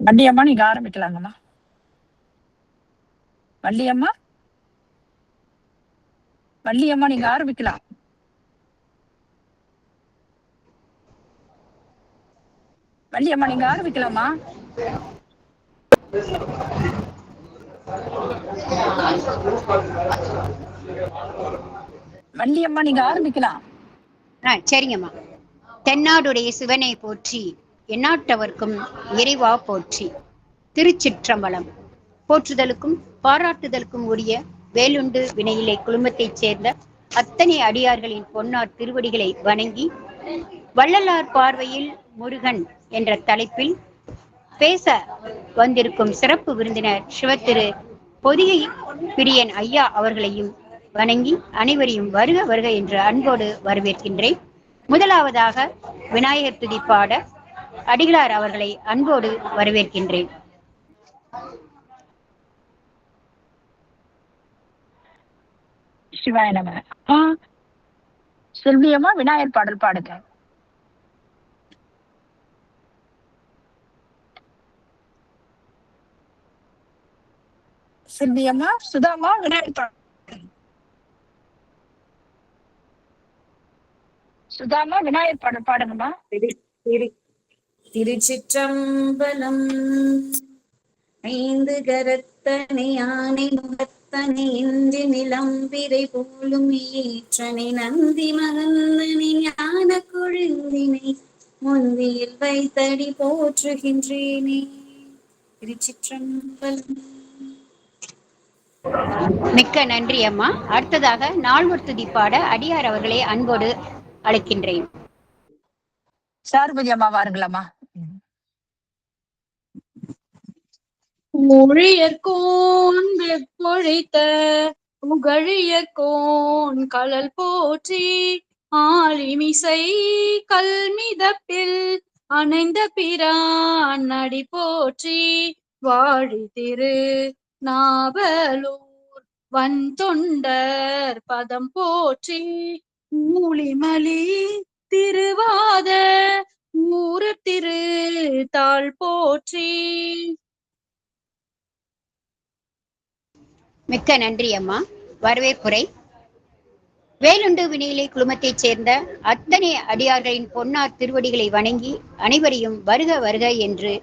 வள்ளியம்மா நீங்க ஆரம்பிக்கலாங்கம்மா. வள்ளியம்மா வள்ளியம்மா நீங்க ஆரம்பிக்கலாம். வள்ளியம்மா நீங்க ஆரம்பிக்கலாமா? வள்ளியம்மா நீங்க ஆரம்பிக்கலாம். சரிங்கம்மா. தென்னாடுடைய சிவனை போற்றி, எந்நாட்டவர்க்கும் இறைவா போற்றி. திருச்சிற்றம்பலம். போற்றுதலுக்கும் பாராட்டுதலுக்கும் உரிய வேலுண்டு வினையிலே குழுமத்தைச் சேர்ந்த அத்தனை அடியார்களின் பொன்னார் திருவடிகளை வணங்கி, வள்ளலார் பார்வையில் முருகன் என்ற தலைப்பில் பேச வந்திருக்கும் சிறப்பு விருந்தினர் சிவத்திரு பொதிகை பிரியன் ஐயா அவர்களையும் வணங்கி அனைவரையும் வருக வருக என்று அன்போடு வரவேற்கின்றேன். முதலாவதாக விநாயகர் துதி பாட அடிகளார் அவர்களை அன்போடு வரவேற்கின்றேன். சிவாய நம. செல்வியம்மா விநாயகர் பாடல் பாடுங்க. செல்வியம்மா, சுதாமா விநாயகர் பாடல். சுதாமா விநாயகர் பாடல் பாடுங்கம்மா. திருச்சிற்றம்பலம். ஐந்து கரத்தனை யானை முகத்தனை இன்றி நிலம்பிரை போலும் ஈற்றனை நந்தி மகந்தனை ஞான கொழுந்தினை முந்தியில் வைத்தடி போற்றுகின்றேனே. திருச்சிற்றம்பலம். மிக்க நன்றி அம்மா. அடுத்ததாக நால்வர் துதி பாட அடியார் அவர்களை அன்போடு அழைக்கின்றேன். சார்பதி அம்மா வாருங்களாமா. மொழியற்கோன் வெப்பொழித்த புகழியற்கோன் கழல் போற்றி, ஆலிமிசை கல்மிதப்பில் அணைந்த பிரான் நடி போற்றி, வாழி திரு நாவலூர் வன் தொண்டர் பதம் போற்றி, மூலிமலி திருவாத ஊரு திரு தாள் போற்றி. மிக்க நன்றி அம்மா. வரவேற்புரை. வேலுண்டு வினையிலே குழுமத்தைச் சேர்ந்த அத்தனை அடியார்களின் பொன்னார் திருவடிகளை வணங்கி அனைவரையும் வருக வருக என்று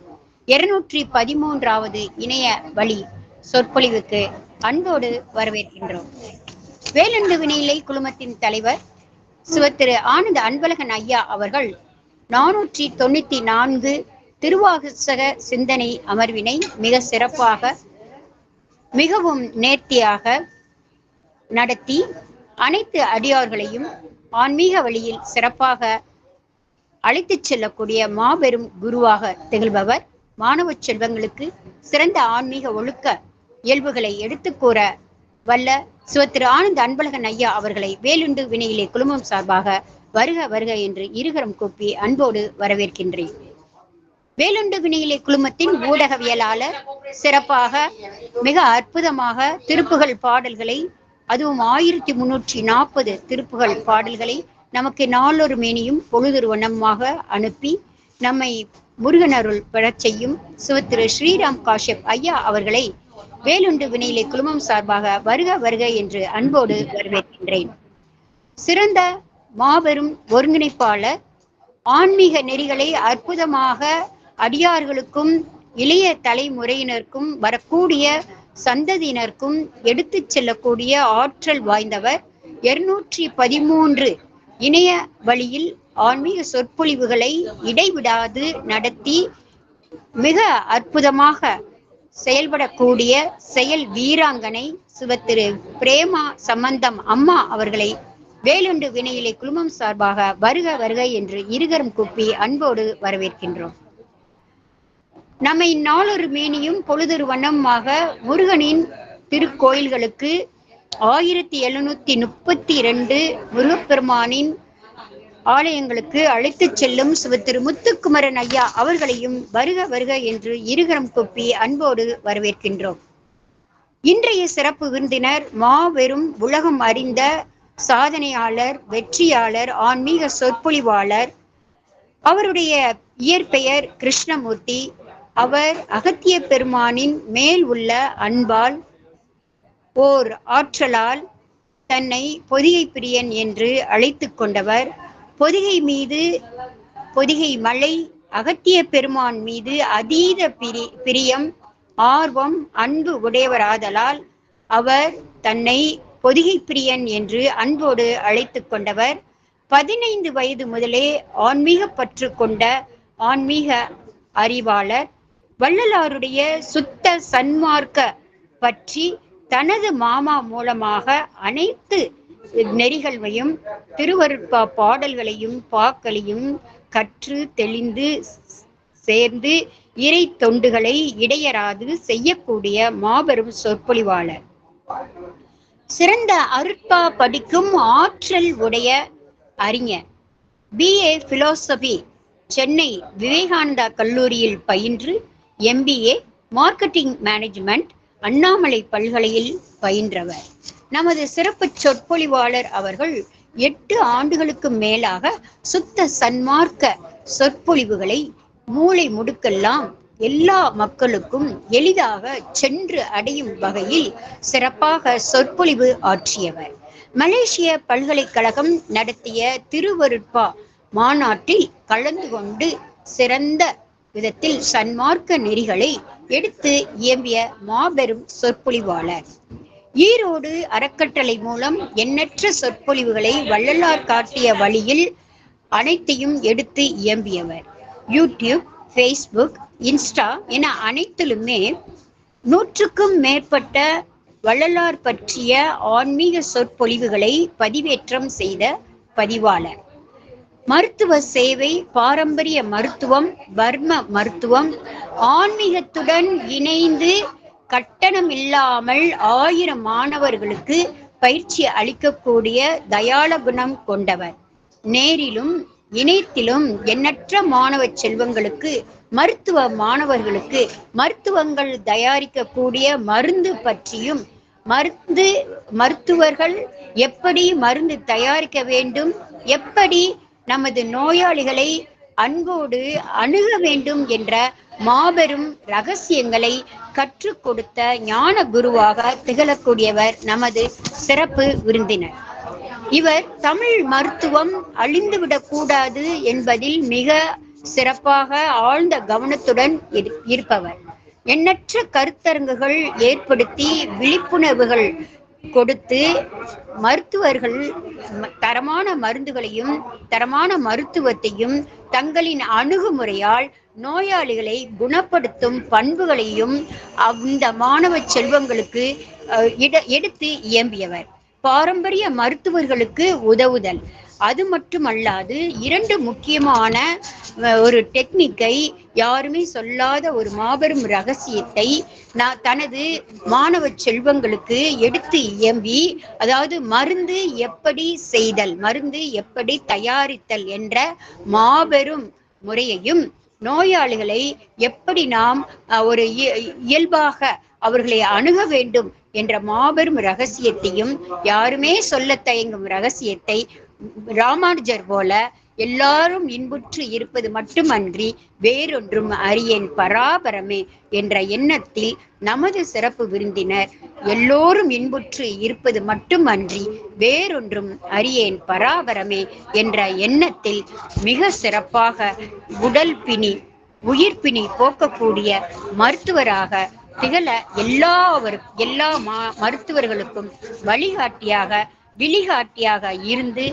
213வது இணைய வழி சொற்பொழிவுக்கு அன்போடு வரவேற்கின்றோம். வேலுண்டு வினையிலே குழுமத்தின் தலைவர் சிவத்திரு ஆனந்த அன்பழகன் ஐயா அவர்கள் 494 திருவாசக சிந்தனை அமர்வினை மிக சிறப்பாக மிகவும் நேர்த்தியாக நடத்தி அனைத்து அடியார்களையும் ஆன்மீக வழியில் சிறப்பாக அழைத்துச் செல்லக்கூடிய மாபெரும் குருவாக திகழ்பவர். மாணவ செல்வங்களுக்கு சிறந்த ஆன்மீக ஒழுக்க இயல்புகளை எடுத்துக் கூற வல்ல சிவத்திரு ஆனந்த அன்பழகன் ஐயா அவர்களை வேலுண்டு வினையிலே குழுமம் சார்பாக வருக வருக என்று இருகரம் கூப்பி அன்போடு வரவேற்கின்றேன். வேலுண்டு வினையிலே குழுமத்தின் ஊடகவியலாளர் சிறப்பாக மிக அற்புதமாக திருப்புகழ் பாடல்களை, அதுவும் 1340 திருப்புகழ் பாடல்களை நமக்கு நாளொரு மேனியும் பொழுதொரு வண்ணமாக அனுப்பி நம்மை முருகனருள் பெறச் செய்யும் சிவத்திரு ஸ்ரீராம் காஷ்யப் ஐயா அவர்களை வேலுண்டு வினையிலே குழுமம் சார்பாக வருக வருக என்று அன்போடு வரவேற்கின்றேன். சிறந்த மாபெரும் ஒருங்கிணைப்பாளர், ஆன்மீக நெறிகளை அற்புதமாக அடியார்களுக்கும் இளைய தலைமுறையினருக்கும் வரக்கூடிய சந்ததியினருக்கும் எடுத்துச் செல்லக்கூடிய ஆற்றல் வாய்ந்தவர். 213 இணைய வழியில் ஆன்மீக சொற்பொழிவுகளை இடைவிடாது நடத்தி மிக அற்புதமாக செயல்படக்கூடிய செயல் வீராங்கனை சிவத்திரு பிரேமா சம்பந்தம் அம்மா அவர்களை வேலுண்டு வினையிலே குழுமம் சார்பாக வருக வருக என்று இருகரம் கூப்பி அன்போடு வரவேற்கின்றோம். நம்மை நாளொரு மேனியும் பொழுதொரு வண்ணமாக முருகனின் திருக்கோயில்களுக்கு 1732 முருகப்பெருமானின் ஆலயங்களுக்கு அழைத்துச் செல்லும் சிவத்திரு முத்துக்குமரன் ஐயா அவர்களையும் வருக வருக என்று இருகரம் கூப்பி அன்போடு வரவேற்கின்றோம். இன்றைய சிறப்பு விருந்தினர் மாபெரும் உலகம் அறிந்த சாதனையாளர், வெற்றியாளர், ஆன்மீக சொற்பொழிவாளர். அவருடைய இயற்பெயர் கிருஷ்ணமூர்த்தி. அவர் அகத்திய பெருமானின் மேல் உள்ள அன்பால் ஓர் ஆற்றலால் தன்னை பொதிகை பிரியன் என்று அழைத்து கொண்டவர். பொதிகை மலை அகத்திய பெருமான் மீது அதீத பிரியம், ஆர்வம், அன்பு உடையவராதலால் அவர் தன்னை பொதிகை பிரியன் என்று அன்போடு அழைத்து கொண்டவர். 15 வயது முதலே ஆன்மீக பற்று கொண்ட ஆன்மீக அறிவாளர். வள்ளலாருடைய சுத்த சன்மார்க்க பற்றி தனது மாமா மூலமாக அனைத்து நெறிகளையும் திருவருட்பா பாடல்களையும் பாக்களையும் கற்று தெளிந்து சேர்ந்து இறை தொண்டுகளை இடையராது செய்யக்கூடிய மாபெரும் சொற்பொழிவாளர். சிறந்த அருட்பா படிக்கும் ஆற்றல் உடைய அறிஞர். BA பிலோசபி சென்னை விவேகானந்தா கல்லூரியில் பயின்று MBA மார்க்கெட்டிங் மேனேஜ்மெண்ட் அண்ணாமலை பல்கலையில் பயின்றவர். நமது சிறப்பு சொற்பொழிவாளர் அவர்கள் 8 ஆண்டுகளுக்கு மேலாக சுத்த சன்மார்க்க சொற்பொழிவுகளை மூளை முடுக்கெல்லாம் எல்லா மக்களுக்கும் எளிதாக சென்று அடையும் வகையில் சிறப்பாக சொற்பொழிவு ஆற்றியவர். மலேசிய பல்கலைக்கழகம் நடத்திய திருவருட்பா மாநாட்டில் கலந்து கொண்டு சிறந்த விதத்தில் சன்மார்க்க நெறிகளை எடுத்து இயம்பிய மாபெரும் சொற்பொழிவாளர். ஈரோடு அறக்கட்டளை மூலம் எண்ணற்ற சொற்பொழிவுகளை வள்ளலார் காட்டிய வழியில் அனைத்தையும் எடுத்து இயம்பியவர். யூடியூப், ஃபேஸ்புக், இன்ஸ்டா என அனைத்திலுமே 100க்கும் மேற்பட்ட வள்ளலார் பற்றிய ஆன்மீக சொற்பொழிவுகளை பதிவேற்றம் செய்த பதிவாளர். மருத்துவ சேவை, பாரம்பரிய மருத்துவம், பர்ம மருத்துவம், ஆன்மீகத்துடன் இணைந்து கட்டணம் இல்லாமல் 1000 மாணவர்களுக்கு பயிற்சி அளிக்கக்கூடிய தயாள குணம் கொண்டவர். நேரிலும் இணையத்திலும் எண்ணற்ற மாணவ செல்வங்களுக்கு, மருத்துவ மாணவர்களுக்கு மருத்துவங்கள் தயாரிக்கக்கூடிய மருந்து பற்றியும், மருத்துவர்கள் எப்படி மருந்து தயாரிக்க வேண்டும், எப்படி நமது நோயாளிகளை அன்போடு அணுக வேண்டும் என்ற மாபெரும் ரகசியங்களை கற்றுக் கொடுத்த ஞான குருவாக திகழக்கூடியவர் நமது சிறப்பு விருந்தினர். இவர் தமிழ் மருத்துவம் அழிந்துவிடக் கூடாது என்பதில் மிக சிறப்பாக ஆழ்ந்த கவனத்துடன் இருப்பவர். எண்ணற்ற கருத்தரங்குகள் ஏற்படுத்தி விழிப்புணர்வுகள் கொடுத்து மருத்துவர்கள் தரமான மருந்துகளையும் தரமான மருத்துவத்தையும் தங்களின் அணுகுமுறையால் நோயாளிகளை குணப்படுத்தும் பண்புகளையும் அந்த மாணவ செல்வங்களுக்கு எடுத்து இயம்பியவர். பாரம்பரிய மருத்துவர்களுக்கு உதவுதல், அது மட்டுமல்லாது 2 முக்கியமான ஒரு டெக்னிக்கை, யாருமே சொல்லாத ஒரு மாபெரும் ரகசியத்தை தனது மாணவ செல்வங்களுக்கு எடுத்து இயம்பி, அதாவது மருந்து எப்படி செய்தல், மருந்து எப்படி தயாரித்தல் என்ற மாபெரும் முறையையும், நோயாளிகளை எப்படி நாம் ஒரு இயல்பாக அவர்களை அணுக வேண்டும் என்ற மாபெரும் ரகசியத்தையும், யாருமே சொல்ல தயங்கும் ரகசியத்தை ராமானுஜர் போல எல்லாரும் இன்புற்று இருப்பது மட்டுமன்றி வேறொன்றும் அறியேன் பராபரமே என்ற எண்ணத்தில் நமது சிறப்பு விருந்தினர் எல்லோரும் இன்புற்று இருப்பது மட்டுமன்றி வேறொன்றும் அறியேன் பராபரமே என்ற எண்ணத்தில் மிக சிறப்பாக உடல் பிணி, உயிர் பிணி போக்கக்கூடிய மருத்துவராக திகழ எல்லா மருத்துவர்களுக்கும் விழிகாட்டியாக இருந்து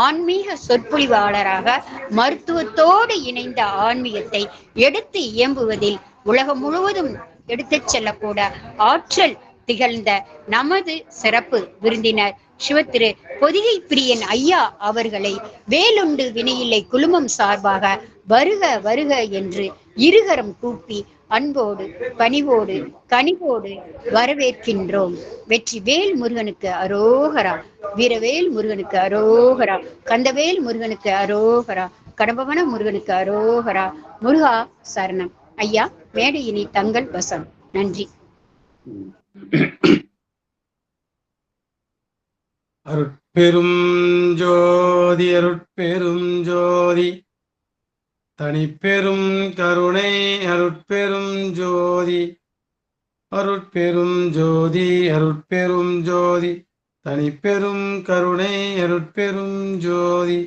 ஆன்மீக சொற்பொழிவாளராக மருத்துவத்தோடு இணைந்த ஆன்மீகத்தை எடுத்து இயம்புவதில் உலகம் முழுவதும் எடுத்துச் செல்லக்கூட ஆற்றல் திகழ்ந்த நமது சிறப்பு விருந்தினர் சிவத்திரு பொதிகை பிரியன் ஐயா அவர்களை வேலுண்டு வினையில்லை குழுமம் சார்பாக வருக வருக என்று இருகரம் கூப்பி அன்போடு பணிவோடு கனிவோடு வரவேற்கின்றோம். வெற்றி வேல் முருகனுக்கு அரோகரா, வீரவேல் முருகனுக்கு அரோகரா, கந்தவேல் முருகனுக்கு அரோகரா, கடம்பவன முருகனுக்கு அரோகரா. முருகா சரணம். ஐயா, மேடையினி தங்கள் வசம். நன்றி. அருட்பெரும் ஜோதி, அருட்பெரும் ஜோதி, தனிப்பெரும் கருணை அருட்பெரும் ஜோதி அருட்பெரும் ஜோதி அருட்பெரும் ஜோதி தனிப்பெரும் கருணை அருட்பெரும் ஜோதி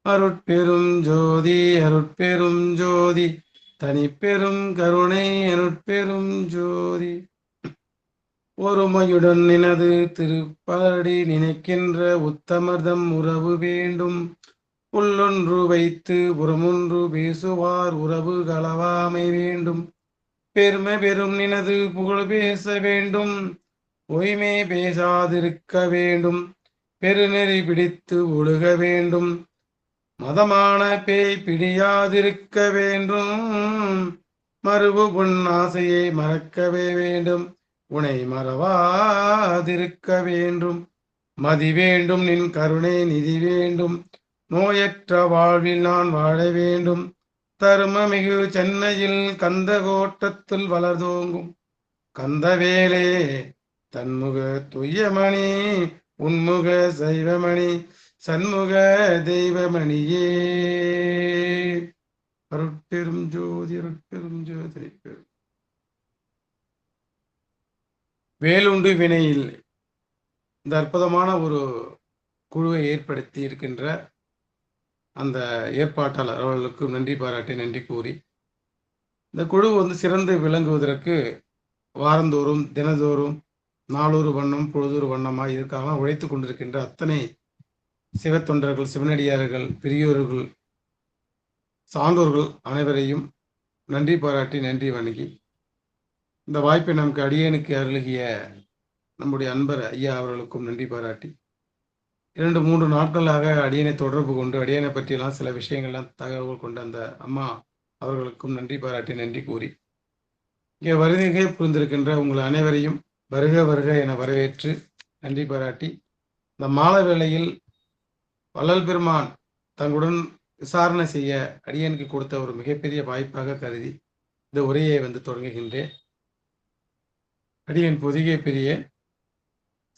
அருட்பெரும் ஜோதி அருட்பெரும் ஜோதி தனிப்பெரும் கருணை அருட்பெரும் ஜோதி. ஒருமையுடன் நினது திருப்பாடி நினைக்கின்ற உத்தமர்தம் உறவு வேண்டும். உள்ளொன்று வைத்து புறமொன்று பேசுவார் உறவு களவாமை வேண்டும். பெருமை பெரும் நினது புகழ் பேச வேண்டும். பொய்மை பேசாதிருக்க வேண்டும். பெருநெறி பிடித்து ஒழுக வேண்டும். மதமான பேய் பிடியாதிருக்க வேண்டும். மறுபு பொன்னாசையை மறக்கவே வேண்டும். உனை மறவாதிருக்க வேண்டும். மதி வேண்டும் நின் கருணை நிதி வேண்டும். நோயற்ற வாழ்வில் நான் வாழ வேண்டும். தருமமிகு சென்னையில் கந்த கோட்டத்தில் வளர்தோங்கும் கந்தவேலே தன்முக துய்யமணி உன்முக சைவமணி சண்முக தெய்வமணியே. அருட்பெரும் ஜோதி அருட்பெரும் ஜோதி. வேலுண்டு வினையில் இந்த அற்புதமான ஒரு குழுவை ஏற்படுத்தி இருக்கின்ற அந்த ஏற்பாட்டாளர் அவர்களுக்கு நன்றி பாராட்டி நன்றி கூறி, இந்த குழு சிறந்து விளங்குவதற்கு வாரந்தோறும் தினதோறும் நாளொரு வண்ணம் பொழுதொரு வண்ணமாக இதற்காக உழைத்து கொண்டிருக்கின்ற அத்தனை சிவத்தொண்டர்கள், சிவனடியார்கள், பெரியோர்கள், சான்றோர்கள் அனைவரையும் நன்றி பாராட்டி நன்றி வணங்கி, இந்த வாய்ப்பை நமக்கு அடியேனுக்கு அருளிய நம்முடைய அன்பர் ஐயா அவர்களுக்கும் நன்றி பாராட்டி, 2-3 நாட்களாக அடியனை தொடர்பு கொண்டு அடியனை பற்றியெல்லாம் சில விஷயங்கள்லாம் தகவல் கொண்ட அந்த அம்மா அவர்களுக்கும் நன்றி பாராட்டி நன்றி கூறி, இங்கே வருகை புரிந்திருக்கின்ற உங்கள் அனைவரையும் வருக வருக என வரவேற்று நன்றி பாராட்டி, இந்த மாலை வேளையில் வள்ளல் பெருமான் தங்களுடன் விசாரணை செய்ய அடியனுக்கு கொடுத்த ஒரு மிகப்பெரிய வாய்ப்பாக கருதி இந்த உரையை தொடங்குகின்றேன். அடியன் பொதிகை பெரிய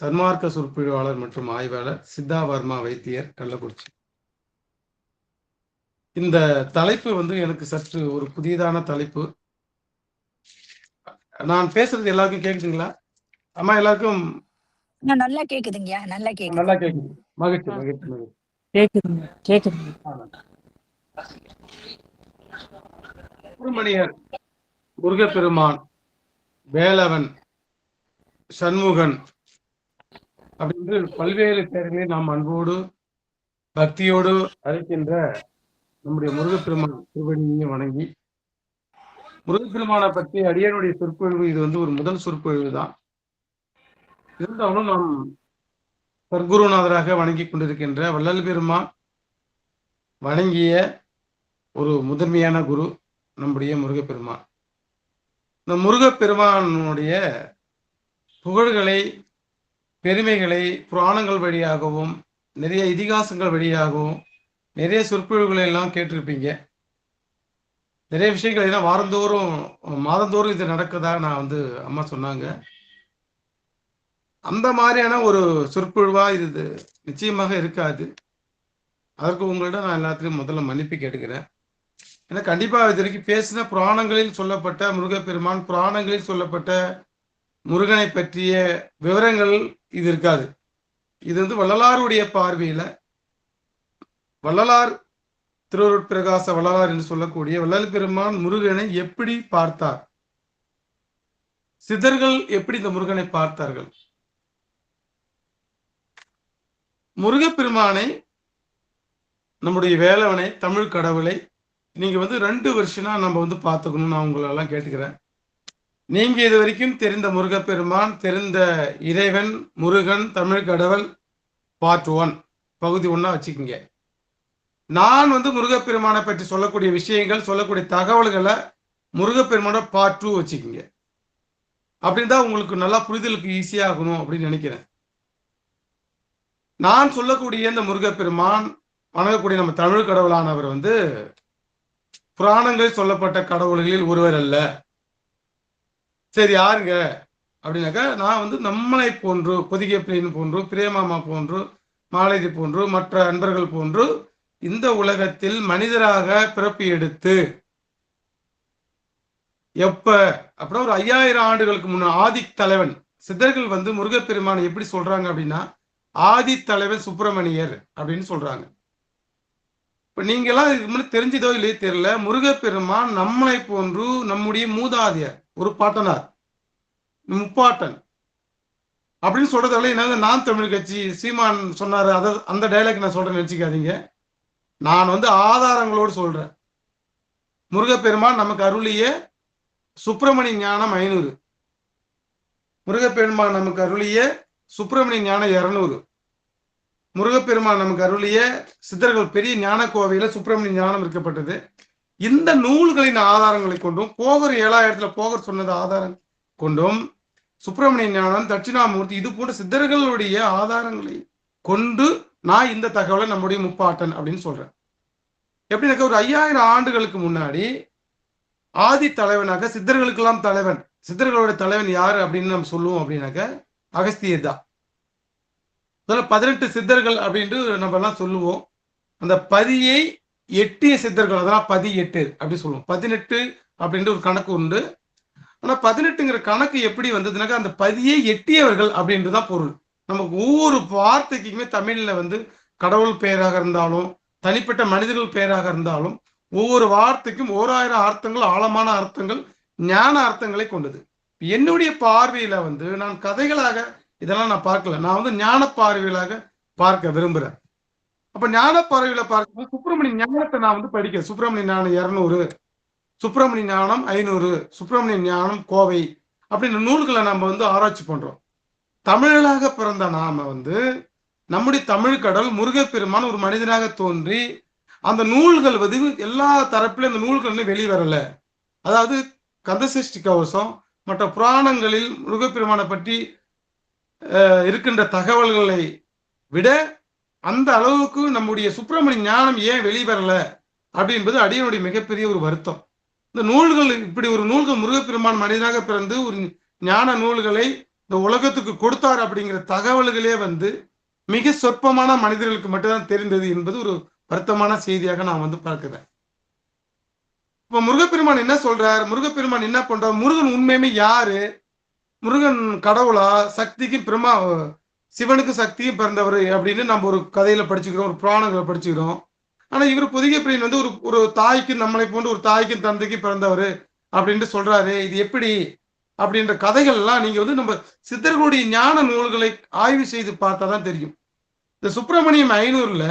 சன்மார்க்க சொற்பொழிவாளர் மற்றும் ஆய்வாளர் சித்தா வர்மா வைத்தியர், கள்ளக்குறிச்சி. இந்த தலைப்பு எனக்கு சற்று ஒரு புதியதான தலைப்பு. நான் பேசுறது எல்லாருக்கும் கேக்குதுங்களா அம்மா? எல்லாருக்கும் நல்லா கேக்குதுங்கய்யா. நல்லா கேக்குது. மகிழ்ச்சி மகிழ்ச்சி மகிழ்ச்சி. சுப்பிரமணியர், முருகப்பெருமான், வேலவன், சண்முகன் அப்படின்னு பல்வேறு பெயர்களை நாம் அன்போடு பக்தியோடு அழைக்கின்ற நம்முடைய முருகப்பெருமான் திருவடியை வணங்கி, முருகப்பெருமானை பற்றி அடியனுடைய சொற்பொழிவு இது ஒரு முதல் சொற்பொழிவு தான். இருந்தாலும் நாம் சர்க்குருநாதராக வணங்கி கொண்டிருக்கின்ற வள்ளல் பெருமான் வணங்கிய ஒரு முதன்மையான குரு நம்முடைய முருகப்பெருமான். இந்த முருகப்பெருமானுடைய புகழ்களை, பெருமைகளை புராணங்கள் வழியாகவும் நிறைய இதிகாசங்கள் வழியாகவும் நிறைய சொற்பொழிவுகளை எல்லாம் கேட்டிருப்பீங்க. நிறைய விஷயங்கள் எல்லாம் வாரந்தோறும் மாதந்தோறும் இது நடக்குதா நான் அம்மா சொன்னாங்க. அந்த மாதிரியான ஒரு சொற்பொழிவா இது நிச்சயமாக இருக்காது. அதற்கு உங்கள்ட்ட நான் எல்லாத்துலையும் முதல்ல மன்னிப்பு கேட்டுக்கிறேன். ஏன்னா கண்டிப்பா இது வரைக்கும் பேசின புராணங்களில் சொல்லப்பட்ட முருகப்பெருமான், புராணங்களில் சொல்லப்பட்ட முருகனை பற்றிய விவரங்கள் இது இருக்காது. இது வள்ளலாருடைய பார்வையில, வள்ளலார் திருவருட்பிரகாச வள்ளலார் என்று சொல்லக்கூடிய வள்ளல் பெருமான் முருகனை எப்படி பார்த்தார், சித்தர்கள் எப்படி இந்த முருகனை பார்த்தார்கள், முருகப்பெருமானை, நம்முடைய வேலவனை, தமிழ் கடவுளை நீங்க 2 வருஷமா நம்ம பார்த்துக்கணும். நான் உங்களை எல்லாம் கேட்டுக்கிறேன். நீங்க இது வரைக்கும் தெரிந்த முருகப்பெருமான், தெரிந்த இறைவன் முருகன், தமிழ் கடவுள் பார்ட் 1 பகுதி 1 வச்சுக்கோங்க. நான் முருகப்பெருமானை பற்றி சொல்லக்கூடிய விஷயங்கள், சொல்லக்கூடிய தகவல்களை முருகப்பெருமானோட பார்ட் 2 வச்சுக்கோங்க. அப்படின்னு தான் உங்களுக்கு நல்லா புரிதலுக்கு ஈஸியாகணும் அப்படின்னு நினைக்கிறேன். நான் சொல்லக்கூடிய இந்த முருகப்பெருமான் வணங்கக்கூடிய நம்ம தமிழ் கடவுளானவர் புராணங்களில் சொல்லப்பட்ட கடவுள்களில் ஒருவர் அல்ல. சரி, யாருங்க அப்படின்னாக்கா, நான் நம்மளை போன்று, பொதிகை பிரியன் போன்று, பிரேமாமா போன்று, மாலதி போன்று, மற்ற அன்பர்கள் போன்று இந்த உலகத்தில் மனிதராக பிறப்பு எடுத்து எப்ப அப்படின்னா ஒரு 5000 ஆண்டுகளுக்கு முன்ன ஆதி தலைவன் சித்தர்கள் வந்து முருகப்பெருமானை எப்படி சொல்றாங்க அப்படின்னா ஆதி தலைவன் சுப்பிரமணியர் அப்படின்னு சொல்றாங்க. இப்ப நீங்க எல்லாம் இதுக்கு முன்னாடி தெரிஞ்சதோ இல்லையே தெரியல, முருகப்பெருமான் நம்மளை போன்று நம்முடைய மூதாதையர், ஒரு பாட்டனார், முப்பாட்டன் அப்படின்னு சொல்றதால என்ன நான் தமிழ் கட்சி சீமான் சொன்னாரு, அதை அந்த டைலாக் நான் சொல்றேன்னு நினைச்சுக்காதீங்க. நான் வந்து ஆதாரங்களோடு சொல்றேன். முருகப்பெருமான் நமக்கு அருளிய சுப்பிரமணிய ஞானம் 500, முருகப்பெருமான் நமக்கு அருளிய சுப்பிரமணிய ஞானம் 200, முருகப்பெருமான் நமக்கு அருளிய சித்தர்கள் பெரிய ஞான கோவையில சுப்பிரமணிய ஞானம் இருக்கப்பட்டது. இந்த நூல்களின் ஆதாரங்களை கொண்டும் போகர் 7000 போகர் சொன்னது ஆதாரம் கொண்டும் சுப்பிரமணிய ஞானம், தட்சிணாமூர்த்தி இது போன்ற சித்தர்களுடைய ஆதாரங்களை கொண்டு நான் இந்த தகவலை நம்முடைய முப்பாட்டன் அப்படின்னு சொல்றேன். எப்படின்னாக்க ஒரு 5000 ஆண்டுகளுக்கு முன்னாடி ஆதி தலைவனாக சித்தர்களுக்கெல்லாம் தலைவன், சித்தர்களோட தலைவன் யாரு அப்படின்னு நம்ம சொல்லுவோம் அப்படின்னாக்க அகஸ்தியர் தான். 18 சித்தர்கள் அப்படின்ட்டு நம்ம எல்லாம் சொல்லுவோம். அந்த பதியை எட்டிய சித்தர்கள், அதெல்லாம் 18 அப்படி சொல்லுவோம். 18 அப்படின்ட்டு ஒரு கணக்கு உண்டு. ஆனா 18ங்கிற கணக்கு எப்படி வந்ததுனாக்கா அந்த பதியை எட்டியவர்கள் அப்படின்றதுதான் பொருள். நமக்கு ஒவ்வொரு வார்த்தைக்குமே தமிழ்ல வந்து கடவுள் பெயராக இருந்தாலும் தனிப்பட்ட மனிதர்கள் பெயராக இருந்தாலும் ஒவ்வொரு வார்த்தைக்கும் 1000 அர்த்தங்கள், ஆழமான அர்த்தங்கள், ஞான அர்த்தங்களை கொண்டது. என்னுடைய பார்வையில வந்து நான் கதைகளாக இதெல்லாம் நான் பார்க்கல, நான் வந்து ஞான பார்வையிலாக பார்க்க விரும்புறேன். அப்ப ஞான பார்வையில பார்க்கும்போது சுப்பிரமணிய ஞானத்தை நான் வந்து படிக்கிறேன். சுப்பிரமணிய ஞானம் 200, சுப்பிரமணிய ஞானம் 500, சுப்பிரமணிய ஞானம் கோவை அப்படின்ற நூல்களை நம்ம வந்து ஆராய்ச்சி பண்றோம். தமிழர்களாக பிறந்த நாம வந்து நம்முடைய தமிழ் கடல் முருகப்பெருமான் ஒரு மனிதனாக தோன்றி அந்த நூல்கள் வந்து எல்லா தரப்புல இந்த நூல்கள் வெளிவரல. அதாவது கந்தசஷ்டி கவசம் மற்ற புராணங்களில் முருகப்பெருமானை பற்றி இருக்கின்ற தகவல்களை விட அந்த அளவுக்கு நம்முடைய சுப்பிரமணிய ஞானம் ஏன் வெளிவரல அப்படின்பது அடியனுடைய மிகப்பெரிய ஒரு வருத்தம். இந்த நூல்கள் இப்படி ஒரு நூல்கள் முருகப்பெருமான் மனிதனாக பிறந்து ஒரு ஞான நூல்களை இந்த உலகத்துக்கு கொடுத்தார் அப்படிங்கிற தகவல்களே வந்து மிக சொற்பமான மனிதர்களுக்கு மட்டும்தான் தெரிந்தது என்பது ஒரு வருத்தமான செய்தியாக நான் வந்து பார்க்கிறேன். இப்ப முருகப்பெருமான் என்ன சொல்றார், முருகப்பெருமான் என்ன பண்றார், முருகன் உண்மையுமே யாரு, முருகன் கடவுளா, சக்திக்கும் பிரமா சிவனுக்கு சக்தியும் பிறந்தவர் அப்படின்னு நம்ம ஒரு கதையில படிச்சுக்கிறோம், ஒரு புராணங்களை படிச்சுக்கிறோம். ஆனா இவர் புதிய பிரியன் வந்து ஒரு தாய்க்கு நம்மளை போன்று ஒரு தாய்க்கும் தந்தைக்கும் பிறந்தவர் அப்படின்ட்டு சொல்றாரு. இது எப்படி அப்படின்ற கதைகள் எல்லாம் நீங்க வந்து நம்ம சித்தர்களுடைய ஞான நூல்களை ஆய்வு செய்து பார்த்தாதான் தெரியும். இந்த சுப்பிரமணியம் 500ல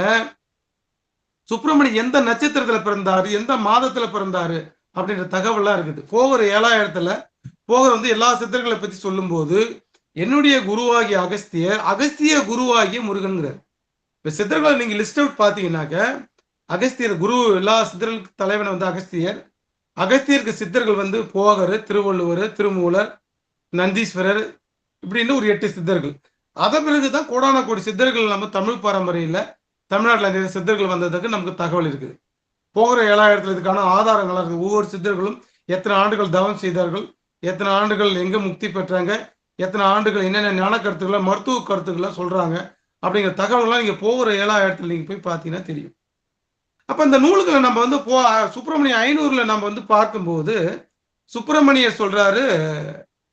சுப்பிரமணியம் எந்த நட்சத்திரத்துல பிறந்தாரு, எந்த மாதத்துல பிறந்தாரு அப்படின்ற தகவல்லாம் இருக்குது. போகிற 7000 போகிற வந்து எல்லா சித்தர்களை பத்தி சொல்லும் போது என்னுடைய குருவாகிய அகஸ்திய குருவாகிய முருகன்கிறார். இப்ப சித்தர்களை நீங்க லிஸ்ட் அவுட் பாத்தீங்கன்னாக்க அகஸ்தியர் குரு, எல்லா சித்தர்களுக்கு தலைவன் வந்து அகஸ்தியர். அகஸ்தியருக்கு சித்தர்கள் வந்து போகர், திருவள்ளுவர், திருமூலர், நந்தீஸ்வரர் இப்படின்னு ஒரு 8 சித்தர்கள். அதன் பிறகுதான் கோடான கோடி சித்தர்கள் நம்ம தமிழ் பரம்பரையில தமிழ்நாட்டில் நிறைய சித்தர்கள் வந்ததுக்கு நமக்கு தகவல் இருக்குது. போகிற 7000 இதுக்கான ஆதாரங்கள் இருக்குது. ஒவ்வொரு சித்தர்களும் எத்தனை ஆண்டுகள் தவம் செய்தார்கள், எத்தனை ஆண்டுகள் எங்க முக்தி பெற்றாங்க, எத்தனை ஆண்டுகள் என்னென்ன ஞான கருத்துக்களை மருத்துவ கருத்துக்களை சொல்றாங்க அப்படிங்கிற தகவல்கள்லாம் நீங்க போகிற 7000 நீங்க போய் பார்த்தீங்கன்னா தெரியும். அப்ப இந்த நூல்களை நம்ம வந்து சுப்பிரமணிய 500ல நம்ம வந்து பார்க்கும்போது சுப்பிரமணியர் சொல்றாரு,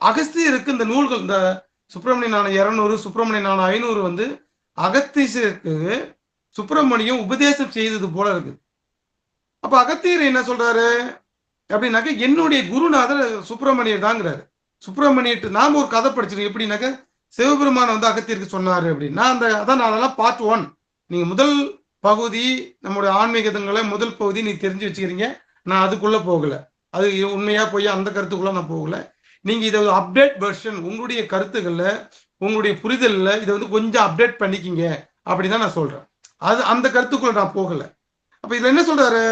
அகஸ்தியருக்கு இந்த நூல்கள், இந்த சுப்பிரமணிய ஞானம் 200, சுப்பிரமணிய ஞானம் 500 வந்து அகஸ்தியருக்கு சுப்பிரமணியம் உபதேசம் செய்தது போல இருக்கு. அப்ப அகத்தியர் என்ன சொல்றாரு அப்படின்னாக்க என்னுடைய குருநாதர் சுப்பிரமணியர் தாங்கிறாரு. சுப்பிரமணியட்டு நாம ஒரு கதை படிச்சிருக்கோம். எப்படின்னாக்க சிவபெருமான வந்து அகத்தியருக்கு சொன்னாரு அப்படின்னா அதெல்லாம் பார்ட் 1. நீங்க முதல் பகுதி நம்முடைய ஆன்மீகங்களை முதல் பகுதி நீ தெரிஞ்சு வச்சுக்கிறீங்க. நான் அதுக்குள்ள போகல, அது உண்மையா போய் அந்த கருத்துக்குள்ள நான் போகல. நீங்க இதை அப்டேட் வெர்ஷன் உங்களுடைய கருத்துக்கள்ல உங்களுடைய புரிதல்ல இதை வந்து கொஞ்சம் அப்டேட் பண்ணிக்கிங்க அப்படின்னு நான் சொல்றேன். அந்த கருத்துக்குள்ள நான் போகல. அப்ப இதுல என்ன சொல்றாரு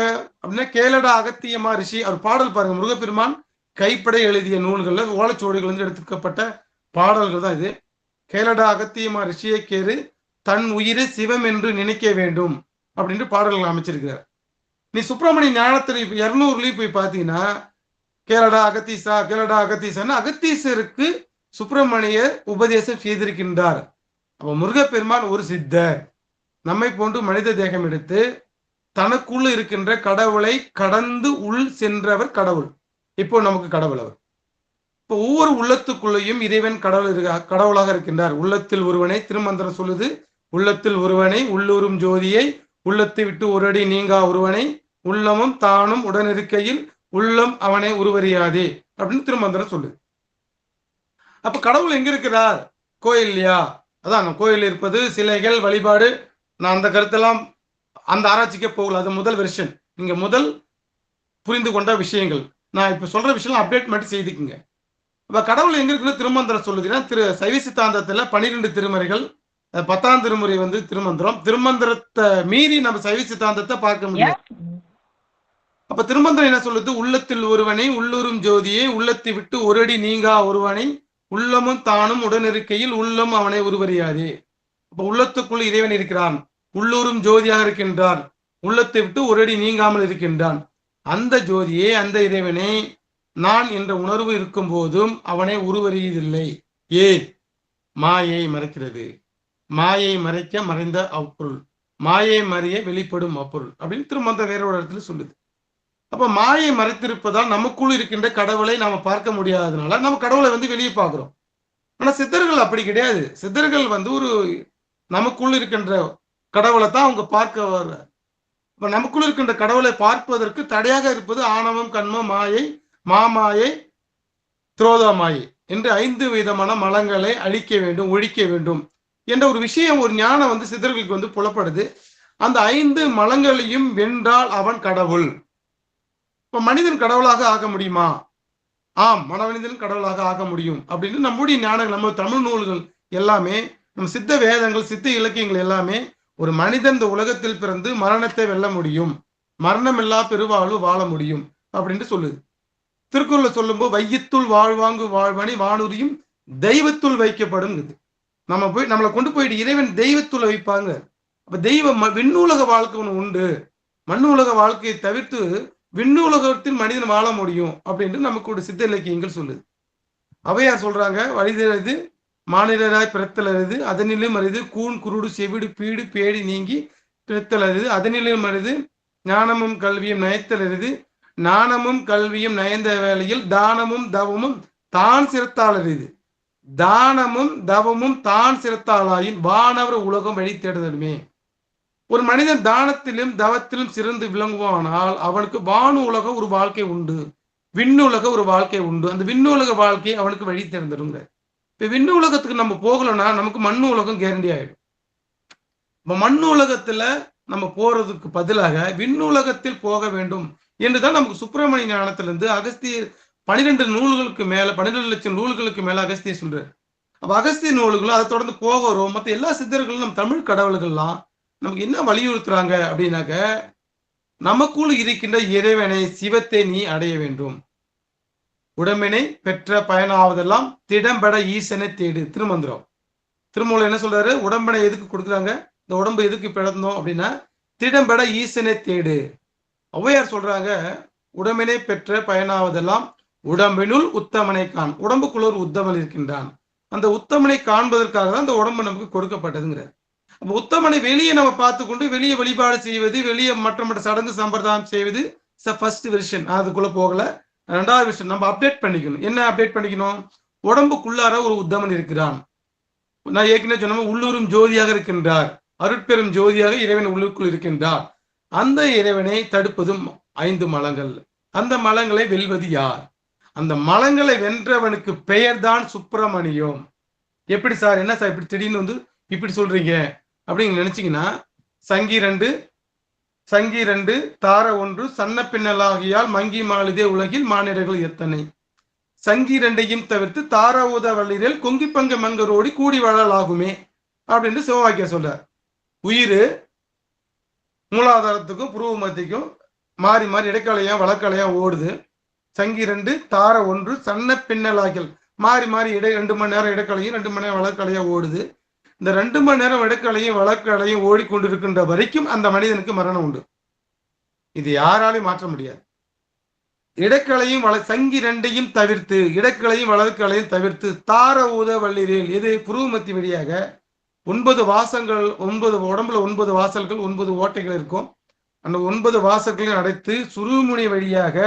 அப்படின்னா, கேளடா அகத்தியமா ரிஷி, அவர் பாடல் பாருங்க, முருகப்பெருமான் கைப்படை எழுதிய நூல்கள்ல ஓலைச்சுவடிகள் வந்து எடுத்துக்கப்பட்ட பாடல்கள் தான் இது. கேளடா அகத்தியமா ரிஷியை கேறு தன் உயிரை சிவம் என்று நினைக்க வேண்டும் அப்படின்ட்டு பாடல்கள் அமைச்சிருக்கிறார். நீ சுப்பிரமணிய ஞானத்தில் 200லயும் போய் பார்த்தீங்கன்னா கேளடா அகத்தீசான்னு அகத்தீசருக்கு சுப்பிரமணியர் உபதேசம் செய்திருக்கின்றார். அப்ப முருகப்பெருமான் ஒரு சித்தர், நம்மை போன்று மனித தேகம் எடுத்து தனக்குள்ள இருக்கின்ற கடவுளை கடந்து உள் சென்றவர் கடவுள். இப்போ நமக்கு கடவுள் அவர். இப்போ ஒவ்வொரு உள்ளத்துக்குள்ளேயும் இறைவன் கடவுளாக இருக்கின்றார். உள்ளத்தில் ஒருவனை திருமந்திரம் சொல்லுது, உள்ளத்தில் ஒருவனை உள்ளூரும் ஜோதியை உள்ளத்தை விட்டு ஒரு அடி நீங்கா ஒருவனை உள்ளமும் தானும் உடனிருக்கையில் உள்ளம் அவனை உருவறியாதே அப்படின்னு திருமந்திரம் சொல்லுது. அப்ப கடவுள் எங்க இருக்கிறார்? கோயில்லையா? அதான் கோயில் இருப்பது, சிலைகள், வழிபாடு. நான் அந்த கருத்தெல்லாம் அந்த ஆராய்ச்சிக்கே போகல. அது முதல் வெர்ஷன். நீங்க முதல் புரிந்து கொண்ட விஷயங்கள். நான் இப்ப சொல்ற விஷயம் அப்டேட் மட்டும் செய்துக்குங்க. இப்ப கடவுள் எங்க இருக்குன்னு திருமந்திரம் சொல்லுதுன்னா, சைவ சித்தாந்தத்துல 12 திருமுறைகள், 10ஆம் திருமுறை திருமந்திரம். திருமந்திரத்தை மீறி நம்ம சைவ சித்தாந்தத்தை பார்க்க முடியாது. அப்ப திருமந்திரம் என்ன சொல்லுது? உள்ளத்தில் ஒருவனை உள்ளூரும் ஜோதியை உள்ளத்தை விட்டு ஒரு அடி நீங்கா ஒருவனை உள்ளமும் தானும் உடனிருக்கையில் உள்ளம் அவனை உருவறியாதே. அப்ப உள்ளத்துக்குள் இறைவன் இருக்கிறான், உள்ளூரும் ஜோதியாக இருக்கின்றான், உள்ளத்தை விட்டு ஒரு அடி நீங்காமல் இருக்கின்றான். அந்த ஜோதியே, அந்த இறைவனை நான் என்ற உணர்வு இருக்கும் போதும் அவனை உருவறியதில்லை. ஏன்? மாயை மறைக்கிறது. மாயை மறைக்க மறைந்த அப்பொருள், மாயை மறைய வெளிப்படும் அப்பொருள் அப்படின்னு திருமந்திரம் வேற ஒரு இடத்துல சொல்லுது. அப்ப மாயை மறைத்திருப்பதால் நமக்குள் இருக்கின்ற கடவுளை நாம பார்க்க முடியாததுனால நம்ம கடவுளை வெளியே பார்க்கிறோம். ஆனா சித்தர்கள் அப்படி கிடையாது. சித்தர்கள் ஒரு நமக்குள் இருக்கின்ற கடவுளை தான் அவங்க பார்க்க வர்ற. இப்ப நமக்குள் இருக்கின்ற கடவுளை பார்ப்பதற்கு தடையாக இருப்பது ஆணவம், கண்மம், மாயை, மாமாயை, துரோத மாயை என்று 5 விதமான மலங்களை அழிக்க வேண்டும், ஒழிக்க வேண்டும் என்ற ஒரு விஷயம், ஒரு ஞானம் சித்தர்களுக்கு புலப்படுது. அந்த 5 மலங்களையும் வென்றால் அவன் கடவுள். இப்ப மனிதன் கடவுளாக ஆக முடியுமா? ஆம், மனிதன் கடவுளாக ஆக முடியும் அப்படின்னு நம்முடைய ஞானங்கள், நம்ம தமிழ் நூல்கள் எல்லாமே, நம்ம சித்த வேதங்கள், சித்த இலக்கியங்கள் எல்லாமே ஒரு மனிதன் இந்த உலகத்தில் பிறந்து மரணத்தை வெல்ல முடியும், மரணமில்லா பெருவாழ்வு வாழ முடியும் அப்படின்னு சொல்லுது. திருக்குறள் சொல்லும்போது வையத்துள் வாழ்வாங்கு வாழ்வனி வானுரியும் தெய்வத்துள் வைக்கப்படும். நம்மளை கொண்டு போயிட்டு இறைவன் தெய்வத்துள் வைப்பாங்க. அப்ப தெய்வம் விண்ணுலக வாழ்க்கை ஒன்று உண்டு, மண்ணுலக வாழ்க்கையை தவிர்த்து விண்ணுலகத்தில் மனிதன் வாழ முடியும் அப்படின்னு நமக்கு ஒரு சித்த இலக்கியங்கள் சொல்லுது. அவையார் சொல்றாங்க, வழிதெழுது மாநிலராய் பிறத்தலருது அதனிலும் அரிது கூண் குருடு செவிடு பீடு பேடி நீங்கி பிறத்தலருது அதனிலும் அரிது ஞானமும் கல்வியும் நயத்தலருது நாணமும் கல்வியும் நயந்த வேளையில் தானமும் தவமும் தான் சிறத்தாளருது தானமும் தவமும் தான் சிறத்தாளாயின் வானவர் உலகம் வழி தேடுதலுமே. ஒரு மனிதன் தானத்திலும் தவத்திலும் சிறந்து விளங்குவானால் அவனுக்கு வானு உலக ஒரு வாழ்க்கை உண்டு, விண்ணுலக ஒரு வாழ்க்கை உண்டு. அந்த விண்ணுலக வாழ்க்கையை அவனுக்கு வழி தேர்ந்தெடுங்க. இப்ப விண்ணு உலகத்துக்கு நம்ம போகலன்னா நமக்கு மண்ணு உலகம் கேரண்டி ஆயிடும். இப்ப மண்ணு உலகத்துல நம்ம போறதுக்கு பதிலாக விண்ணுலகத்தில் போக வேண்டும் என்றுதான் நமக்கு சுப்பிரமணிய ஞானத்திலிருந்து அகஸ்தியர் 12 நூல்களுக்கு மேல 12 லட்சம் நூல்களுக்கு மேல அகஸ்தியர் சொல்றாரு. அப்ப அகஸ்திய நூல்களும் அதை தொடர்ந்து போகிறோம். மற்ற எல்லா சித்தர்களும் நம்ம தமிழ் கடவுள்கள்லாம் நமக்கு என்ன வலியுறுத்துறாங்க அப்படின்னாக்க, நமக்குள் இருக்கின்ற இறைவனை, சிவத்தை நீ அடைய வேண்டும். உடம்பினை பெற்ற பயனாவதெல்லாம் திடம்பட ஈசனை தேடு. திருமந்திரம் திருமூலர் என்ன சொல்றாரு? உடம்பினை எதுக்கு கொடுக்குறாங்க? இந்த உடம்பு எதுக்கு பிறந்தோம் அப்படின்னா திடம்பட ஈசனை தேடு. ஔவையார் சொல்றாங்க, உடம்பினை பெற்ற பயனாவதெல்லாம் உடம்பினுள் உத்தமனை காண். உடம்புக்குள்ள ஒரு உத்தமன் இருக்கின்றான். அந்த உத்தமனை காண்பதற்காக தான் அந்த உடம்பு நமக்கு கொடுக்கப்பட்டதுங்கிறார். அப்ப உத்தமனை வெளியே நம்ம பார்த்து கொண்டு வெளியே வழிபாடு செய்வது, வெளியே மற்ற சடங்கு சம்பிரதாயம் செய்வது ஃபர்ஸ்ட் வெர்ஷன். அதுக்குள்ள போகல. 2வது விஷயம் நம்ம அப்டேட் பண்ணிக்கணும். என்ன அப்டேட் பண்ணிக்கணும்? உடம்புக்குள்ளார ஒரு உத்தமன் இருக்கிறான். நான் ஏற்கனவே சொன்ன உள்ளூரும் ஜோதியாக இருக்கின்றார், அருட்பெரும் ஜோதியாக இறைவன் உள்ளுக்குள் இருக்கின்றார். அந்த இறைவனை தடுப்பதும் 5 மலங்கள். அந்த மலங்களை வெல்வது யார்? அந்த மலங்களை வென்றவனுக்கு பெயர் தான் சுப்பிரமணியம். எப்படி சார், என்ன சார் இப்படி திடீர்னு இப்படி சொல்றீங்க அப்படின்னு நினைச்சீங்கன்னா, சங்கி 2 தார 1 சன்ன பின்னலாகியால் மங்கி மாளிதே உலகில் மானிடர்கள் எத்தனை. சங்கி 2ஐயும் தவிர்த்து தார ஊத வள்ளிரல் கொங்கி பங்க மங்கரோடி கூடி வாழலாகுமே அப்படின்னு சிவவாக்கியம் சொல்றார். உயிர் மூலாதாரத்துக்கும் புருவ மத்திக்கும் மாறி மாறி இடைக்கலையா வழக்கலையா ஓடுது. சங்கி 2 தார 1 சன்ன பின்னலாகியல் மாறி மாறி 2 மணி நேரம் இடைக்கலையும் 2 மணி நேரம் வழக்கலையா ஓடுது. இந்த 2 மணி நேரம் இடைக்கலையும் வழக்கலையும் ஓடிக்கொண்டிருக்கின்ற வரைக்கும் அந்த மனிதனுக்கு மரணம் உண்டு. இது யாராலையும் மாற்ற முடியாது. இடக்கலையும் சங்கி 2ஐயும் தவிர்த்து, இடக்கலையும் வழக்கலையும் தவிர்த்து தார ஊத வள்ளிரேல் இது புருவமத்தி வழியாக 9 வாசங்கள், 9 உடம்புல 9 வாசல்கள், 9 ஓட்டைகள் இருக்கும். அந்த 9 வாசல்களையும் அடைத்து சுருமுனை வழியாக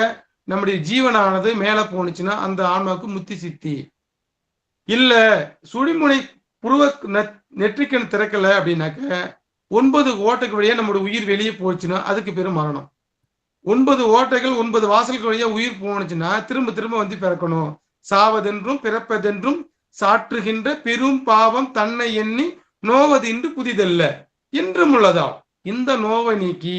நம்முடைய ஜீவனானது மேல போனுச்சுன்னா அந்த ஆன்மாவுக்கு முத்தி சித்தி. இல்ல சுழிமுனை புருவ நெற்றிக்கண் திறக்கல அப்படின்னாக்க 9 ஓட்டைக்கு வழியா நம்முடைய உயிர் வெளியே போச்சுன்னா அதுக்கு பேரு மரணம். 9 ஓட்டைகள் 9 வாசல்கள் வழியா உயிர் போனுச்சுன்னா திரும்ப திரும்ப வந்து பிறக்கணும். சாவதென்றும் பிறப்பதென்றும் சாற்றுகின்ற பெரும் பாவம் தன்னை எண்ணி நோவது இன்று புதிதல்ல என்றும் உள்ளதால் இந்த நோவை நீக்கி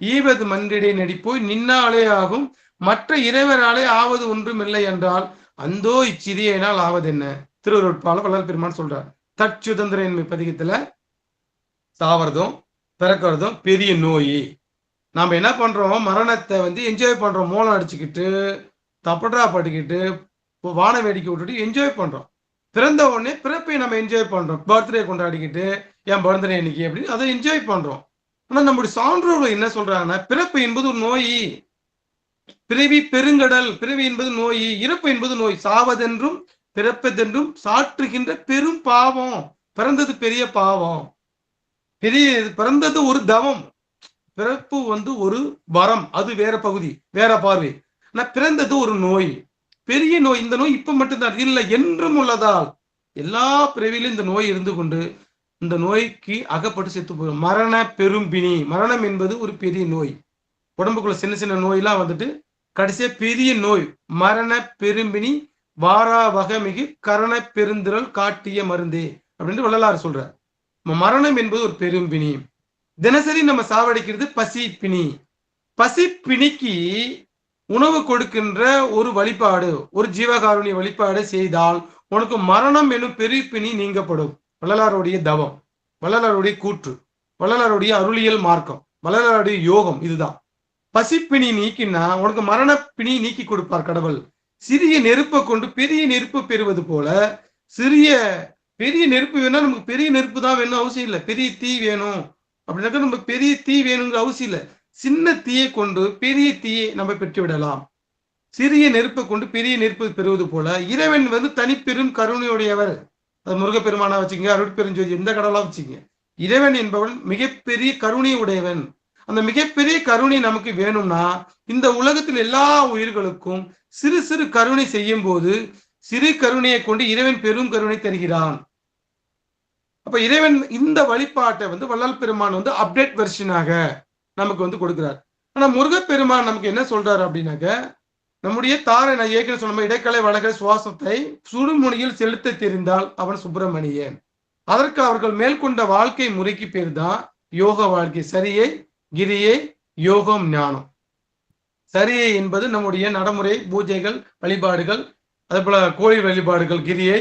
ஈவது மன்றிடை நடிப்போய் நின்னாலே ஆகும் மற்ற இறைவனாலே ஆவது ஒன்றும் இல்லை என்றால் அந்தோ இச்சிறியனால் ஆவது என்ன. திருவருட்பால வள்ளல் பெருமான் சொல்றார். தற்சுதந்திர என்மை பதிகத்துல சாவறதும் பிறக்கிறதும் பெரிய நோய். நாம என்ன பண்றோம், மரணத்தை வந்து என்ஜாய் பண்றோம், மூலம் அடிச்சுக்கிட்டு தப்படா பட்டுக்கிட்டு வான வேடிக்கை விட்டுட்டு என்ஜாய் பண்றோம். பிறந்த உடனே பிறப்பை நம்ம என்ஜாய் பண்றோம், பர்த்டே கொண்டாடிக்கிட்டு என் பர்த்டே இன்னைக்கு அப்படின்னு அதை என்ஜாய் பண்றோம். ஆனா நம்முடைய சான்றோர்கள் என்ன சொல்றாங்கன்னா, பிறப்பு என்பது ஒரு நோய், பிறவி பெருங்கடல், பிறவி என்பது நோய், இறப்பு என்பது நோய், சாவதென்றும் பிறப்பதென்றும் சாற்றுகின்ற பெரும் பாவம். பிறந்தது பெரிய பாவம், பிறந்தது ஒரு தவம், பிறப்பு வந்து ஒரு வரம், அது வேற பகுதி வேற பார்வை. ஆனா பிறந்தது ஒரு நோய், பெரிய நோய். இந்த நோய் இப்ப மட்டும்தான் இல்லை, என்றும் உள்ளதால் எல்லா பிறவிலும் இந்த நோய் இருந்து கொண்டு இந்த நோய்க்கு அகப்பட்டு செத்து போகும். மரண பெரும்பிணி, மரணம் என்பது ஒரு பெரிய நோய். உடம்புக்குள்ள சின்ன சின்ன நோயெல்லாம் வந்துட்டு கடைசியா பெரிய நோய். மரண பெரும்பிணி வாரா வகமிகு கரண பெருந்திரல் காட்டிய மருந்தே அப்படின்னு வள்ளலார் சொல்றார். மரணம் என்பது ஒரு பெரும்பிணி. தினசரி நம்ம சாவடிக்கிறது பசி பிணி. பசி பிணிக்கு உணவு கொடுக்கின்ற ஒரு வழிபாடு, ஒரு ஜீவகாருண்ய வழிபாடு செய்தால் உனக்கு மரணம் எனும் பெரிய பிணி நீங்கப்படும். வள்ளலாருடைய தவம், வள்ளலாருடைய கூற்று, வள்ளலாருடைய அருளியல் மார்க்கம், வள்ளலாருடைய யோகம் இதுதான். பசிப்பிணி நீக்கினா உனக்கு மரண பிணி நீக்கி கொடுப்பார் கடவுள். சிறிய நெருப்பை கொண்டு பெரிய நெருப்பு பெறுவது போல, பெரிய நெருப்பு வேணா நமக்கு பெரிய நெருப்பு தான் வேணும் அவசியம் இல்லை. பெரிய தீ வேணும் அப்படின்னாக்கா நம்ம பெரிய தீ வேணுங்கிற அவசியம் இல்லை. சின்ன தீயை கொண்டு பெரிய தீயை நம்ம பெற்று விடலாம். சிறிய நெருப்பை கொண்டு பெரிய நெருப்பு பெறுவது போல இறைவன் வந்து தனிப்பெரும் கருணையுடையவர். அது முருகப்பெருமானா வச்சுங்க, அருட்பெருஞ்சோதி எந்த கடவுளா வச்சுங்க. இறைவன் என்பவன் மிகப்பெரிய கருணை உடையவன். அந்த மிகப்பெரிய கருணை நமக்கு வேணும்னா இந்த உலகத்தில் எல்லா உயிர்களுக்கும் சிறு சிறு கருணை செய்யும் போது சிறு கருணையை கொண்டு இறைவன் பெரும் கருணை தருகிறான். அப்ப இறைவன் இந்த வழிபாட்டை வந்து வள்ளல் பெருமான் வந்து அப்டேட் வெர்ஷனாக நமக்கு வந்து கொடுக்கிறார். ஆனா முருகப்பெருமான் நமக்கு என்ன சொல்றாரு அப்படின்னாக்க, நம்முடைய தாரை நான் ஏற்கனவே சொன்ன இடைக்கலை வழக்க சுவாசத்தை சுடுமுனையில் செலுத்த தெரிந்தால் அவன் சுப்பிரமணியன். அதற்கு அவர்கள் மேற்கொண்ட வாழ்க்கை முறைக்கு பேர் தான் யோக வாழ்க்கை. சரியை, கிரியை, யோகம், ஞானம். சரியை என்பது நம்முடைய நடைமுறை பூஜைகள் வழிபாடுகள், அதே போல கோயில் வழிபாடுகள் கிரியை,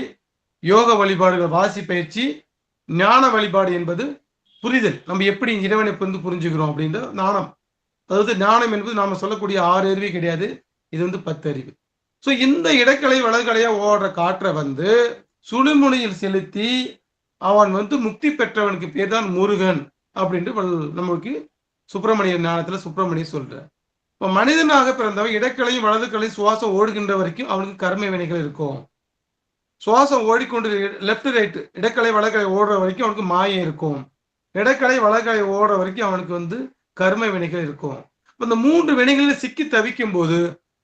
யோக வழிபாடுகள் வாசி பயிற்சி, ஞான வழிபாடு என்பது புரிதல், நம்ம எப்படி இறைவனை வந்து புரிஞ்சுக்கிறோம் அப்படின்ற ஞானம். அதாவது ஞானம் என்பது நாம சொல்லக்கூடிய 6 அறிவு கிடையாது, இது வந்து 10 அறிவு. ஸோ இந்த இடக்கலை வலதுகலையா ஓடுற காற்றை வந்து சுடுமுனையில் செலுத்தி அவன் வந்து முக்தி பெற்றவனுக்கு பேர் தான் முருகன் அப்படின்ட்டு நம்மளுக்கு சுப்பிரமணிய ஞானத்துல சுப்பிரமணிய சொல்ற. இப்போ மனிதனாக பிறந்தவன் இடக்கலையும் வலதுகளையும் சுவாசம் ஓடுகின்ற வரைக்கும் அவனுக்கு கர்ம வினைகள் இருக்கும். சுவாசம் ஓடிக்கொண்டு லெப்ட் ரைட் இடக்கலை வலதுகலை ஓடுற வரைக்கும் அவனுக்கு மாயம் இருக்கும். இடக்கலை வலதுகலை ஓடுற வரைக்கும் அவனுக்கு வந்து கர்ம வினைகள் இருக்கும். இந்த 3 வினைகளில் சிக்கி தவிக்கும் போது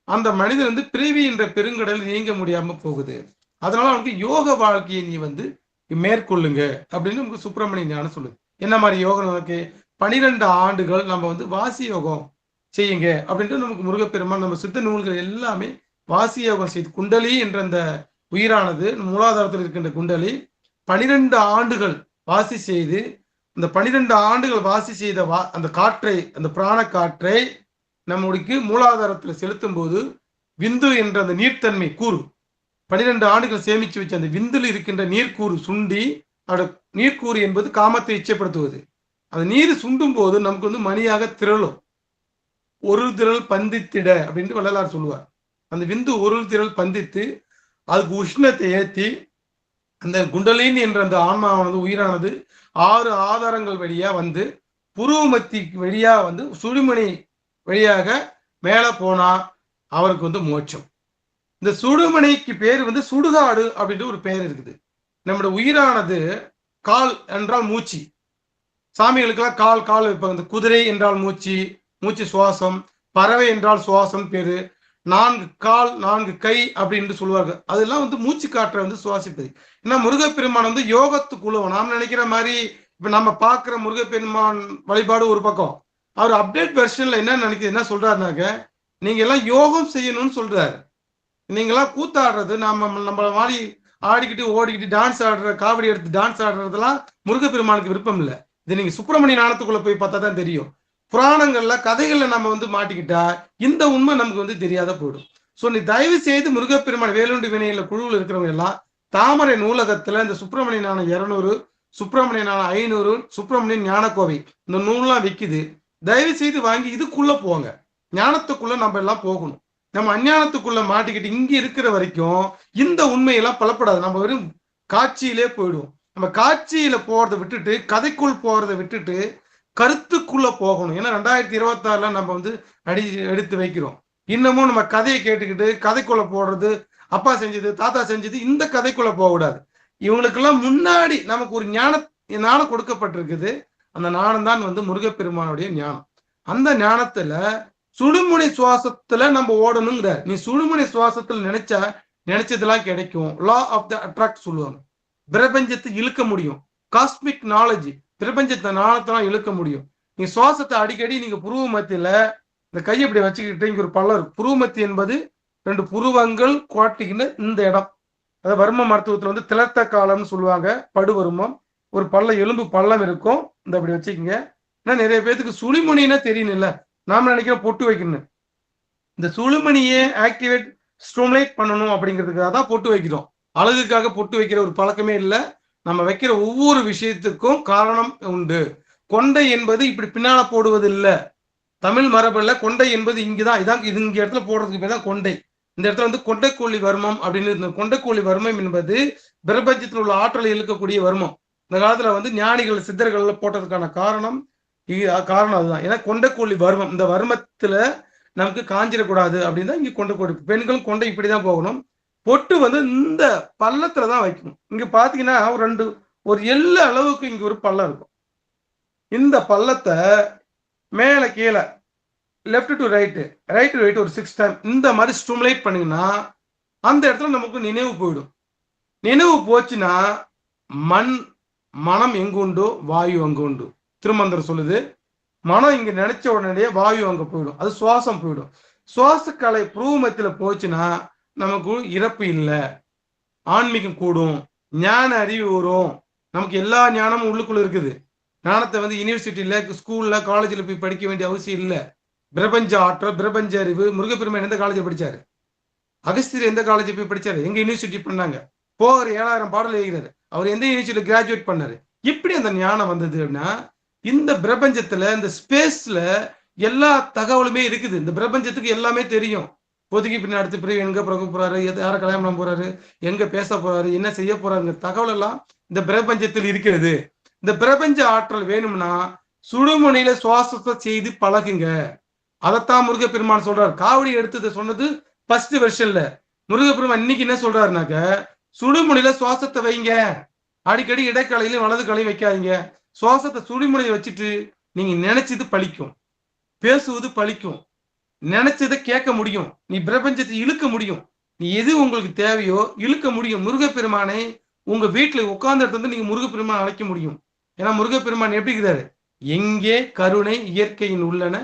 அந்த மனிதன் வந்து பிறவி என்ற பெருங்கடல் நீங்க முடியாம போகுது. அதனால அவனுக்கு யோக வாழ்க்கையை நீ வந்து மேற்கொள்ளுங்க அப்படின்னு நமக்கு சுப்பிரமணிய ஞானம் சொல்லுது. என்ன மாதிரி யோகம்? நமக்கு 12 ஆண்டுகள் நம்ம வந்து வாசி யோகம் செய்யுங்க அப்படின்ட்டு நமக்கு முருகப்பெருமான் நம்ம சித்த நூல்கள் எல்லாமே வாசி யோகம் செய்து குண்டலி என்ற அந்த உயிரானது மூலாதாரத்தில் இருக்கின்ற குண்டலி 12 ஆண்டுகள் வாசி செய்து, அந்த 12 ஆண்டுகள் வாசி செய்த அந்த காற்றை, அந்த பிராண காற்றை நம்முடைய மூலாதாரத்தில் செலுத்தும் போது விந்து என்ற அந்த நீர்த்தன்மை கூறு 12 ஆண்டுகள் சேமிச்சு வச்ச அந்த விந்தில் இருக்கின்ற நீர்க்கூறு சுண்டி, அதோட நீர்க்கூறு என்பது காமத்தை இச்சைப்படுத்துவது. அந்த நீர் சுண்டும் போது நமக்கு வந்து மணியாக திரளும். ஒரு திரள் பந்தித்திட அப்படின்ட்டு வள்ளலார் சொல்லுவார். அந்த விந்து ஒரு திரள் பந்தித்து அதுக்கு உஷ்ணத்தை ஏற்றி அந்த குண்டலின் என்ற அந்த ஆன்மாவானது உயிரானது 6 ஆதாரங்கள் வழியா வந்து புருவமத்தி வழியா வந்து சுடுமணி வழியாக மேல போனா அவருக்கு வந்து மோட்சம். இந்த சுடுமணிக்கு பேர் வந்து சுடுகாடு அப்படின்ட்டு ஒரு பெயர் இருக்குது. நம்முடைய உயிரானது கால் என்றால் மூச்சு, சாமிகளுக்கெல்லாம் கால் வைப்பாங்க. இந்த குதிரை என்றால் மூச்சு சுவாசம், பறவை என்றால் சுவாசம் பேரு, 4 கால் 4 கை அப்படின்னு சொல்லுவாங்க. அதெல்லாம் வந்து மூச்சு காற்றை வந்து சுவாசிப்பது. ஏன்னா முருகப்பெருமான் வந்து யோகத்துக்குள்ள நாம் நினைக்கிற மாதிரி இப்ப நம்ம பார்க்கிற முருகப்பெருமான் வழிபாடு ஒரு பக்கம், அவர் அப்டேட் வெர்ஷன்ல என்ன சொல்றாருனாக்க, நீங்க எல்லாம் யோகம் செய்யணும்னு சொல்றாரு. நீங்க எல்லாம் கூத்தாடுறது, நம்மள மாதிரி ஆடிக்கிட்டு ஓடிக்கிட்டு டான்ஸ் ஆடுற, காவடி எடுத்து டான்ஸ் ஆடுறதெல்லாம் முருகப்பெருமானுக்கு விருப்பம் இல்லை. இது நீங்க சுப்பிரமணிய நாணத்துக்குள்ள போய் பார்த்தா தான் தெரியும். புராணங்கள்ல கதைகள்ல நம்ம வந்து மாட்டிக்கிட்டா இந்த உண்மை நமக்கு வந்து தெரியாத போயிடும். சோ நீ தயவு செய்து முருகப்பெருமான் வேலுண்டு வினையில குழுவில் இருக்கிறவங்க எல்லாம் தாமரை நூலகத்துல இந்த சுப்பிரமணிய நாணம் 200, சுப்பிரமணிய நாணம் 500, சுப்பிரமணியன் ஞானக்கோவை இந்த நூல்லாம் விற்குது. தயவு செய்து வாங்கி இதுக்குள்ள போங்க. ஞானத்துக்குள்ள நம்ம எல்லாம் போகணும். நம்ம அஞ்ஞானத்துக்குள்ள மாட்டிக்கிட்டு இங்க இருக்கிற வரைக்கும் இந்த உண்மையெல்லாம் பலப்படாது. நம்ம வெறும் காட்சியிலே போயிடுவோம். நம்ம காட்சியில போறதை விட்டுட்டு, கதைக்குள் போறதை விட்டுட்டு கருத்துக்குள்ள போகணும். ஏன்னா 2026ல நம்ம வந்து எடுத்து வைக்கிறோம். இன்னமும் நம்ம கதையை கேட்டுக்கிட்டு கதைக்குள்ள போடுறது, அப்பா செஞ்சது தாத்தா செஞ்சது, இந்த கதைக்குள்ள போக கூடாது. இவங்களுக்கெல்லாம் முன்னாடி நமக்கு ஒரு ஞானம் கொடுக்கப்பட்டிருக்குது. அந்த ஞானம் தான் வந்து முருகப்பெருமானுடைய ஞானம். அந்த ஞானத்துல சுடுமுனை சுவாசத்துல நம்ம ஓடணுங்கிறார். நீ சுடுமுனை சுவாசத்துல நினைச்சதெல்லாம் கிடைக்கும். லா ஆஃப் த அட்ராக்ட் சொல்லுவாங்க. பிரபஞ்சத்தை இழுக்க முடியும். காஸ்மிக் நாலேஜ், பிரபஞ்சத்தை ஞானத்தெல்லாம் இழுக்க முடியும். நீ சுவாசத்தை அடிக்கடி நீங்க புருவ மத்தியில இந்த கையை இப்படி வச்சுக்கிட்டு இங்க ஒரு பள்ளம் இருக்கு. புருவ மத்தி என்பது 2 புருவங்கள் காட்டிக்கின்னு இந்த இடம். அதாவது வர்ம மருத்துவத்துல வந்து திளத்த காலம்னு சொல்லுவாங்க. படுவருமம் ஒரு எலும்பு பள்ளம் இருக்கும். இந்த அப்படி வச்சுக்கோங்க. ஏன்னா நிறைய பேருக்கு சுழிமணின்னா தெரியணும் இல்ல, நாம நினைக்கிறோம் பொட்டு வைக்கணும். இந்த சுழுமணியை ஆக்டிவேட் ஸ்டிமுலேட் பண்ணணும் அப்படிங்கிறதுக்காக தான் பொட்டு வைக்கிறோம். அழகுக்காக பொட்டு வைக்கிற ஒரு பழக்கமே இல்லை. நம்ம வைக்கிற ஒவ்வொரு விஷயத்துக்கும் காரணம் உண்டு. கொண்டை என்பது இப்படி பின்னால போடுவது இல்லை. தமிழ் மரபுல கொண்டை என்பது இங்குதான், இதான் இது இங்க இடத்துல போடுறதுக்கு பேர் தான் கொண்டை. இந்த இடத்துல வந்து கொண்டைக்கோழி வர்மம் அப்படின்னு இருந்தது. கொண்டைக்கோழி வர்மம் என்பது பிரபஞ்சத்தில் உள்ள ஆற்றலை இழுக்கக்கூடிய வர்மம். இந்த காலத்துல வந்து ஞானிகள் சித்தர்கள்ல போட்டதுக்கான காரணம் அதுதான். ஏன்னா கொண்டைக்கோழி வர்மம், இந்த வர்மத்துல நமக்கு காஞ்சிடக்கூடாது அப்படின்னு தான் இங்க கொண்டைக்கோழி. பெண்கள் கொண்டை இப்படிதான் போகணும். பொட்டு வந்து இந்த பள்ளத்துலதான் வைக்கணும். இங்க பாத்தீங்கன்னா ஒரு எல்ல அளவுக்கு இங்க ஒரு பள்ளம் இருக்கும். இந்த பள்ளத்தை மேல கீழே left to right, right to right ஒரு 6 டைம் இந்த மாதிரி ஸ்டிமுலேட் பண்ணீங்கன்னா அந்த இடத்துல நமக்கு நினைவு போயிடும். நினைவு போச்சுன்னா மனம் எங்கு உண்டோ வாயு அங்கு உண்டு. திருமந்திரம் சொல்லுது. மனம் இங்க நினைச்ச உடனே வாயு அங்க போயிடும். அது சுவாசம் போயிடும். சுவாச கலை புருவமத்தில போச்சுன்னா நமக்கு இறப்பு இல்லை, ஆன்மீகம் கூடும், ஞான அறிவு வரும். நமக்கு எல்லா ஞானமும் உள்ளுக்குள்ள இருக்குது. ஞானத்தை வந்து யூனிவர்சிட்டியில, ஸ்கூல்ல, காலேஜில் போய் படிக்க வேண்டிய அவசியம் இல்லை. பிரபஞ்ச ஆற்றல், பிரபஞ்ச அறிவு. முருகப்பெருமான் எந்த காலேஜில் படிச்சாரு? அகஸ்தியர் எந்த காலேஜில் போய் படிச்சாரு? எங்க யூனிவர்சிட்டி பண்ணாங்க? போகிற 7000 பாடல் எழுகிறாரு. அவர் எந்த யூனிவர்சிட்டியில கிராஜுவேட் பண்ணாரு? இப்படி அந்த ஞானம் வந்தது அப்படின்னா இந்த பிரபஞ்சத்துல, இந்த ஸ்பேஸ்ல எல்லா தகவலுமே இருக்குது. இந்த பிரபஞ்சத்துக்கு எல்லாமே தெரியும். பொதுக்கி பின்ன அடுத்த பிறகு எங்க பிறகு போறாரு, யாரை கல்யாணம் பண்ண போறாரு, எங்க பேச போறாரு, என்ன செய்ய போறாங்க, தகவல் எல்லாம் இந்த பிரபஞ்சத்தில் இருக்கிறது. இந்த பிரபஞ்ச ஆற்றல் வேணும்னா சுடுமுனையில சுவாசத்தை செய்து பழகுங்க. அதைத்தான் முருகப்பெருமான் சொல்றாரு. காவடி எடுத்ததை சொன்னது ஃபர்ஸ்ட் வெர்ஷன்ல. முருகப்பெருமான் இன்னைக்கு என்ன சொல்றாருனாக்க, சுடுமுனையில சுவாசத்தை வைங்க. அடிக்கடி இடைக்காலையிலும் வலது காலையும் வைக்காதீங்க. சுவாசத்தை சுடுமுனையை வச்சுட்டு நீங்க நினைச்சது பழிக்கும், பேசுவது பழிக்கும், நினைச்சதை கேட்க முடியும், நீ பிரபஞ்சத்தை இழுக்க முடியும். நீ எது உங்களுக்கு தேவையோ இழுக்க முடியும். முருகப்பெருமானை உங்க வீட்டுல உட்கார்ந்த இடத்துல இருந்து நீங்க முருகப்பெருமான் அழைக்க முடியும். ஏன்னா முருகப்பெருமான் எப்படி இருக்கிறாரு? எங்கே கருணை இயற்கையின் உள்ளன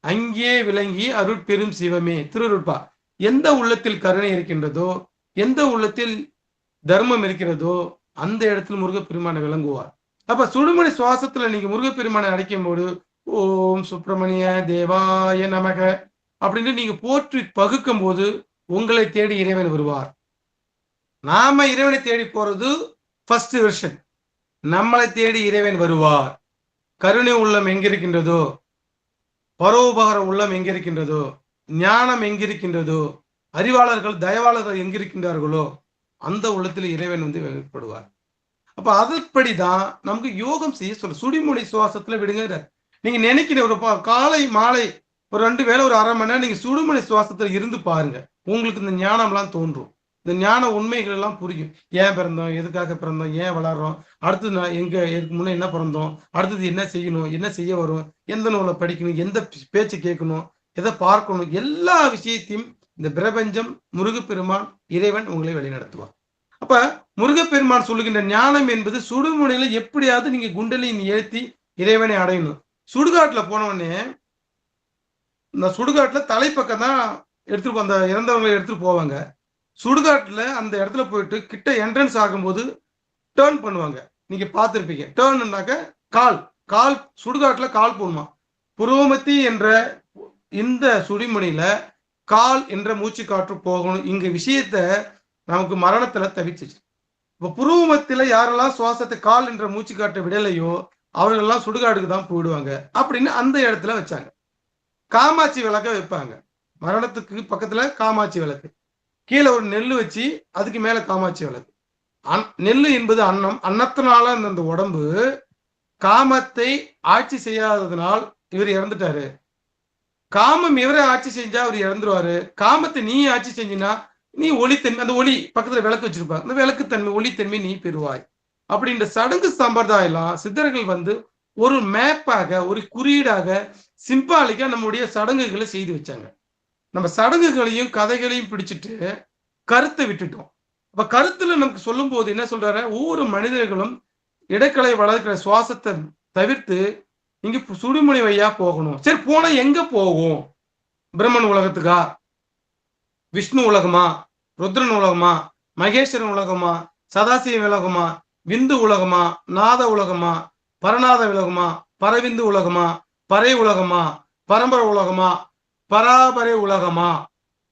அங்கே விளங்கி அருட்பெரும் சிவமே. திருருட்பா. எந்த உள்ளத்தில் கருணை இருக்கின்றதோ, எந்த உள்ளத்தில் தர்மம் இருக்கிறதோ அந்த இடத்தில் முருகப்பெருமானை விளங்குவார். அப்ப சுடுமணி சுவாசத்துல நீங்க முருகப்பெருமானை அழைக்கும் போது ஓம் சுப்பிரமணிய தேவாய நமக அப்படின்னு நீங்க போற்றி பகுக்கும் போது உங்களை தேடி இறைவன் வருவார். நாம இறைவனை தேடி போறது ஃபர்ஸ்ட் வெர்ஷன். நம்மளை தேடி இறைவன் வருவார். கருணை உள்ளம் எங்கிருக்கின்றதோ, பரோபகார உள்ளம் எங்கிருக்கின்றதோ, ஞானம் எங்கிருக்கின்றதோ, அறிவாளர்கள் தயவாளர்கள் எங்கிருக்கின்றார்களோ அந்த உள்ளத்தில் இறைவன் வந்து வெளிப்படுவார். அப்ப அதுபடிதான் நமக்கு யோகம் செய்ய சொல்ல. சுடிமுனை சுவாசத்துல விடுங்க. நீங்க நினைக்கிற ஒரு காலை மாலை ஒரு 2 வேளை ஒரு 1/2 மணி நேரம் நீங்க சுடுமுனை சுவாசத்துல இருந்து பாருங்க. உங்களுக்கு இந்த ஞானம்லாம் தோன்றும். இந்த ஞான உண்மைகள் எல்லாம் புரியும். ஏன் பிறந்தோம், எதுக்காக பிறந்தோம், ஏன் வளர்றோம், அடுத்தது நான் இதுக்கு முன்னே என்ன பிறந்தோம், அடுத்தது என்ன செய்யணும், என்ன செய்ய வரும், எந்த நூலை படிக்கணும், எந்த பேச்சு கேட்கணும், எதை பார்க்கணும், எல்லா விஷயத்தையும் இந்த பிரபஞ்சம் முருகப்பெருமான் இறைவன் உங்களை வழிநடத்துவார். அப்ப முருகப்பெருமான் சொல்லுகின்ற ஞானம் என்பது சுடுமுனையில எப்படியாவது நீங்க குண்டலின் ஏற்றி இறைவனை அடையணும். சுடுகாட்டுல போனவொடனே இந்த சுடுகாட்டுல தலைப்பக்கம் தான் எடுத்துட்டு அந்த இறந்தவங்களை எடுத்துட்டு போவாங்க. சுடுகாட்டுல அந்த இடத்துல போயிட்டு கிட்ட என்ட்ரன்ஸ் ஆகும்போது டேர்ன் பண்ணுவாங்க. நீங்க பார்த்துருப்பீங்க. டேர்ன்னாக்க கால் சுடுகாட்டுல கால் போடணுமா. புருவமத்தி என்ற இந்த சுடிமணியில கால் என்ற மூச்சு காற்று போகணும். இங்க விஷயத்த நமக்கு மரணத்துல தவிச்சிச்சு. இப்ப புருவமத்தில யாரெல்லாம் சுவாசத்தை கால் என்ற மூச்சு காற்றை விடலையோ அவர்களெல்லாம் சுடுகாடுக்கு தான் போயிடுவாங்க அப்படின்னு அந்த இடத்துல வச்சாங்க. காமாட்சி விளக்க வைப்பாங்க. மரணத்துக்கு பக்கத்துல காமாட்சி விளக்கு, கீழே ஒரு நெல்லு வச்சு அதுக்கு மேல காமாட்சி விளக்கு. நெல்லு என்பது அன்னம். அன்னத்தினால அந்த உடம்பு காமத்தை ஆட்சி செய்யாததுனால் இவர் இறந்துட்டாரு. காமம் இவரை ஆட்சி செஞ்சா அவர் இறந்துருவாரு. காமத்தை நீ ஆட்சி செஞ்சினா நீ ஒளித்தன்மை, அந்த ஒளி பக்கத்துல விளக்கு வச்சிருப்பாங்க, அந்த விளக்குத்தன்மை ஒளித்தன்மை நீ பெறுவாய் அப்படின்ற சடங்கு சம்பிரதாயம் சித்தர்கள் ஒரு மேப்பாக, ஒரு குறியீடாக, சிம்பாலிக்கா நம்முடைய சடங்குகளை செய்து வச்சாங்க. நம்ம சடங்குகளையும் கதைகளையும் பிடிச்சிட்டு கருத்தை விட்டுட்டோம். அப்ப கருத்துல நமக்கு சொல்லும் போது என்ன சொல்றாரு, ஒவ்வொரு மனிதர்களும் இடக்கலை வளர்க்கிற சுவாசத்தை தவிர்த்து இங்க சுடுமுனை வழியா போகணும். சரி, போனா எங்க போகும்? பிரம்மன் உலகத்துக்கா, விஷ்ணு உலகமா, ருத்ரன் உலகமா, மகேஸ்வரன் உலகமா, சதாசிவ உலகமா, விந்து உலகமா, நாத உலகமா, பரநாத உலகமா, பரவிந்து உலகமா, பறை உலகமா, பரம்பரை உலகமா, பராபரை உலகமா,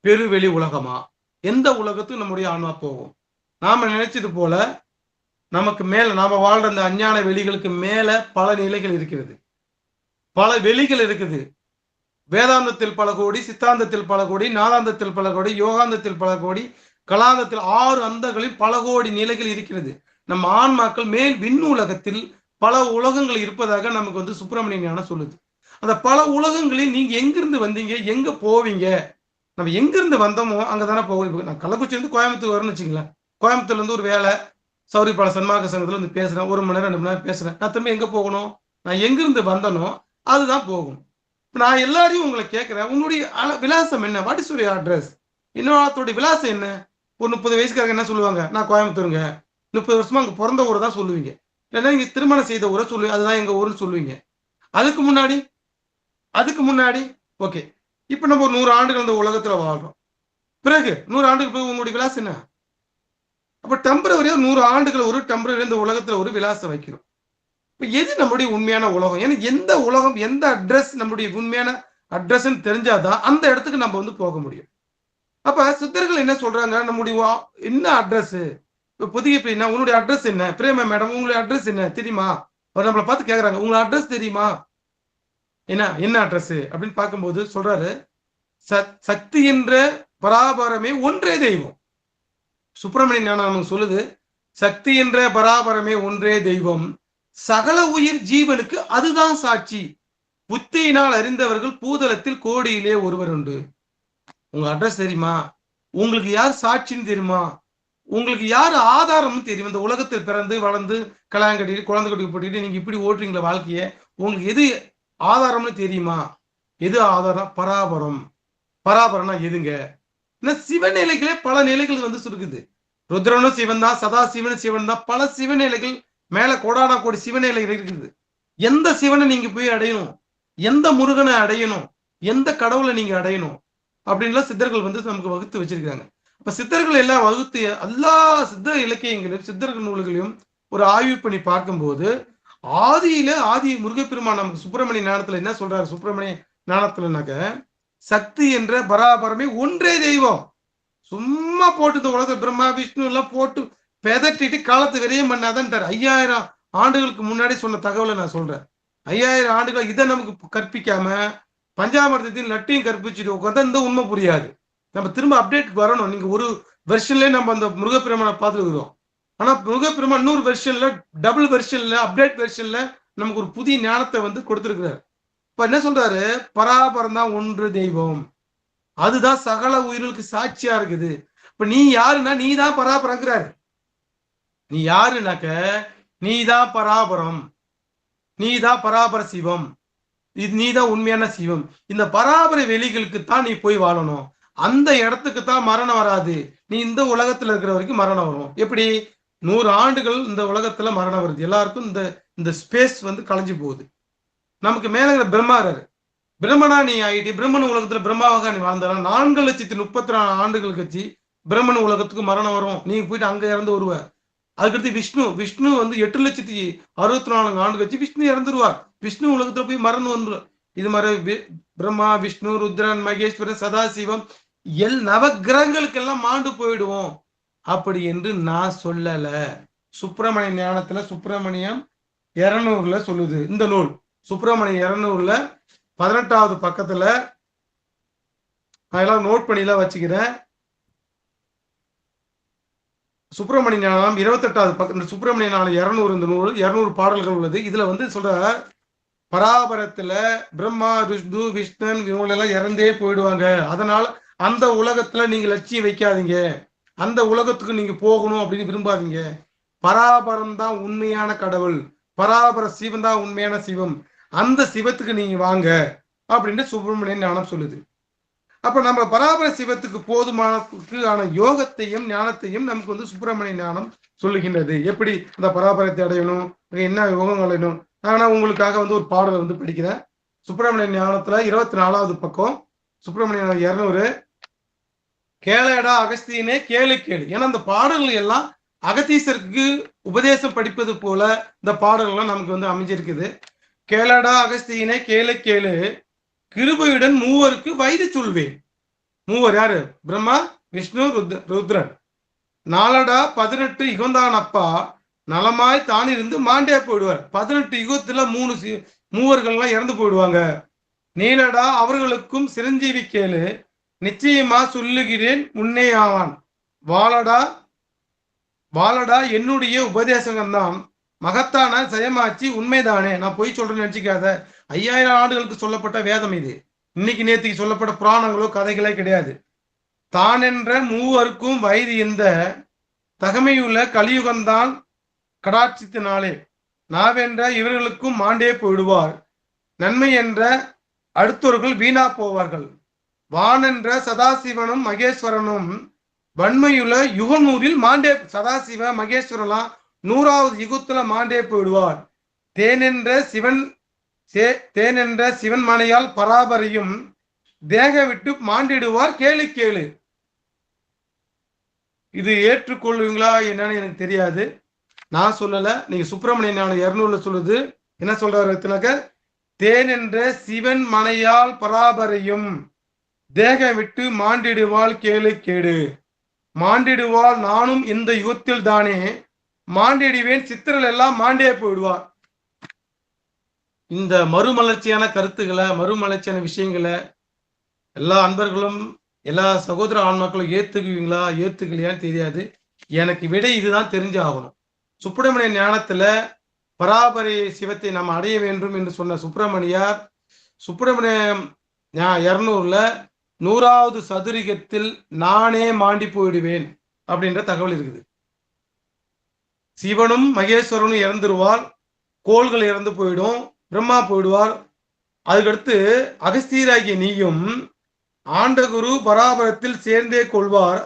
பெருவெளி உலகமா? எந்த உலகத்துக்கு நம்முடைய ஆன்மா போகும்? நாம நினைச்சது போல நமக்கு மேல நாம வாழ்ற அந்த அஞ்ஞான வெளிகளுக்கு மேல பல நிலைகள் இருக்கிறது, பல வெளிகள் இருக்குது. வேதாந்தத்தில் பல கோடி, சித்தாந்தத்தில் பல கோடி, நாதாந்தத்தில் பல கோடி, யோகாந்தத்தில் பல கோடி, கலாந்தத்தில் 6 அந்தங்களில் பல கோடி நிலைகள் இருக்கிறது. நம்ம ஆன்மாக்கள் மேல் விண்ணுலகத்தில் பல உலகங்கள் இருப்பதாக நமக்கு சுப்பிரமணிய ஞானம் சொல்லுது. அந்த பல உலகங்களில் நீங்க எங்கிருந்து வந்தீங்க, எங்க போவீங்க? நம்ம எங்கிருந்து வந்தோமோ அங்கதானே போவோம். நான் கள்ளக்குறிச்சியிலிருந்து கோயம்புத்தூர் வரணும்னு வச்சுங்களேன். கோயம்புத்தூர்ல இருந்து ஒரு வேலை, சௌரிபால சன்மார்க்க சங்கத்துல பேசுறேன், 1 மணி நேரம் 2 மணி நேரம் பேசுறேன். நான் திரும்ப எங்க போகணும்? நான் எங்கிருந்து வந்தனோ அதுதான் போகும். நான் எல்லாரையும் உங்களை கேட்கிறேன், உங்களுடைய விலாசம் என்ன? What is your address? இன்னொருத்தோடைய விலாசம் என்ன? ஒரு 30 வயசுக்காரங்க என்ன சொல்லுவாங்க, நான் கோயம்புத்தூருங்க. 30 வருஷமா அங்க பிறந்த ஊரை தான் சொல்லுவீங்க. இல்லைன்னா நீங்க திருமணம் செய்த ஊரை சொல்லுவீங்க, அதுதான் எங்க ஊருன்னு சொல்லுவீங்க. அதுக்கு முன்னாடி ஓகே, இப்ப நம்ம ஒரு 100 ஆண்டுகள் இந்த உலகத்துல வாழ்றோம். பிறகு 100 ஆண்டுகள் பிறகு உங்களுடைய விலாசம் என்ன? அப்ப டெம்பரவரியா 100 ஆண்டுகள் ஒரு டெம்பரவரி இந்த உலகத்துல ஒரு விலாசம் வைக்கிறோம். இப்ப எது நம்முடைய உண்மையான உலகம்? ஏன்னா எந்த உலகம், எந்த அட்ரஸ் நம்முடைய உண்மையான அட்ரஸ் தெரிஞ்சாதான் அந்த இடத்துக்கு நம்ம போக முடியும். அப்ப சித்தர்கள் என்ன சொல்றாங்க, நம்முடைய என்ன அட்ரஸ்? இப்ப புதிய பிரியா உன்னுடைய அட்ரஸ் என்ன? பிரேமா மேடம் உங்களுடைய அட்ரஸ் என்ன தெரியுமா? அவர் நம்மளை பார்த்து கேட்கறாங்க, உங்களுக்கு அட்ரஸ் தெரியுமா? என்ன அட்ரஸ் அப்படின்னு பார்க்கும்போது சொல்றாரு, சக்தி என்ற பராபரமே ஒன்றே தெய்வம். சுப்பிரமணிய ஞானம் நமக்கு சொல்லுது, சக்தி என்ற பராபரமே ஒன்றே தெய்வம், சகல உயிர் ஜீவனுக்கு அதுதான் சாட்சி, புத்தியினால் அறிந்தவர்கள் பூதலத்தில் கோடியிலே ஒருவர் உண்டு. உங்க அட்ரஸ் தெரியுமா? உங்களுக்கு யார் சாட்சின்னு தெரியுமா? உங்களுக்கு யார் ஆதாரம்னு தெரியும்? இந்த உலகத்தில் பிறந்து வளர்ந்து கல்யாணம் கட்டிட்டு குழந்தை கட்டி போட்டுக்கிட்டு நீங்க இப்படி ஓட்டுறீங்களா வாழ்க்கைய? உங்களுக்கு எது ஆதாரம்னு தெரியுமா? எது ஆதாரம்? பராபரம். பராபரம்னா எதுங்க? சிவநிலைகளே பல நிலைகள் சுருக்குது. ருத்ரனும் சிவன் தான், சதா சிவன் தான், பல சிவநிலைகள் மேல கோடானா கோடி சிவநிலைகள் இருக்குது. எந்த சிவனை நீங்க போய் அடையணும், எந்த முருகனை அடையணும், எந்த கடவுளை நீங்க அடையணும் அப்படின்லாம் சித்தர்கள் நமக்கு வகுத்து வச்சிருக்காங்க. அப்ப சித்தர்கள் எல்லாம் வகுத்து எல்லா சித்த இலக்கியங்களையும் சித்தர்கள் நூல்களையும் ஒரு ஆய்வு பண்ணி பார்க்கும்போது ஆதி முருகப்பெருமான் நமக்கு சுப்பிரமணிய ஞானத்துல என்ன சொல்றாரு? சுப்பிரமணிய ஞானத்துலனாக்க சக்தி என்ற பராபரமே ஒன்றே தெய்வம். சும்மா போட்டு இந்த உலகத்துல பிரம்மா விஷ்ணு எல்லாம் போட்டு பெதட்டிட்டு காலத்து விரையும் பண்ணாதான். 5000 ஆண்டுகளுக்கு முன்னாடி சொன்ன தகவலை நான் சொல்றேன். 5000 ஆண்டுகள் இதை நமக்கு கற்பிக்காம பஞ்சாமிர்தத்தின் லட்டையும் கற்பிச்சுட்டு உட்காந்தா இந்த உண்மை புரியாது. நம்ம திரும்ப அப்டேட் வரணும். நீங்க ஒரு வெர்ஷன்லயே நம்ம அந்த முருகப்பெருமானை பார்த்துருக்கிறோம். ஆனா முருகப்பெருமான் இன்னொரு வெர்ஷன்ல, டபுள் வெர்ஷன்ல, அப்டேட் வெர்ஷன்ல நமக்கு ஒரு புதிய ஞானத்தை கொடுத்திருக்கிறார். இப்ப என்ன சொல்றாரு? பராபரம் தான் ஒன்று தெய்வம், அதுதான் சகல உயிர்களுக்கு சாட்சியா இருக்குது. இப்ப நீ யாருன்னா நீ தான் பராபரங்கிறாரு. நீ யாருனாக்க நீ தான் பராபரம், நீ தான் பராபர சிவம், இது நீ தான் உண்மையான சிவம். இந்த பராபர வெளிகளுக்கு தான் நீ போய் வாழணும். அந்த இடத்துக்கு தான் மரணம் வராது. நீ இந்த உலகத்துல இருக்கிற வரைக்கும் மரணம் வரும். எப்படி 100 ஆண்டுகள் இந்த உலகத்துல மரணம் வருது. எல்லாருக்கும் இந்த ஸ்பேஸ் வந்து கலைஞ்சு போகுது. நமக்கு மேல இருக்கிற பிரம்மாறாரு, பிரம்மனா நீ ஆகிட்டு பிரம்மன் உலகத்துல பிரம்மாவாக நீ வாழ்ந்தாலும் 4,34,000 ஆண்டுகள் கழிச்சு பிரம்மன் உலகத்துக்கு மரணம் வரும். நீங்க போயிட்டு அங்க இறந்து வருவ. அதுக்கடுத்து விஷ்ணு வந்து 8,64,000 ஆண்டு கழிச்சு விஷ்ணு இறந்துருவார். விஷ்ணு உலகத்துல போய் மரணம் வந்துடும். இது மாதிரி பிரம்மா, விஷ்ணு, ருத்ரன், மகேஸ்வரன், சதாசிவம் நவகிரகங்களுக்கெல்லாம் மாண்டு போயிடுவோம் அப்படி என்று நான் சொல்லல. சுப்பிரமணிய ஞானத்துல சுப்பிரமணியம் 200 சொல்லுது இந்த நூல். சுப்பிரமணியம் 200 18வது பக்கத்துல நான் எல்லாம் நோட் பண்ணிலாம் வச்சுக்கிறேன். சுப்பிரமணிய ஞானம் 28வது பக்கம். இந்த சுப்பிரமணிய ஞானம் 200 இந்த நூல் 200 பாடல்கள் உள்ளது. இதுல வந்து சொல்ற பராபரத்துல பிரம்மா, விஷ்ணன் இவங்க எல்லாம் இறந்தே போயிடுவாங்க. அதனால அந்த உலகத்துல நீங்க லட்சியம் வைக்காதீங்க, அந்த உலகத்துக்கு நீங்க போகணும் அப்படின்னு விரும்பாதீங்க. பராபரம் தான் உண்மையான கடவுள், பராபர சிவன் தான் உண்மையான சிவம், அந்த சிவத்துக்கு நீங்க வாங்க அப்படின்னு சுப்பிரமணியன் ஞானம் சொல்லுது. அப்ப நம்ம பராபர சிவத்துக்கு போதுமான யோகத்தையும் ஞானத்தையும் நமக்கு வந்து சுப்பிரமணிய ஞானம் சொல்லுகின்றது. எப்படி அந்த பராபரத்தை அடையணும், என்ன யோகம் அடையணும். ஆனா உங்களுக்காக வந்து ஒரு பாடலை வந்து படிக்கிறேன். சுப்பிரமணிய ஞானத்துல 24வது பக்கம், சுப்பிரமணிய 200. கேளடா அகஸ்தியனே கேளு கேளு. ஏன்னா அந்த பாடல்கள் எல்லாம் அகத்தீசருக்கு உபதேசம் படிப்பது போல இந்த பாடல்கள்லாம் நமக்கு வந்து அமைஞ்சிருக்குது. கேளடா அகஸ்தியனே கேளு கேளு, கிருபையுடன் மூவருக்கு வயது சொல்வேன். மூவர் யாரு? பிரம்மா, விஷ்ணு, ருத்ரன். நாளடா 18 யுகந்தான் அப்பா, நலமாய் தான் இருந்து மாண்டே போயிடுவார். 18 யுகத்துல மூவர்கள்லாம் இறந்து போயிடுவாங்க. நீலடா அவர்களுக்கும் சிரஞ்சீவி கேளு, நிச்சயமா சொல்லுகிறேன் முன்னே ஆவான். வாழடா என்னுடைய உபதேசங்கள் தான் மகத்தான ஜெயமாச்சி உண்மைதானே. நான் போய் சொல்றேன்னு நினைச்சிக்காத. 5000 ஆண்டுகளுக்கு சொல்லப்பட்ட வேதம் இது. இன்னைக்கு நேற்றுக்கு சொல்லப்பட்ட புராணங்களோ கதைகளே கிடையாது. தான் என்ற மூவருக்கும் வயது இந்த தகமையுள்ள கலியுகம்தான் கடாட்சித்தினாலே நாவென்ற இவர்களுக்கும் மாண்டே போயிடுவார். நன்மை என்ற அடுத்தவர்கள் வீணா போவார்கள். வானென்ற சதாசிவனும் மகேஸ்வரனும் வன்மையுள்ள யுகநூறில் மாண்டே, சதாசிவ மகேஸ்வரலாம் 100வது யுகத்துல மாண்டே போயிடுவார். தேனென்ற சிவன் மனையால் பராபரையும் தேக விட்டு மாண்டிடுவார். கேளு கேளு. இது ஏற்றுக்கொள்வீங்களா என்னன்னு எனக்கு தெரியாது, நான் சொல்லல. நீங்க சுப்பிரமணிய ஞானம் 200 சொல்லுது. என்ன சொல்றாரு? தேன் என்ற சிவன் மனையால் பராபரையும் தேக விட்டு மாண்டிடுவாள். கேளு கேடு. மாண்டிடுவாள் நானும் இந்த யுகத்தில் தானே மாண்டிடுவேன். சித்திரல் எல்லாம் மாண்டே போயிடுவார். இந்த மறுமலர்ச்சியான கருத்துக்களை, மறுமலர்ச்சியான விஷயங்களை எல்லா அன்பர்களும் எல்லா சகோதர ஆன்மாக்களும் ஏத்துக்குவீங்களா ஏத்துக்கலையான்னு தெரியாது. எனக்கு விடை இதுதான் தெரிஞ்சு ஆகணும். சுப்பிரமணிய ஞானத்துல பராபரை சிவத்தை நாம் அடைய வேண்டும் என்று சொன்ன சுப்பிரமணியார் சுப்பிரமணியம் 200 100வது சதுரிகத்தில் நானே மாண்டி போயிடுவேன் அப்படின்ற தகவல் இருக்குது. சிவனும் மகேஸ்வரனும் இறந்துருவார், கோள்கள் இறந்து போயிடும், பிரம்மா போயிடுவார். அதுக்கடுத்து அகஸ்தியராகிய நீயும் ஆண்டகுரு பராபரத்தில் சேர்ந்தே கொள்வார்.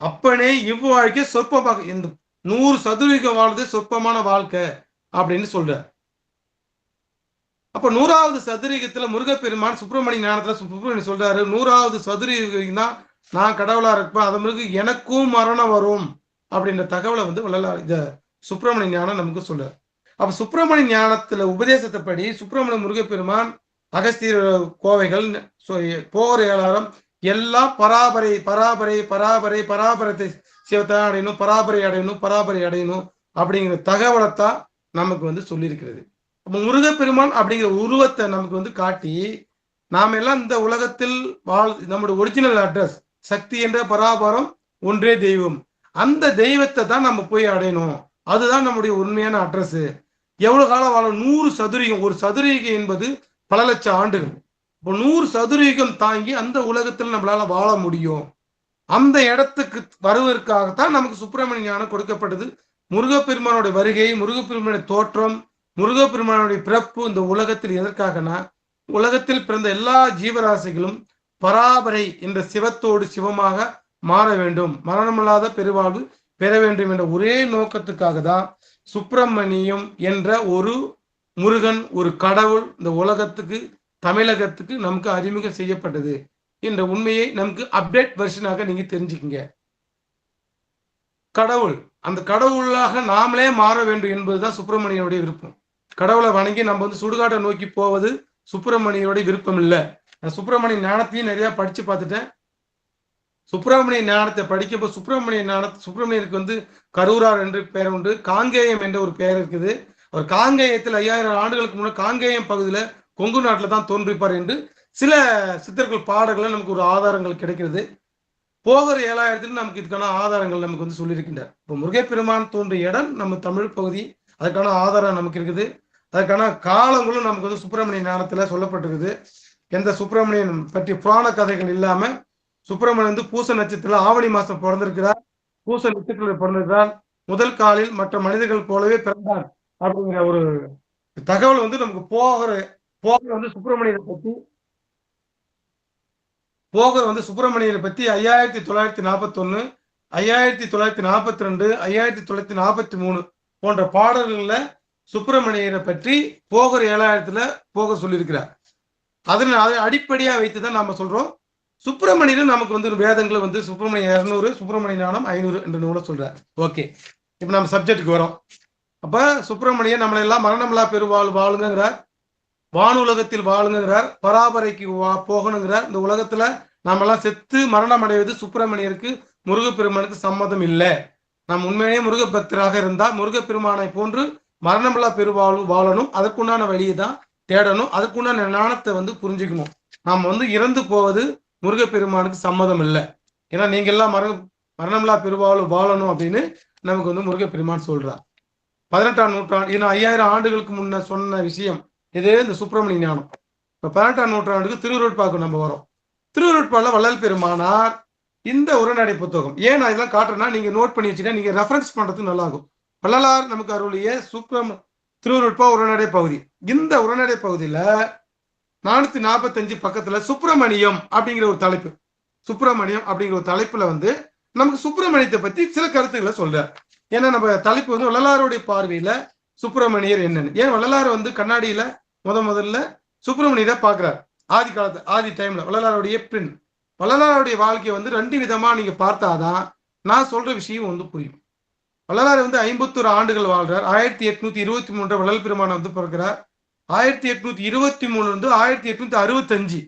அப்பனே இவ்வாழ்க்கை சொற்பமாக, இந்த 100 சதுரிக வாழ்றது சொற்பமான வாழ்க்கை அப்படின்னு சொல்ற. அப்ப 100வது சதுரிகத்துல முருகப்பெருமான் சுப்பிரமணிய ஞானத்துல சுப்பிரமணியன் சொல்றாரு, 100வது சதுரிகம் தான் நான் கடவுளா இருப்பேன், அது பிறகு எனக்கும் மரணம் வரும் அப்படின்ற தகவலை வந்து இந்த சுப்பிரமணிய ஞானம் நமக்கு சொல்றாரு. அப்ப சுப்பிரமணிய ஞானத்துல உபதேசத்தைப்படி சுப்பிரமணிய முருகப்பெருமான் அகஸ்தியர் கோவைகள் போர் ஏழாரம் எல்லாம் பராபரை பராபரை பராபரை பராபரத்தை சிவத்தை அடையணும், பராபரை அடையணும், பராபரை அடையணும் அப்படிங்கிற தகவலைத்தான் நமக்கு வந்து சொல்லியிருக்கிறது. அப்ப முருகப்பெருமான் அப்படிங்கிற உருவத்தை நமக்கு வந்து காட்டி நாம எல்லாம் இந்த உலகத்தில் நம்முடைய ஒரிஜினல் அட்ரஸ் சக்தி என்ற பராபரம் ஒன்றே தெய்வம், அந்த தெய்வத்தை தான் நம்ம போய் அடையணும். அதுதான் நம்முடைய உண்மையான அட்ரஸ். எவ்வளவு காலம் வாழும்? 100 சதுரீகம். ஒரு சதுரீகம் என்பது பல லட்சம் ஆண்டுகள். இப்போ 100 சதுரீகம் தாங்கி அந்த உலகத்தில் நம்மளால வாழ முடியும். அந்த இடத்துக்கு வருவதற்காகத்தான் நமக்கு சுப்பிரமணிய ஞானம் கொடுக்கப்பட்டது. முருகப்பெருமானுடைய வருகை, முருகப்பெருமானுடைய தோற்றம், முருகப்பெருமானுடைய பிறப்பு இந்த உலகத்தில் எதற்காகனா, உலகத்தில் பிறந்த எல்லா ஜீவராசிகளும் பராபரை என்ற சிவத்தோடு சிவமாக மாற வேண்டும், மரணமில்லாத பெருவாழ்வு பெற வேண்டும் என்ற ஒரே நோக்கத்துக்காக தான் சுப்பிரமணியம் என்ற ஒரு முருகன், ஒரு கடவுள் இந்த உலகத்துக்கு, தமிழகத்துக்கு நமக்கு அறிமுகம் செய்யப்பட்டது என்ற உண்மையை நமக்கு அப்டேட் வெர்ஷனாக நீங்க தெரிஞ்சுக்கங்க. கடவுள், அந்த கடவுளாக நாமளே மாற வேண்டும் என்பதுதான் சுப்பிரமணியனுடைய விருப்பம். கடவுளை வணங்கி நம்ம சுடுகாட்டை நோக்கி போவது சுப்பிரமணியனுடைய விருப்பம் இல்லை. நான் சுப்பிரமணிய ஞானத்தையும் நிறைய படிச்சு பார்த்துட்டேன். சுப்பிரமணிய ஞானத்தை படிக்கும்போது சுப்பிரமணியருக்கு கரூரார் என்று பெயர் உண்டு, காங்கேயம் என்ற ஒரு பெயர் இருக்குது. அவர் காங்கேயத்தில் 5000 ஆண்டுகளுக்கு முன்னாடி காங்கேயம் பகுதியில கொங்கு நாட்டில தான் தோன்றிப்பார் என்று சில சித்தர்கள் பாடல்கள் நமக்கு ஒரு ஆதாரங்கள் கிடைக்கிறது. போகர் 7000 நமக்கு இதுக்கான ஆதாரங்கள் நமக்கு சொல்லியிருக்கின்றார். இப்போ முருகப்பெருமான் தோன்றிய இடம் நம்ம தமிழ் பகுதி, அதுக்கான ஆதாரம் நமக்கு இருக்குது. அதுக்கான காலங்களும் நமக்கு சுப்பிரமணிய ஞானத்துல சொல்லப்பட்டிருக்குது. எந்த சுப்பிரமணியன் பற்றி புராண கதைகள் இல்லாம சுப்பிரமணியன் பூச நட்சத்திரத்துல ஆவணி மாசம் பிறந்திருக்கிறார், பூச நட்சத்திரத்தில் பிறந்திருக்கிறார், முதல் காலில் மற்ற மனிதர்கள் போலவே பிறந்தார் அப்படிங்கிற ஒரு தகவல் நமக்கு போகர் சுப்பிரமணியரை பத்தி 5941, 5942, 5943 போன்ற பாடல்கள்ல சுப்பிரமணியரை பற்றி போகர் 7000 போகர் சொல்லியிருக்கிறார். அதை அடிப்படையா வைத்துதான் நாம சொல்றோம். சுப்பிரமணியன் நமக்கு வேதங்களை சுப்பிரமணிய 200, சுப்பிரமணிய ஞானம் 500 என்ற நூலை சொல்றார். ஓகே, இப்ப நம்ம சப்ஜெக்டுக்கு வரோம். அப்ப சுப்பிரமணியன் நம்மளை எல்லாம் மரணமில்லா பெருவாழ்வு வாழுங்கிறார், வானுலகத்தில் வாழுங்கிறார், பராபரைக்கு போகணுங்கிறார். இந்த உலகத்துல நாம எல்லாம் செத்து மரணம் அடைவது சுப்பிரமணியருக்கு முருகப்பெருமானுக்கு சம்மதம் இல்லை. நாம் உண்மையிலேயே முருக பக்தராக இருந்தால் முருகப்பெருமானை போன்று மரணமில்லா பெருவாழ்வு வாழணும். அதற்குண்டான வழியை தான் தேடணும். அதுக்குண்டான ஞானத்தை புரிஞ்சுக்கணும். நாம் இறந்து போவது முருகப்பெருமானுக்கு சம்மதம் இல்லை. ஏன்னா நீங்க எல்லாம் மரணமில்லா பெருவாழ்வு வாழணும் அப்படின்னு நமக்கு முருகப்பெருமான் சொல்றார். 18ஆம் நூற்றாண்டு, ஏன்னா 5000 ஆண்டுகளுக்கு முன்ன சொன்ன விஷயம் இதே இந்த சுப்பிரமணிய ஞானம். இப்ப 18ஆம் நூற்றாண்டுக்கு திருவருட்பாக்கு நம்ம வரோம். திருவருட்பால வள்ளல் பெருமானார் இந்த உரைநடை புத்தகம், ஏன் நான் இதெல்லாம் காட்டுறேன்னா நீங்க நோட் பண்ணி வச்சுட்டா நீங்க ரெஃபரன்ஸ் பண்றதுக்கு நல்லா இருக்கும். வள்ளலார் நமக்கு அருளிய திருவருட்பா உரைநடை பகுதி. இந்த உரைநடை பகுதியில 445 பக்கத்துல சுப்பிரமணியம் அப்படிங்கிற ஒரு தலைப்பு, சுப்பிரமணியம் அப்படிங்கிற ஒரு தலைப்புல நமக்கு சுப்பிரமணியத்தை பத்தி சில கருத்துக்களை சொல்றார். ஏன்னா நம்ம தலைப்பு வள்ளலாருடைய பார்வையில சுப்பிரமணியர் என்னன்னு. ஏன் வள்ளலார் கண்ணாடியில முதல்ல சுப்பிரமணியரை பாக்குறார். ஆதி டைம்ல வள்ளலாருடைய பிரிண்ட், வள்ளலாருடைய வாழ்க்கையை 2 விதமா நீங்க பார்த்தாதான் நான் சொல்ற விஷயம் புரியும். வள்ளலார் 51 ஆண்டுகள் வாழ்றார். 1823 வள்ளல் பெருமான் பிறக்கிறார். 1823 1865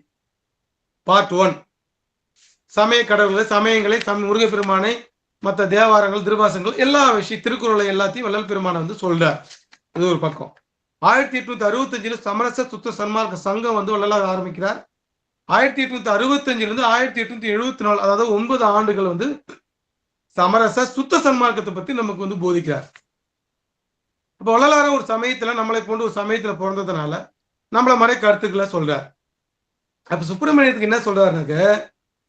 பார்ட் 1 சமய கடவுள்கள், சமயங்களை, முருகப்பெருமானை, மற்ற தேவாரங்கள், திருவாசங்கள், எல்லா விஷயம், திருக்குறளை எல்லாத்தையும் வள்ளல் பெருமானை சொல்றார். இது ஒரு பக்கம். 1865 சமரச சுத்த சன்மார்க்க சங்கம் வள்ளலார் ஆரம்பிக்கிறார். 1865 1874, அதாவது 9 ஆண்டுகள் சமரச சுத்த சன்மார்க்கத்தை பத்தி நமக்கு போதிக்கிறார். இப்ப வள்ளலார ஒரு சமயத்துல நம்மளை போன்று ஒரு சமயத்துல பிறந்ததுனால நம்மள மாதிரி கருத்துக்களை சொல்றார். அப்ப சுப்பிரமணியத்துக்கு என்ன சொல்றாருனாக்க,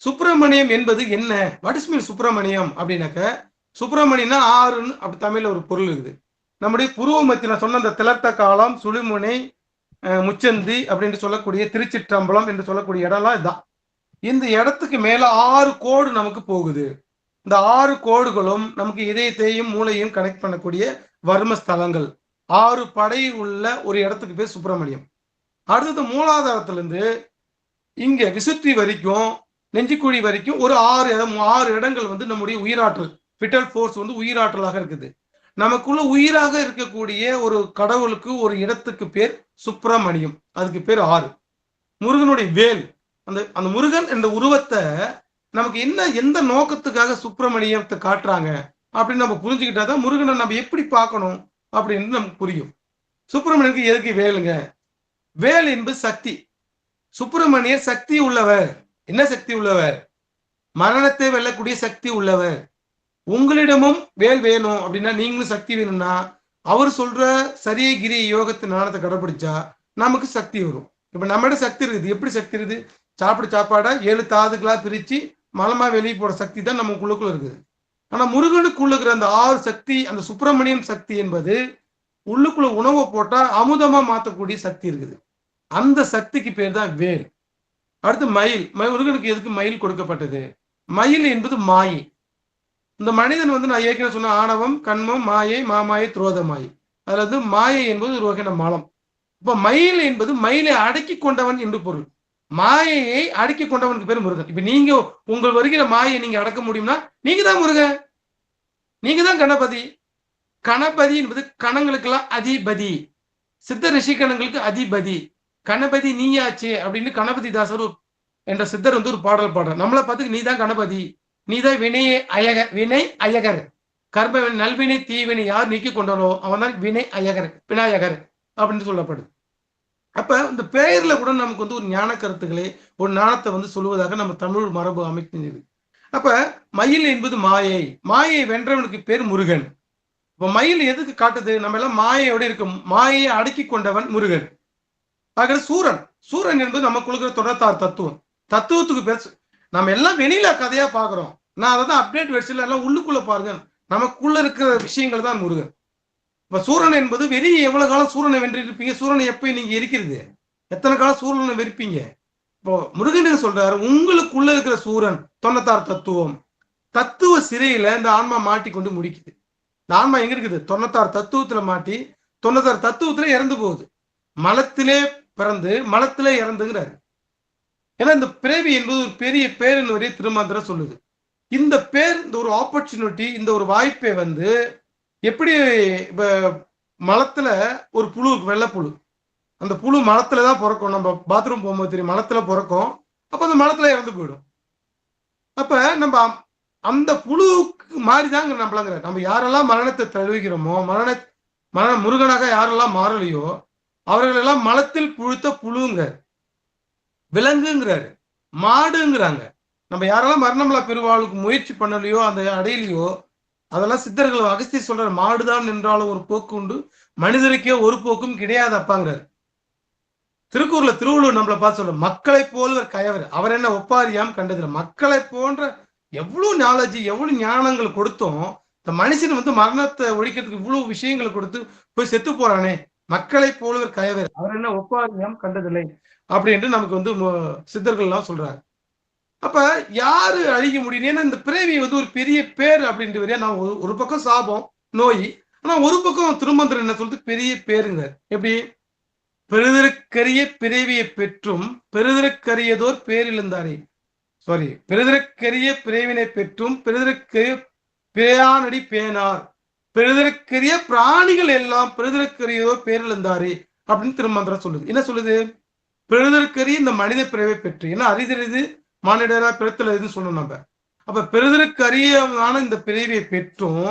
சுப்பிரமணியம் என்பது என்ன, வாட் இஸ் மீன் சுப்பிரமணியம் அப்படின்னாக்க, சுப்பிரமணியம்னா ஆறுன்னு அப்படி தமிழ்ல ஒரு பொருள் இருக்குது. நம்முடைய புருவ மத்திய நான் சொன்ன அந்த திலட்ட காலம், சுழிமுனை, முச்சந்தி அப்படின்னு சொல்லக்கூடிய திருச்சிற்றம்பலம் என்று சொல்லக்கூடிய இடம்லாம் இதுதான். இந்த இடத்துக்கு மேல 6 கோடு நமக்கு போகுது. இந்த 6 கோடுகளும் நமக்கு இதயத்தையும் மூளையும் கனெக்ட் பண்ணக்கூடிய வர்மஸ்தலங்கள். 6 படை உள்ள ஒரு இடத்துக்கு பேர் சுப்பிரமணியம். அடுத்தது மூலாதாரத்திலிருந்து இங்க விசுத்தி வரைக்கும், நெஞ்சிக்குழி வரைக்கும் ஒரு 6 இடங்கள் நம்முடைய உயிராற்றல், விட்டல் ஃபோர்ஸ் உயிராற்றலாக இருக்குது. நமக்குள்ள உயிராக இருக்கக்கூடிய ஒரு கடவுளுக்கு ஒரு இடத்துக்கு பேர் சுப்பிரமணியம். அதுக்கு பேர் 6. முருகனுடைய வேல், அந்த முருகன் என்ற உருவத்தை நமக்கு எந்த நோக்கத்துக்காக சுப்பிரமணியத்தை காட்டுறாங்க அப்படின்னு நம்ம புரிஞ்சுக்கிட்டாதான் முருகனை நம்ம எப்படி பார்க்கணும் அப்படின்னு நமக்கு புரியும். சுப்பிரமணியனுக்கு எதுக்கு வேலுங்க? வேல் என்பது சக்தி. சுப்பிரமணியர் சக்தி உள்ளவர். என்ன சக்தி உள்ளவர்? மரணத்தை வெல்லக்கூடிய சக்தி உள்ளவர். உங்களிடமும் வேல் வேணும் அப்படின்னா, நீங்களும் சக்தி வேணும்னா அவர் சொல்ற சரிய கிரி யோகத்தின் ஞானத்தை கடைபிடிச்சா நமக்கு சக்தி வரும். இப்ப நம்மகிட்ட சக்தி இருக்குது. எப்படி சக்தி இருக்குது? சாப்பாடை 7 தாதுகளா பிரிச்சு மலமா வெளியே போற சக்தி தான் நமக்குள்ளுக்குள்ள இருக்குது. ஆனா முருகனுக்குள்ள இருக்கிற அந்த 6 சக்தி, அந்த சுப்பிரமணியம் சக்தி என்பது உள்ளுக்குள்ள உணவை போட்டா அமுதமா மாத்தக்கூடிய சக்தி இருக்குது. அந்த சக்திக்கு பேர் தான் வேல். அடுத்து மயில். முருகனுக்கு எதுக்கு மயில் கொடுக்கப்பட்டது? மயில் என்பது மாயை. இந்த மனிதன் வந்து நான் ஏற்கனவே சொன்ன ஆணவம், கண்மம், மாயை, மாமாயை, துரோத மாயை. அதுல வந்து மாயை என்பது ஒரு வகையான மலம். இப்ப மயில் என்பது மயிலை அடக்கி கொண்டவன் என்று பொருள். மாயையை அடக்கி கொண்டவனுக்கு பேர் முருகன். இப்ப நீங்க உங்கள் வருகிற மாயை நீங்க அடக்க முடியும்னா நீங்க தான் முருகன், நீங்க தான் கணபதி. கணபதி என்பது கணங்களுக்கெல்லாம் அதிபதி, சித்த ரிஷிகணங்களுக்கு அதிபதி. கணபதி நீயாச்சே அப்படின்னு கணபதி தாசர் என்ற சித்தர் வந்து ஒரு பாடல் பாடுறார். நம்மளை பார்த்து நீ தான் கணபதி, நீ தான் வினை அயகர், கர்ம நல்வினை தீவினை யார் நீக்கி கொண்டாரோ அவன் தான் வினை அயகர், விநாயகர் அப்படின்னு சொல்லப்படுது. அப்ப இந்த பெயர்ல கூட நமக்கு வந்து ஒரு ஞான கருத்துக்களை, ஒரு ஞானத்தை வந்து சொல்லுவதாக நம்ம தமிழ் மரபு அமைக்கின்றது. அப்ப மயில் என்பது மாயை, மாயை வென்றவனுக்கு பேர் முருகன். இப்ப மயில் எதுக்கு காட்டுது? நம்ம எல்லாம் மாயையோட இருக்கும், மாயையை அடக்கி கொண்டவன் முருகன். ஆக சூரன், சூரன் என்பது நமக்குள்ள 96 தத்துவம். தத்துவத்துக்கு பேர் நம்ம எல்லாம் வெளியில கதையா பாக்குறோம். நான் அதான் அப்டேட் வெர்ஷன்ல எல்லாம் உள்ளுக்குள்ள பாருங்க, நமக்குள்ள இருக்கிற விஷயங்கள் தான் முருகன். இப்ப சூரன் என்பது வெளியே எவ்வளவு காலம் சூரனை வென்றிருப்பீங்க? சூரனை எப்ப நீங்க எரிக்கிறது? எத்தனை காலம் சூரனை வெறுப்பீங்க? இப்போ முருகன் சொல்றாரு, உங்களுக்குள்ள இருக்கிற சூரன் 96 தத்துவம். தத்துவ சிறையில இந்த ஆன்மா மாட்டி கொண்டு முடிக்குது. இந்த ஆன்மா எங்க இருக்குது? 96 தத்துவத்துல மாட்டி 96 தத்துவத்துல இறந்து போகுது. மலத்திலே பிறந்து மலத்திலே இறந்துங்கிறாரு. ஏன்னா இந்த பிறவி என்பது ஒரு பெரிய பேர் வரைய திருமந்திரம் சொல்லுது. இந்த பேர், இந்த ஒரு ஆப்பர்ச்சுனிட்டி, இந்த ஒரு வாய்ப்பை வந்து எப்படி இப்ப மலத்துல ஒரு புழு, வெள்ளை புழு, அந்த புழு மலத்துலதான் பிறக்கும். நம்ம பாத்ரூம் போகும்போது தெரியும், மலத்துல பிறக்கும். அப்ப அந்த மலத்துல இறந்து போயிடும். அப்ப நம்ம அந்த புழுவுக்கு மாறிதாங்க நம்மளங்கிற. நம்ம யாரெல்லாம் மரணத்தை தழுவிக்கிறோமோ, மரண முருகனாக யாரெல்லாம் மாறலையோ அவர்கள் எல்லாம் மலத்தில் புழுத்த புழுங்க, விலங்குங்கிறாரு, மாடுங்கிறாங்க. நம்ம யாரெல்லாம் மரணமலா பெருவாளுக்கு முயற்சி பண்ணலையோ, அந்த அடையிலையோ, அதெல்லாம் சித்தர்கள் அகஸ்தியர் சொல்ற, மாடுதான் என்றாலும் ஒரு போக்கு உண்டு, மனிதருக்கே ஒரு போக்கும் கிடையாது அப்பாங்கிறார். திருக்கூர்ல திருவள்ளுவர் நம்மளை பார்த்து சொல்ற, மக்களை போல கயவர் அவர் என்ன ஒப்பாரியாம் கண்டதுல. மக்களை போன்ற எவ்வளவு நாலேஜ், எவ்வளவு ஞானங்கள் கொடுத்தோம், இந்த மனுஷன் வந்து மரணத்தை ஒழிக்கிறதுக்கு இவ்வளவு விஷயங்கள் கொடுத்து போய் செத்து போறானே, மக்களை போலவர் கயவர் அவர் என்ன ஒப்பாரியாம் கண்டதில்லை அப்படின்னு நமக்கு வந்து சித்தர்கள் எல்லாம் சொல்றாங்க. அப்ப யாரு அழிக்க முடியும்? ஏன்னா இந்த பிறவி வந்து ஒரு பெரிய பேர் அப்படின்ட்டு வரையா. நான் ஒரு பக்கம் சாபம், நோய், ஆனா ஒரு பக்கம் திருமந்திரம் என்ன சொல்றது? பெரிய பேருங்க. எப்படி? பெருதற்கரிய பிறவியை பெற்றும் பெருதற்கரியதோர் பேரிழந்தாரே, சாரி, பெருதற்கரிய பிறவினை பெற்றும் பெருதற்கரிய பேயானடி பேனார், பெருதற்கரிய பிராணிகள் எல்லாம் பெருதற்கரியதோர் பேரிழந்தாரே அப்படின்னு திருமந்திரம் சொல்லுது. என்ன சொல்லுது? பெருதற்கரிய இந்த மனித பிறவை பெற்று, ஏன்னா அரிதறிது மானிடரா பிறத்தல் எதுன்னு சொல்லணும் நம்ம. அப்ப பெறுதற்கரியமான இந்த பிறவியை பெற்றும்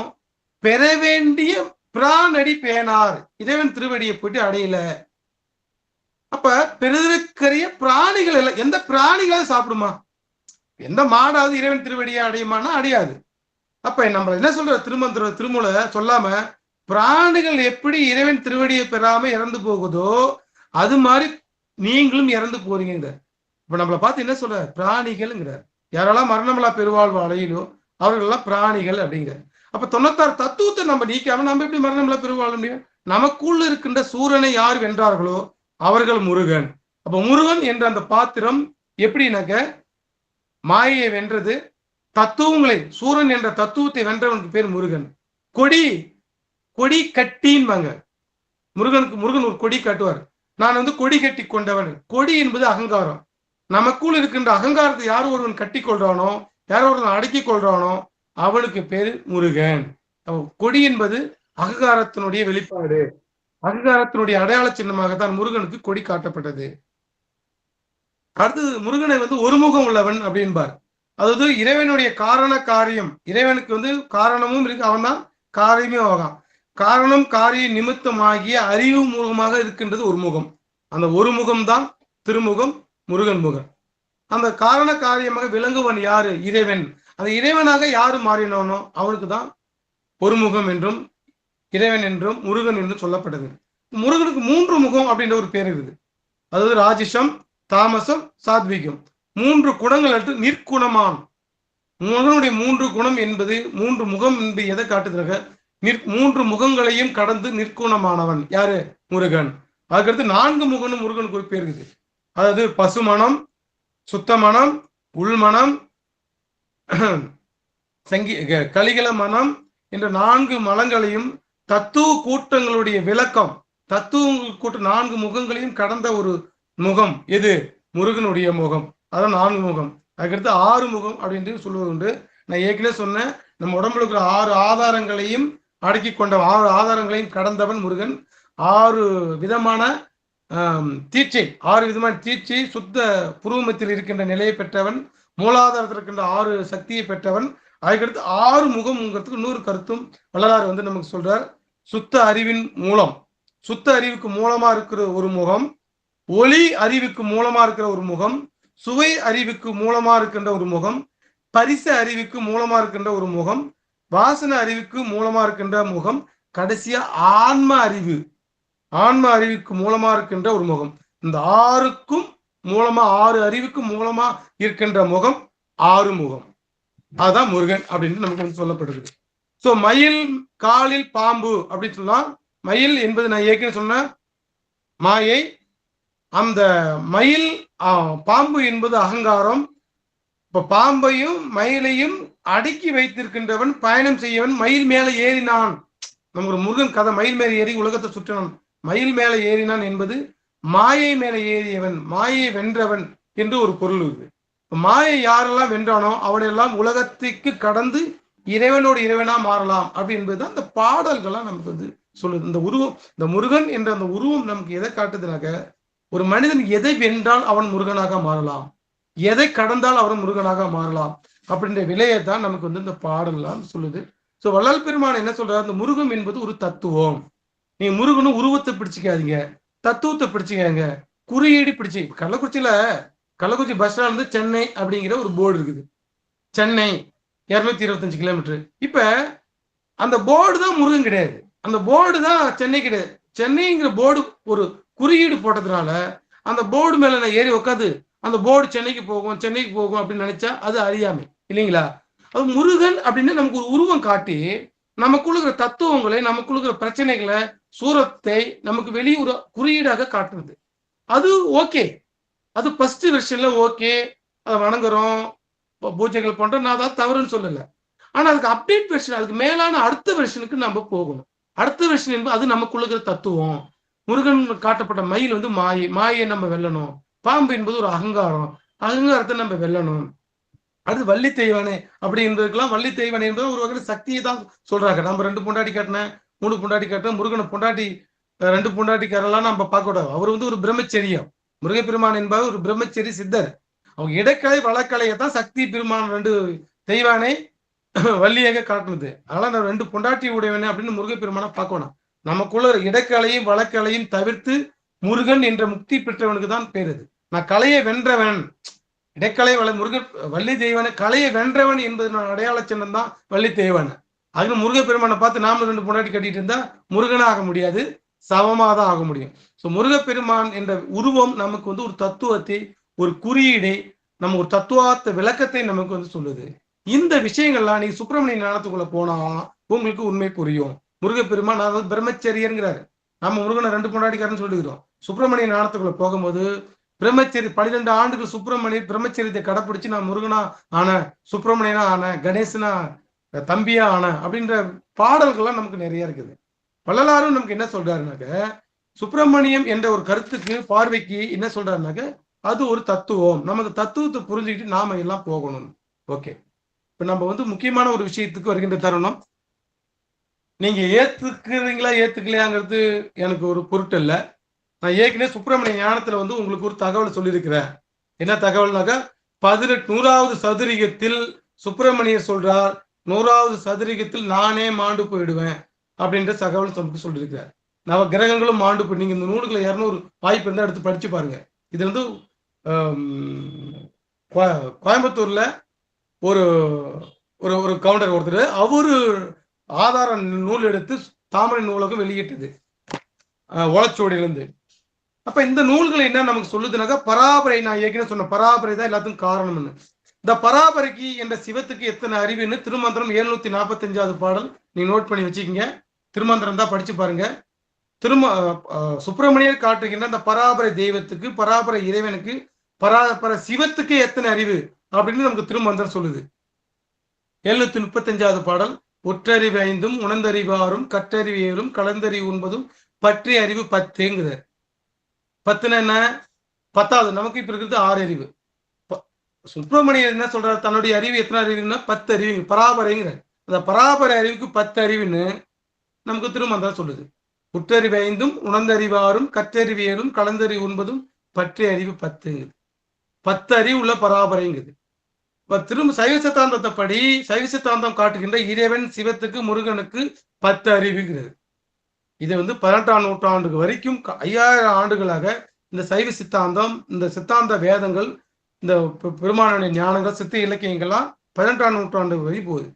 பெற வேண்டிய பிராணடி பேனார், இறைவன் திருவடியை போயிட்டு அடையல. அப்ப பெறுதற்கரிய பிராணிகள் எல்லாம், எந்த பிராணிகளாவது சாப்பிடுமா? எந்த மாடாவது இறைவன் திருவடியை அடையுமானா அடையாது. அப்ப நம்ம என்ன சொல்ற, திருமூல சொல்லாம பிராணிகள் எப்படி இறைவன் திருவடியை பெறாம இறந்து போகுதோ அது மாதிரி நீங்களும் இறந்து போறீங்க. இப்ப நம்மளை பார்த்து என்ன சொல்ற? பிராணிகள்ங்கிறார். யாரெல்லாம் மரணமலா பெருவாழ்வு அடையிலோ அவர்கள் எல்லாம் பிராணிகள் அப்படிங்கிறார். அப்ப 96 தத்துவத்தை நம்ம நீக்காம நம்ம எப்படி மரணமலா பெருவாழ முடியும்? நமக்குள்ள இருக்கின்ற சூரனை யார் வென்றார்களோ அவர்கள் முருகன். அப்ப முருகன் என்ற அந்த பாத்திரம் எப்படின்னாக்க மாயையை வென்றது, தத்துவங்களை, சூரன் என்ற தத்துவத்தை வென்றவனுக்கு பேர் முருகன். கொடி கட்டின்பாங்க. முருகன் ஒரு கொடி காட்டுவார். நான் வந்து கொடி கட்டி கொண்டவன். கொடி என்பது அகங்காரம். நமக்குள் இருக்கின்ற அகங்காரத்தை யார் ஒருவன் கட்டி கொள்றானோ, யார் ஒருவன் அடக்கி கொள்றானோ அவனுக்கு பேரு முருகன். கொடி என்பது அகங்காரத்தினுடைய வெளிப்பாடு, அகங்காரத்தினுடைய அடையாள சின்னமாகத்தான் முருகனுக்கு கொடி காட்டப்பட்டது. அடுத்தது முருகனை வந்து ஒருமுகம் உள்ளவன் அப்படின்பார். அதாவது இறைவனுடைய காரண காரியம், இறைவனுக்கு வந்து காரணமும் இருக்கு, அவன் தான் காரியமும் ஆகான். காரணம் காரிய நிமித்தமாகிய அறிவு முகமாக இருக்கின்றது ஒரு முகம். அந்த ஒரு முகம்தான் திருமுகம், முருகன் முகம். அந்த காரண காரியமாக விளங்குவன் யாரு? இறைவன். அந்த இறைவனாக யாரு மாறினானோ அவனுக்கு தான் ஒரு முகம் என்றும் இறைவன் என்றும் முருகன் என்றும் சொல்லப்பட்டது. முருகனுக்கு 3 முகம் அப்படின்ற ஒரு பேர் இருக்குது. அதாவது ராஜிஷம், தாமசம், சாத்விகம். 3 குணங்கள் நிற்குணமான். முருகனுடைய 3 குணம் என்பது 3 முகம் என்பது எதை காட்டுதுனாக்க 3 முகங்களையும் கடந்து நிற்குணமானவன் யாரு? முருகன். அதுக்கடுத்து 4 முகனும் முருகனுக்கு ஒரு பேர் இருக்குது. அதாவது பசுமணம், சுத்தமணம், உள்மணம், கலிகல மனம் என்ற 4 மலங்களையும் தத்துவ கூட்டங்களுடைய விளக்கம், தத்துவ கூட்ட 4 முகங்களையும் கடந்த ஒரு முகம் எது? முருகனுடைய முகம். அதான் 4 முகம். அதுக்கடுத்து 6 முகம் அப்படின்னு சொல்லுவது உண்டு. நான் ஏற்கனவே சொன்னேன், நம்ம உடம்புல இருக்கிற 6 ஆதாரங்களையும் அடக்கி கொண்ட 6 ஆதாரங்களையும் கடந்தவன் முருகன். 6 விதமான தீட்சை, 6 விதமான தீட்சை, சுத்த புருவமத்தில் இருக்கின்ற நிலையை பெற்றவன், மூலாதாரத்தில் இருக்கின்ற 6 சக்தியை பெற்றவன். அதுக்கடுத்து 6 முகம்ங்கிறதுக்கு இன்னொரு கருத்தும் வள்ளலார் வந்து நமக்கு சொல்றார். சுத்த அறிவின் மூலம், சுத்த அறிவுக்கு மூலமா இருக்கிற ஒரு முகம், ஒளி அறிவுக்கு மூலமா இருக்கிற ஒரு முகம், சுவை அறிவுக்கு மூலமா இருக்கின்ற ஒரு முகம், பரிசு அறிவுக்கு மூலமா இருக்கின்ற ஒரு முகம், வாசன அறிவுக்கு மூலமா இருக்கின்ற முகம், கடைசியா ஆன்ம அறிவு, ஆன்ம அறிவுக்கு மூலமா இருக்கின்ற ஒரு முகம். இந்த 6க்கும் மூலமா, 6 அறிவுக்கு மூலமா இருக்கின்ற முகம் 6 முகம். அதுதான் முருகன் அப்படின்னு நமக்கு வந்து சொல்லப்படுது. சோ மயில் காலில் பாம்பு அப்படின்னு சொல்லலாம். மயில் என்பது நான் ஏற்கனவே சொன்ன மாயை. அந்த மயில் பாம்பு என்பது அகங்காரம். இப்ப பாம்பையும் மயிலையும் அடக்கி வைத்திருக்கின்றவன், பயணம் செய்யவன். மயில் மேல ஏறினான், நமக்கு முருகன் கதை. மயில் மேல ஏறி உலகத்தை சுற்றினான். மயில் மேல ஏறினான் என்பது மாயை மேல ஏறியவன், மாயை வென்றவன் என்று ஒரு பொருள் இருக்கு. மாயை யாரெல்லாம் வென்றானோ அவனையெல்லாம் உலகத்துக்கு கடந்து இறைவனோடு இறைவனா மாறலாம் அப்படி என்பதுதான் இந்த பாடல்கள்லாம் நமக்கு வந்து சொல்லுது. இந்த உருவம், இந்த முருகன் என்ற அந்த உருவம் நமக்கு எதை காட்டுதுனாக்க, ஒரு மனிதன் எதை வென்றால் அவன் முருகனாக மாறலாம், எதை கடந்தால் அவன் முருகனாக மாறலாம் அப்படின்ற விலையை தான் நமக்கு வந்து இந்த பாடல்லாம் சொல்லுது. ஸோ வள்ளல் பெருமான் என்ன சொல்றாரு, இந்த முருகன் என்பது ஒரு தத்துவம். நீங்க முருகனும் உருவத்தை பிடிச்சிக்காதீங்க, தத்துவத்தை பிடிச்சிக்காங்க, குறியீடு பிடிச்சி. கள்ளக்குறிச்சி பஸ் ஸ்டாண்ட் இருந்து சென்னை அப்படிங்கிற ஒரு போர்டு இருக்குது. சென்னை 225 கிலோமீட்டர். இப்ப அந்த போர்டு தான் முருகன் கிடையாது, அந்த போர்டு தான் சென்னை கிடையாது. சென்னைங்கிற போர்டு ஒரு குறியீடு போட்டதுனால அந்த போர்டு மேல நான் ஏறி உட்காந்து அந்த போர்டு சென்னைக்கு போகும் அப்படின்னு நினைச்சா அது அறியாமை இல்லைங்களா? அது முருகன் அப்படின்னு நமக்கு ஒரு உருவம் காட்டி நமக்குள்ள இருக்கிற தத்துவங்களை, நமக்குள்ள இருக்கிற பிரச்சனைகளை, சூரத்தை நமக்கு வெளியே ஒரு குறியீடாக காட்டுறது. அது ஓகே, அது ஃபர்ஸ்ட் வெர்ஷன்ல ஓகே, அதை வணங்குறோம், பூஜைகள் பண்றோம், நான் அதான் தவறுன்னு சொல்லல. ஆனா அதுக்கு அப்டேட் வெர்ஷன், அதுக்கு மேலான அடுத்த வெர்ஷனுக்கு நம்ம போகணும். அடுத்த வெர்ஷன் என்பது அது நமக்குள்ள இருக்கிற தத்துவம். முருகன் காட்டப்பட்ட மயில் வந்து மாயை நம்ம வெல்லணும். பாம்பு என்பது ஒரு அகங்காரம், அகங்காரத்தை நம்ம வெல்லணும். அது வள்ளி தெய்வானே அப்படி என்பதுக்கெல்லாம் வள்ளி தெய்வானே என்பது ஒரு வகையில் சக்தியை தான் சொல்றாங்க. நம்ம 2 பொண்டாட்டி காட்டினேன், 3 பொண்டாட்டி காட்டினேன், முருகனை பொண்டாட்டி 2 பொண்டாட்டிக்காரெல்லாம் நம்ம பார்க்க கூடாது. அவர் வந்து ஒரு பிரம்மச்சரியம். முருகப்பெருமான் என்பவர் ஒரு பிரம்மச்சரி சித்தர். அவங்க இடக்கலை வழக்கலையை தான் சக்தி பெருமான் 2 தெய்வானை வள்ளியாக காட்டுனது. அதனால நான் 2 பொண்டாட்டி உடையவனே அப்படின்னு முருகப்பெருமானை பார்க்கணும். நமக்குள்ள இடக்கலையும் வழக்கலையும் தவிர்த்து முருகன் என்ற முக்தி பெற்றவனுக்கு தான் பேர். அது நான் கலையை வென்றவன், இடைக்கலை முருகன் வள்ளி தெய்வான கலையை வென்றவன் என்பது நான் அடையாள சின்னம் தான் வள்ளி தெய்வான. அதுக்கு முருகப்பெருமானை பார்த்து நாம 2 பொண்டாட்டி கட்டிட்டு இருந்தா முருகனா ஆக முடியாது, சமமாக தான் ஆக முடியும். ஸோ முருகப்பெருமான் என்ற உருவம் நமக்கு வந்து ஒரு தத்துவத்தை, ஒரு குறியீடை, நம்ம ஒரு தத்துவார்த்த விளக்கத்தை நமக்கு வந்து சொல்லுது. இந்த விஷயங்கள்லாம் நீங்க சுப்பிரமணிய ஞானத்துக்குள்ள போனா உங்களுக்கு உண்மை புரியும். முருகப்பெருமான் அதாவது பிரம்மச்சரியங்கிறாரு. நம்ம முருகனை 2 பொண்டாட்டிக்காரன்னு சொல்லிக்கிறோம். சுப்பிரமணிய ஞானத்துக்குள்ள போகும்போது பிரம்மச்சரி 12 ஆண்டுகள் சுப்பிரமணிய பிரம்மச்சரியத்தை கடைப்பிடிச்சு நான் முருகனா ஆன, சுப்பிரமணியனா ஆன, கணேசனா தம்பியா ஆன அப்படின்ற பாடல்கள்லாம் நமக்கு நிறைய இருக்குது. வள்ளலாரும் நமக்கு என்ன சொல்றாருனாக்க, சுப்பிரமணியம் என்ற ஒரு கருத்துக்கு பார்வைக்கு என்ன சொல்றாருனாக்க, அது ஒரு தத்துவம். நமக்கு தத்துவத்தை புரிஞ்சுக்கிட்டு நாம எல்லாம் போகணும். ஓகே, இப்ப நம்ம வந்து முக்கியமான ஒரு விஷயத்துக்கு வருகின்ற தருணம். நீங்க ஏத்துக்கிறீங்களா ஏத்துக்கலையாங்கிறது எனக்கு ஒரு பொருட்டு இல்லை. நான் ஏற்கனவே சுப்பிரமணிய ஞானத்துல வந்து உங்களுக்கு ஒரு தகவல் சொல்லியிருக்கிறேன். என்ன தகவல்னாக்கா, 100வது சதுரிகத்தில் சுப்பிரமணியர் சொல்றார், 100வது சதுரிகத்தில் நானே மாண்டு போயிடுவேன் அப்படின்ற தகவல் சொல்லியிருக்கிறார். நவ கிரகங்களும் மாண்டு போய், நீங்க இந்த நூல்களை 200 வாய்ப்பு இருந்தா எடுத்து படிச்சு பாருங்க. இது வந்து கோயம்புத்தூர்ல ஒரு ஒரு கவுண்டர் ஒருத்தர், அவரு ஆதார நூல் எடுத்து தாமரை நூலகம் வெளியிட்டது ஓலச்சுவடியிலிருந்து. அப்ப இந்த நூல்கள் என்ன நமக்கு சொல்லுதுனாக்கா, பராபரை, நான் ஏற்கனவே சொன்ன பராபரை தான் எல்லாத்துக்கும் காரணம்னு. இந்த பராபரைக்கு என்ற சிவத்துக்கு எத்தனை அறிவுன்னு திருமந்திரம் 745வது பாடல் நீங்க நோட் பண்ணி வச்சுக்கீங்க. திருமந்திரம் தான் படிச்சு பாருங்க. சுப்பிரமணியர் காட்டுகின்ற அந்த பராபரை தெய்வத்துக்கு, பராபரை இறைவனுக்கு, பராபர சிவத்துக்கு எத்தனை அறிவு அப்படின்னு நமக்கு திருமந்திரம் சொல்லுது. 735வது பாடல், ஒற்றறிவு 5 உணர்ந்தறிவு 6 கற்றறிவு 7 கலந்தறிவு 9 பற்றி அறிவு 10ங்குது. 10 என்ன? 10வது. நமக்கு இப்ப இருக்கிறது 6 அறிவு. சுப்பிரமணியர் என்ன சொல்றாரு? தன்னுடைய அறிவு எத்தனை அறிவுன்னா 10 அறிவு. பராபரைங்கிற அந்த பராபர அறிவுக்கு 10 அறிவுன்னு நமக்கு திருமந்திரம் சொல்லுது. உற்றறிவு 5 உணர்ந்தறிவு 6 கற்றறிவு 7 கலந்தறிவு 9 பற்றி அறிவு 10ங்குது. 10 அறிவு உள்ள பராபரைங்குது. திரும்ப சைவ சித்தாந்தத்தை படி சைவ சித்தாந்தம் காட்டுகின்ற இறைவன் சிவத்துக்கு முருகனுக்கு 10 அறிவுங்கிறது. இது 18ஆம் நூற்றாண்டுக்கு வரைக்கும் 5000 ஆண்டுகளாக இந்த சைவ சித்தாந்தம், இந்த சித்தாந்த வேதங்கள், இந்த பெருமானுடைய ஞானங்கள், சித்த இலக்கியங்கள்லாம் 18ஆம் நூற்றாண்டு வரை போகுது.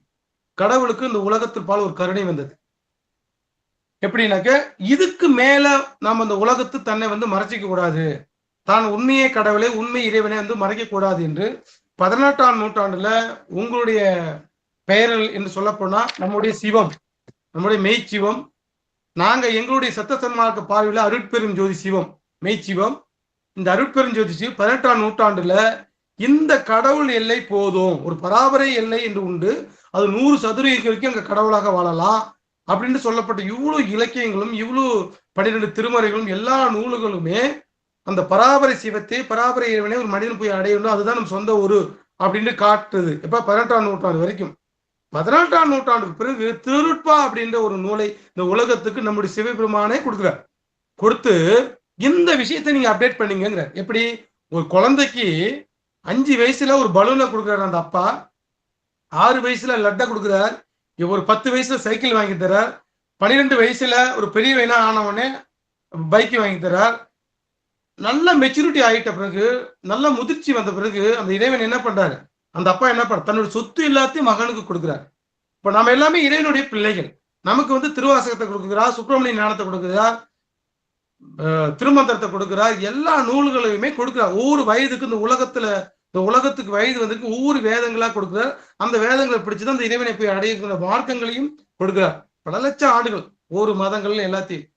கடவுளுக்கு இந்த உலகத்திற்பால் ஒரு கருணை வந்தது. எப்படின்னாக்க இதுக்கு மேல நாம் அந்த உலகத்து தன்னை மறைச்சிக்க கூடாது, தான் உண்மையே கடவுளை உண்மை இறைவனை மறைக்க கூடாது என்று 18ஆம் நூற்றாண்டுல உங்களுடைய பெயர்கள் என்று சொல்ல போனா நம்முடைய சிவம், நம்முடைய மெய்ச்சிவம், நாங்க எங்களுடைய சத்த சன்மார்க்க பார்வையில அருட்பெரும் ஜோதி சிவம் மெய்ச்சிவம். இந்த அருட்பெரும் ஜோதி சிவம் 18ஆம் நூற்றாண்டுல இந்த கடவுள் எல்லை போதும், ஒரு பராபரை எல்லை என்று உண்டு, அது 100 சதுரங்களுக்கு அங்க கடவுளாக வாழலாம் அப்படின்னு சொல்லப்பட்ட இவ்வளவு இலக்கியங்களும் இவ்வளவு 12 திருமறைகளும் எல்லா நூல்களுமே அந்த பராபரை சிவத்தை, பராபரை இறைவனை ஒரு மனிதன் போய் அடையணும், அதுதான் நம்ம சொந்த ஊரு அப்படின்னு காட்டுது. இப்ப 18ஆம் நூற்றாண்டு வரைக்கும். 18ஆம் நூற்றாண்டுக்கு பிறகு திருட்பா அப்படின்ற ஒரு நூலை இந்த உலகத்துக்கு நம்முடைய சிவபெருமானே கொடுக்குறார். கொடுத்து இந்த விஷயத்தை நீங்க அப்டேட் பண்ணீங்கிற. எப்படி? ஒரு குழந்தைக்கு 5 வயசுல ஒரு பலூனை கொடுக்குறாரு அந்த அப்பா, 6 வயசுல லட்டை கொடுக்குறார், ஒரு 10 வயசுல சைக்கிள் வாங்கி தரார், 12 வயசுல ஒரு பெரிய வேணா ஆன உடனே பைக் வாங்கி தரார். நல்ல மெச்சூரிட்டி ஆகிட்ட பிறகு, நல்ல முதிர்ச்சி வந்த பிறகு அந்த இறைவன் என்ன பண்றாரு? அந்த அப்பா என்ன பண்ற? தன்னுடைய சொத்து எல்லாத்தையும் மகனுக்கு கொடுக்குறார். இப்ப நம்ம எல்லாமே இறைவனுடைய பிள்ளைகள். நமக்கு திருவாசகத்தை கொடுக்குறார், சுப்பிரமணிய ஞானத்தை கொடுக்குறார், திருமந்திரத்தை கொடுக்குறார், எல்லா நூல்களையுமே கொடுக்குறார். ஒவ்வொரு வயதுக்கு இந்த உலகத்துக்கு வயது ஒவ்வொரு வேதங்களா கொடுக்குறார். அந்த வேதங்களை பிடிச்சுதான் அந்த இறைவனை போய் அடைகிற மார்க்கங்களையும் கொடுக்குறார். பல லட்சம் ஆண்டுகள் ஒவ்வொரு மதங்கள் எல்லாத்தையும்.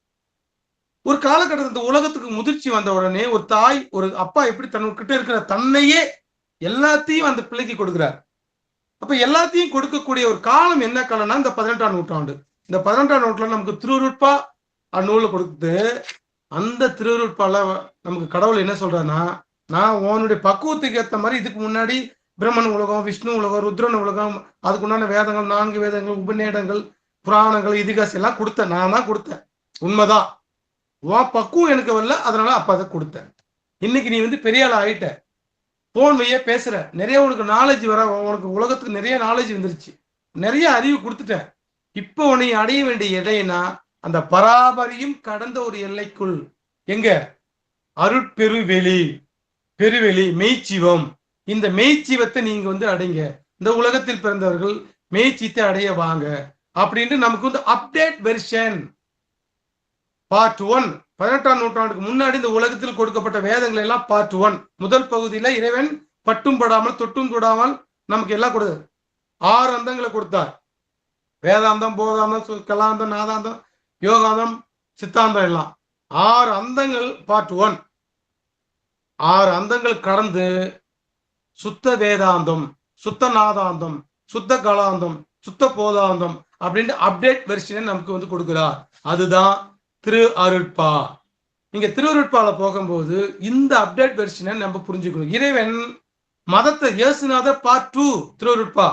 ஒரு காலகட்டத்தில் இந்த உலகத்துக்கு முதிர்ச்சி வந்த உடனே ஒரு தாய், ஒரு அப்பா எப்படி தன்கிட்ட இருக்கிற தன்னையே எல்லாத்தையும் அந்த பிள்ளைக்கு கொடுக்குறார். அப்ப எல்லாத்தையும் கொடுக்கக்கூடிய ஒரு காலம் என்ன காலம்னா இந்த 18ஆம் நூற்றாண்டு. இந்த 18ஆம் நூற்றாண்டு நமக்கு திருவருட்பா நூலை கொடுத்து, அந்த திருவருட்பால நமக்கு கடவுள் என்ன சொல்றாருன்னா, நான் உன்னுடைய பக்குவத்துக்கு ஏற்ற மாதிரி இதுக்கு முன்னாடி பிரம்மன் உலகம், விஷ்ணு உலகம், ருத்ரன் உலகம், அதுக்கு உண்டான வேதங்கள், 4 வேதங்கள், உபநேதங்கள், புராணங்கள், இதிகாசம் எல்லாம் கொடுத்தேன். நான் தான் கொடுத்தேன், உண்மைதான். உன் பக்குவம் எனக்கு வரல, அதனால அப்ப அதை கொடுத்தேன். இன்னைக்கு நீ பெரிய ஆள் ஆயிட்ட, போன் வைய பேசுற, நிறைய உனக்கு நாலேஜ் வர, உனக்கு உலகத்துக்கு நிறைய நாலேஜ் வந்துருச்சு, நிறைய அறிவு கொடுத்துட்டேன். இப்போ உன்னை அடைய வேண்டிய எதைன்னா அந்த பராபரியும் கடந்த ஒரு எல்லைக்குள், எங்க? அருட்பெருவெளி, பெருவெளி, மெய்ச்சிவம். இந்த மெய்ச்சிவத்தை நீங்க அடைங்க. இந்த உலகத்தில் பிறந்தவர்கள் மெய்ச்சித்தை அடைய வாங்க அப்படின்ட்டு நமக்கு அப்டேட் வெர்ஷன் பார்ட் 1. 18ஆம் நூற்றாண்டுக்கு முன்னாடி இந்த உலகத்தில் கொடுக்கப்பட்ட வேதங்கள் எல்லாம் பார்ட் 1 முதல் பகுதியில இறைவன் பட்டும் படாமல் தொட்டும் தொடாமல் நமக்கு எல்லாம் கொடுத்தார். 6 அந்தங்களை கொடுத்தார். வேதாந்தம், போதாந்தம், கலாந்தம், நாதாந்தம், யோகாந்தம், சித்தாந்தம் எல்லாம் 6 அந்தங்கள் பார்ட் 1. 6 அந்தங்கள் கடந்து சுத்த வேதாந்தம், சுத்த நாதாந்தம், சுத்த கலாந்தம், சுத்த போதாந்தம் அப்படின்ட்டு அப்டேட் வெர்ஷனை நமக்கு கொடுக்கிறார். அதுதான் திரு அருட்பா. நீங்க திருவருட்பால போகும்போது இந்த அப்டேட் வெர்ஷனை நம்ம புரிஞ்சுக்கணும். இறைவன் மதத்தை இயேசுநாதர் பார்ட் 2 திருவருட்பா,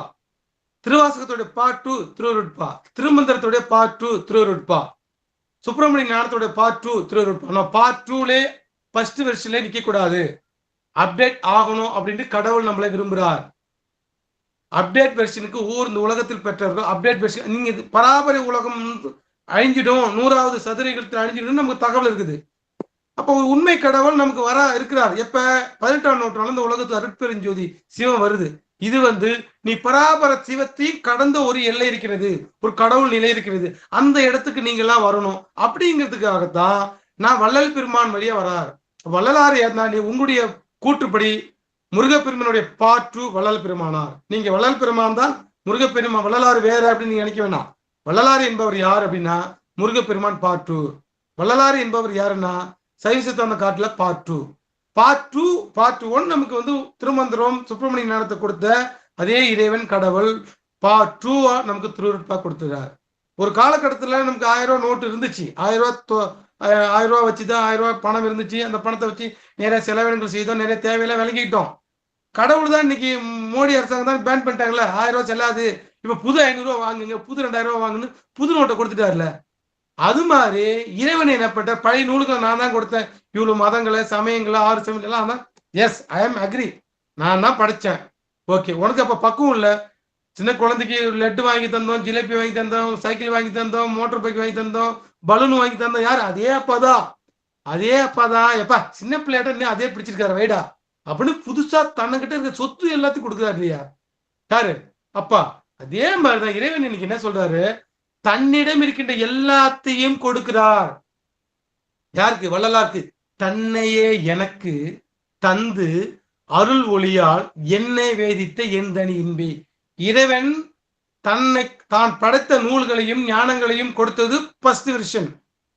திருவாசகத்துடைய பார்ட் 2 திருவருட்பா, திருமந்திரத்துடைய பார்ட் 2 திருவருட்பா, சுப்பிரமணிய ஞானத்துடைய பார்ட் 2 திருவருட்பா. நான் பார்ட் 2லே ஃபர்ஸ்ட் வெர்ஷன்ல நிக்க கூடாது, அப்டேட் ஆகணும் அப்படின்ட்டு கடவுள் நம்மளை விரும்புகிறார். அப்டேட் வெர்ஷனுக்கு இந்த உலகத்தில் பெற்றவர்கள் அப்டேட் வெர்ஷன். நீங்க பராபரை உலகம் அழிஞ்சிடும், 100வது சதுரத்தில் அழிஞ்சிடும் நமக்கு தகவல் இருக்குது. அப்போ ஒரு உண்மை கடவுள் நமக்கு வர இருக்கிறார். எப்ப? 18ஆம் நூற்றாண்டு இந்த உலகத்து அருட்பெருஞ்சோதி சிவம் வருது. இது நீ பராபர சிவத்தை கடந்த ஒரு எல்லை இருக்கிறது, ஒரு கடவுள் நிலை இருக்கிறது, அந்த இடத்துக்கு நீங்க எல்லாம் வரணும். அப்படிங்கிறதுக்காகத்தான் நான் வள்ளல் பெருமான் வழியா வரார். வள்ளலாறு நீ உங்களுடைய கூற்றுப்படி முருகப்பெருமானுடைய பார்ட் 2 வள்ளல் பெருமானார். நீங்க வள்ளல் பெருமான் தான் முருகப்பெருமான், வள்ளலாறு வேற அப்படின்னு நீங்க நினைக்க வேணாம். வள்ளலாறு என்பவர் யார் அப்படின்னா முருகப்பெருமான் பார்ட் 2. வள்ளலாறு என்பவர் யாருன்னா சைவ சித்தாந்த காட்டுல பார்ட் 2. பார்ட் 1 நமக்கு வந்து திருமந்திரம் சுப்பிரமணிய ஞானத்தை கொடுத்த அதே இறைவன் கடவுள். பார்ட் 2 நமக்கு திருவருட்பா கொடுத்துறார். ஒரு காலகட்டத்துல நமக்கு 1000 ரூபாய் நோட்டு இருந்துச்சு. 1000 ரூபாய் வச்சுதான் 1000 ரூபாய் பணம் இருந்துச்சு. அந்த பணத்தை வச்சு நிறைய செலவினங்கள் செய்தோம், நிறைய தேவையெல்லாம் விளங்கிட்டோம். கடவுள் தான் இன்னைக்கு மோடி அரசாங்கம் தான் பேன் பண்ணிட்டாங்கல்ல, 1000 ரூபாய் செல்லாது, இப்ப புது 500 ரூபாய் வாங்குங்க, புது 2000 ரூபாய் வாங்குன்னு புது நோட்டை கொடுத்துட்டாருல. அது மாதிரி இறைவன் என்னப்பட்ட பழைய நூல்களை நான் தான் கொடுத்தேன். இவ்வளவு மதங்களை, சமயங்களை, 6 சமயங்கள்லாம் தான். எஸ், ஐ எம் அக்ரி, நான் தான் படித்தேன். ஓகே, உனக்கு அப்ப பக்குவம் இல்லை. சின்ன குழந்தைக்கு லட்டு வாங்கி தந்தோம், ஜிலேபி வாங்கி தந்தோம், சைக்கிள் வாங்கி தந்தோம், மோட்டர் பைக் வாங்கி தந்தோம், பலூன் வாங்கி தந்தோம். யார்? அதே அப்பாதான் எப்பா சின்ன பிள்ளையாட்ட இன்னும் அதே பிடிச்சிருக்காரு வைடா அப்படின்னு புதுசா தன்னுகிட்ட இருக்க சொத்து எல்லாத்தையும் கொடுக்குறாரு இல்லையா? யாரு? அப்பா. அதே மாதிரிதான் இறைவன் இன்னைக்கு என்ன சொல்றாரு? தன்னிடம் இருக்கின்ற எல்லாத்தையும் கொடுக்கிறார். யாருக்கு? வள்ளலாருக்கு. தன்னையே எனக்கு தந்து அருள் ஒளியால் என்னை வேதித்த என் தனி இன்பே. இறைவன் தான் படைத்த நூல்களையும் ஞானங்களையும் கொடுத்தது ஃபர்ஸ்ட் வெர்ஷன்.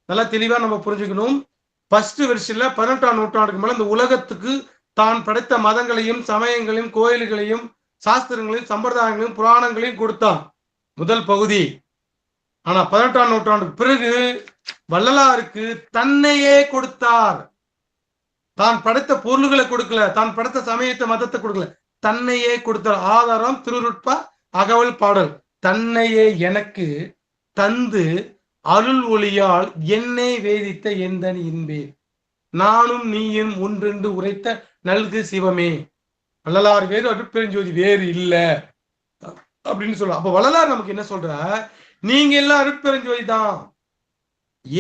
நல்லா தெளிவா நம்ம புரிஞ்சுக்கணும். ஃபர்ஸ்ட் வெர்ஷன்ல 18ஆம் நூற்றாண்டுக்கு மேல இந்த உலகத்துக்கு தான் படைத்த மதங்களையும் சமயங்களையும் கோயில்களையும் சாஸ்திரங்களையும் சம்பிரதாயங்களையும் புராணங்களையும் கொடுத்தான், முதல் பகுதி. ஆனா 18ஆம் நூற்றாண்டுக்கு பிறகு வள்ளலாருக்கு தன்னையே கொடுத்தார். தான் படைத்த பொருள்களை கொடுக்கல, தான் படைத்த சமயத்தை மதத்தை கொடுக்கல, தன்னையே கொடுத்தார். ஆதாரம் திருவருட்பா அகவல் பாடல். தன்னையே எனக்கு தந்து அருள் ஒளியால் என்னை வேதித்த எந்தன் இன்பே, நானும் நீயும் ஒன்றென்று உரைத்த நல்கு சிவமே. வள்ளலார் வேறு, அருட்பெருஞ்சோதி வேறு இல்ல அப்படின்னு சொல்ல. அப்ப வள்ளலார் நமக்கு என்ன சொல்ற? நீங்க எல்லாம் அருட்பெருஞ்சோதி தான்.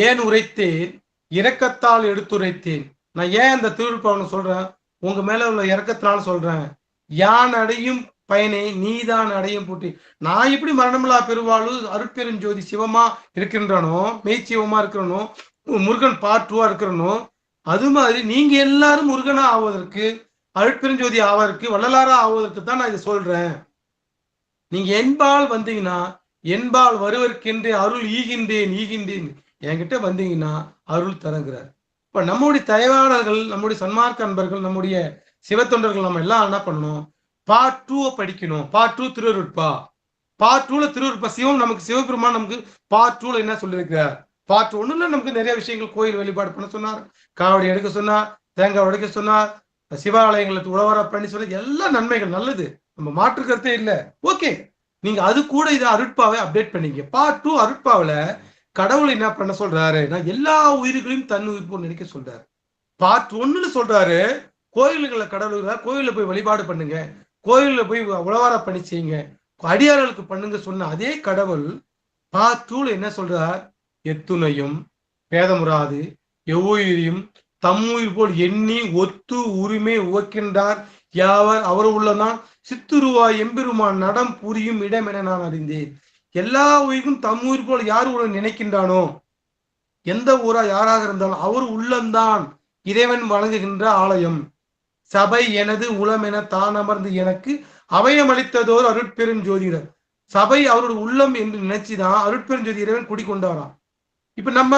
ஏன் உரைத்தேன்? இரக்கத்தால் எடுத்துரைத்தேன். நான் ஏன் இந்த திருப்பாவனை சொல்றேன்? உங்க மேல உள்ள இரக்கத்தினால சொல்றேன். யான் அடையும் பயனை நீதான் அடையும் போட்டி. நான் எப்படி மரணமில்லா பெருவாழு அருட்பெருஞ்சோதி சிவமா இருக்கின்றனோ, மெய்ச்சிவமா இருக்கிறனோ, முருகன் பார்ட் 2 இருக்கிறனோ, அது மாதிரி நீங்க எல்லாரும் முருகனா ஆவதற்கு, அருட்பெருஞ்சோதி ஆவதற்கு, வள்ளலாரா ஆவதற்கு தான் நான் இதை சொல்றேன். நீங்க என்பால் வந்தீங்கன்னா, என்பால் வருவதற்கென்றே அருள் ஈகின்றேன் என்கிட்ட வந்தீங்கன்னா அருள் தரங்கிறார். இப்ப நம்முடைய தயவாளர்கள், நம்முடைய சன்மார்க்க அன்பர்கள், நம்முடைய சிவத்தொண்டர்கள் நம்ம எல்லாம் என்ன பண்ணணும்? பார்ட் 2 படிக்கணும். பார்ட் 2 திருவருட்பா. பார்ட் 2ல திருவருட்பா சிவம் நமக்கு, சிவபெருமான் நமக்கு பார்ட் 2ல என்ன சொல்லியிருக்கிறார்? பார்ட் 1ல நமக்கு நிறைய விஷயங்கள், கோயில் வழிபாடு பண்ண சொன்னார், காவடி எடுக்க சொன்னார், தேங்காய் உடைக்க சொன்னார், சிவாலயங்களுக்கு உழவர பண்ணி சொன்னார். எல்லா நன்மைகள் நல்லது, நம்ம மாற்று கருத்தே இல்லை. ஓகே, நீங்க அது கூட இதை அருட்பாவை அப்டேட் பண்ணீங்க. பார்ட் 2 அருட்பாவில கடவுள் என்ன பண்ண சொல்றாரு? நான் எல்லா உயிர்களையும் தன் உயிர் போல் நினைக்க சொல்றாரு. பார்ட் 1ல சொல்றாரு கோயில்களை கடவுள்களை கோயில போய் வழிபாடு பண்ணுங்க, கோயில்ல போய் உழவார பண்ணி செய்யுங்க, அடியார்களுக்கு பண்ணுங்க சொன்ன அதே கடவுள் பார்ட் 2ல என்ன சொல்றார்? எத்துணையும் பேதமுறாது எவ்வுயிரியும் தம்முயிர் போல் எண்ணி ஒத்து உரிமை உவக்கின்றார் யாவர் அவர் உள்ளதான் சித்துருவாய் எம்பெருமான் நடம் புரியும் இடம் என நான் அறிந்தேன். எல்லா உயிரும் தம்முயிர் போல் யார் உள்ள நினைக்கின்றானோ, எந்த ஊரா யாராக இருந்தாலும் அவர் உள்ளம்தான் இறைவன் வழங்குகின்ற ஆலயம். சபை எனது உளம் என தான் அமர்ந்து எனக்கு அபயம் அளித்ததோர் அருட்பெருஞ்சோதிடர். சபை அவருடைய உள்ளம் என்று நினைச்சுதான் அருட்பெருஞ்சோதி இறைவன் குடிக்கொண்டாராம். இப்ப நம்ம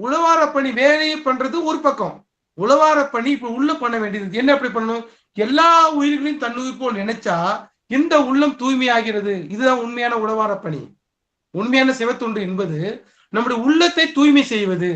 உழவார பணி வேலையை பண்றது ஒரு பக்கம், உழவார பணி இப்ப உள்ள பண்ண வேண்டியது என்ன? எப்படி பண்ணணும்? எல்லா உயிர்களையும் தன்னுயிர் போல் நினைச்சா இந்த உள்ளம் தூய்மையாகிறது. இதுதான் உண்மையான உழவார பணி. உண்மையான சிவத்தொண்டு என்பது நம்முடைய உள்ளத்தை தூய்மை செய்வது.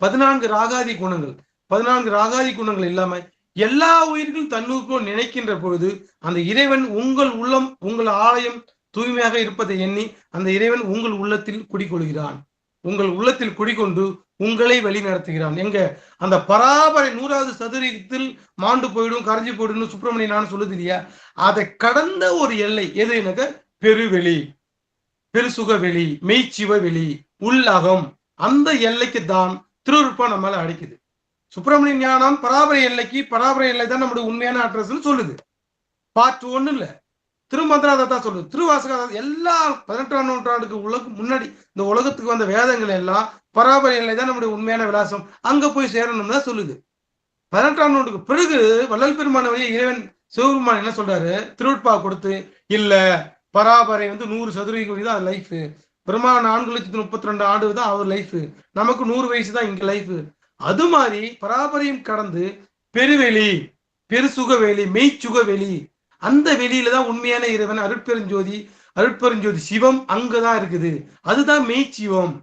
14 ராகாதி குணங்கள், 14 ராகாதி குணங்கள் இல்லாம எல்லா உயிர்களும் தன்னுயிர் போல் நினைக்கின்ற பொழுது அந்த இறைவன் உங்கள் உள்ளம், உங்கள் ஆலயம் தூய்மையாக இருப்பதை எண்ணி அந்த இறைவன் உங்கள் உள்ளத்தில் குடிகொள்கிறான். உங்கள் உள்ளத்தில் குடிகொண்டு உங்களை வழி நடத்துகிறான். எங்க? அந்த பராபரை 100வது சதுரத்தில் மாண்டு போயிடும், கரைஞ்சி போயிடும் சுப்பிரமணிய நான் சொல்லுது இல்லையா? அதை கடந்த ஒரு எல்லை எது? எனக்கு பெருவெளி, பெருசுகவெளி, மெய்ச்சிவ வெளி, உள்ளகம். அந்த எல்லைக்கு தான் திருவருட்பா நம்மளால அடைக்குது. சுப்பிரமணிய ஞானம் பராபரை எல்லைக்கு, பராபரை எல்லை தான் நம்முடைய உண்மையான அட்ரஸ் சொல்லுது. பார்ட் 1 இல்ல, திருமந்திரம் அதை தான் சொல்லுது. திருவாசகம் எல்லா 18ஆம் நூற்றாண்டுக்கு முன்னாடி இந்த உலகத்துக்கு வந்த வேதங்கள் எல்லாம் பராபரை எல்லை தான் நம்முடைய உண்மையான விலாசம், அங்க போய் சேரணும்னு தான் சொல்லுது. 18ஆம் நூற்றுக்கு பிறகு வள்ளல் பெருமான வழியை இறைவன் சிவபெருமான் என்ன சொல்றாரு, திருவட்பா கொடுத்து, இல்ல பராபரை 100 சதுரடி கோடி தான் லைஃப், பெருமா 4,32 ஆண்டு தான் அவர் லைஃப், நமக்கு 100 வயசு தான் இங்க லைஃப். அது மாதிரி பராபரையும் கடந்து பெருவெளி, பெருசுகவெளி, மெய்ச்சுகவெளி, அந்த வெளியில தான் உண்மையான இறைவன் அருட்பெருஞ்சோதி சிவம் அங்கதான் இருக்குது. அதுதான் மெய்ச்சிவம்,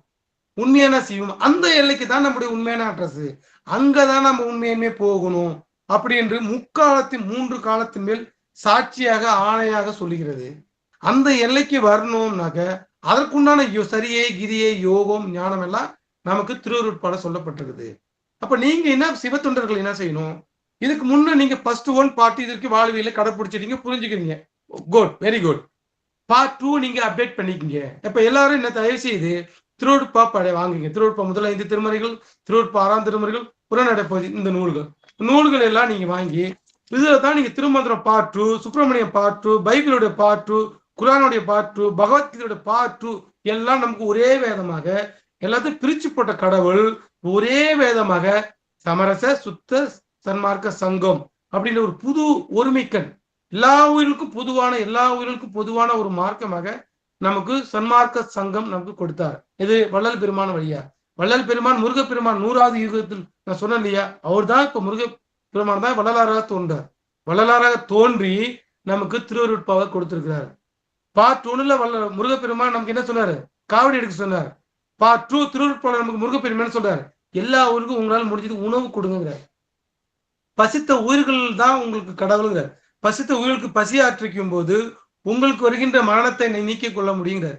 உண்மையான சிவம். அந்த எல்லைக்கு தான் நம்முடைய உண்மையான அட்ரஸ், அங்கதான் நம்ம உண்மையுமே போகணும் அப்படி என்று 3 காலத்தின் மேல் சாட்சியாக ஆணையாக சொல்லுகிறது. அந்த எல்லைக்கு வரணும்னாக்க அதற்குண்டான சரியை கிரியை யோகம் ஞானம் எல்லாம் நமக்கு திருவருட்பால சொல்லப்பட்டிருக்குது. அப்ப நீங்க என்ன சிவத்தொண்டர்கள் என்ன செய்யணும், இதுக்கு முன்ன நீங்க ஃபர்ஸ்ட் 1 பார்ட் இதற்கு வாழ்வியல கடைபிடிச்சிட்டீங்க, புரிஞ்சுக்கிறீங்க, குட், வெரி குட். பார்ட் 2 நீங்க அப்டேட் பண்ணிக்கீங்க. இப்ப எல்லாரும் என்ன தயவு செய்து திருவருட்பா வாங்குங்க. திருவருட்பா முதல் 5 திருமறைகள், திருவருட்பா 6ஆம் திருமறைகள், புறநடைப்பகுதி, இந்த நூல்கள் எல்லாம் நீங்க வாங்கி இதுல தான் நீங்க திருமந்திரம் பார்ட் 2, சுப்பிரமணியம் பார்ட் 2, பைபிளுடைய பார்ட் 2, குரானுடைய பார்ட் 2, பகவத்கீதையுடைய பார்ட் 2 எல்லாம் நமக்கு ஒரே வேதமாக எல்லாத்தையும் பிரிச்சு போட்ட கடவுள் ஒரே வேதமாக சமரச சுத்த சன்மார்க்க சங்கம் அப்படின்ற ஒரு புது ஒருமைக்கண், எல்லா உயிர்களுக்கும் பொதுவான ஒரு மார்க்கமாக நமக்கு சன்மார்க்க சங்கம் நமக்கு கொடுத்தார். இது வள்ளல் பெருமான வழியா. வள்ளல் பெருமான் முருகப்பெருமான் 100வது யுகத்தில் நான் சொன்னேன் இல்லையா, அவர் தான் இப்ப முருகப்பெருமான் தான் வள்ளலாராக தோன்றி நமக்கு திருவருட்பாவை கொடுத்திருக்கிறார். பார்ட் 1ல முருகப்பெருமான் நமக்கு என்ன சொன்னாரு, காவடி எடுக்க சொன்னார். பார்ட் 2 திருவருட்பாவை நமக்கு முருகப்பெருமான் சொல்றாரு, எல்லா ஊருக்கும் உங்களால் முடிஞ்சது உணவு கொடுங்கிறார். பசித்த உயிர்கள் தான் உங்களுக்கு கடவுளுங்கிறார். பசித்த உயிர்களுக்கு பசி ஆற்றிக்கும் போது உங்களுக்கு வருகின்ற மரணத்தை நீக்கிக் கொள்ள முடியுங்கிறார்.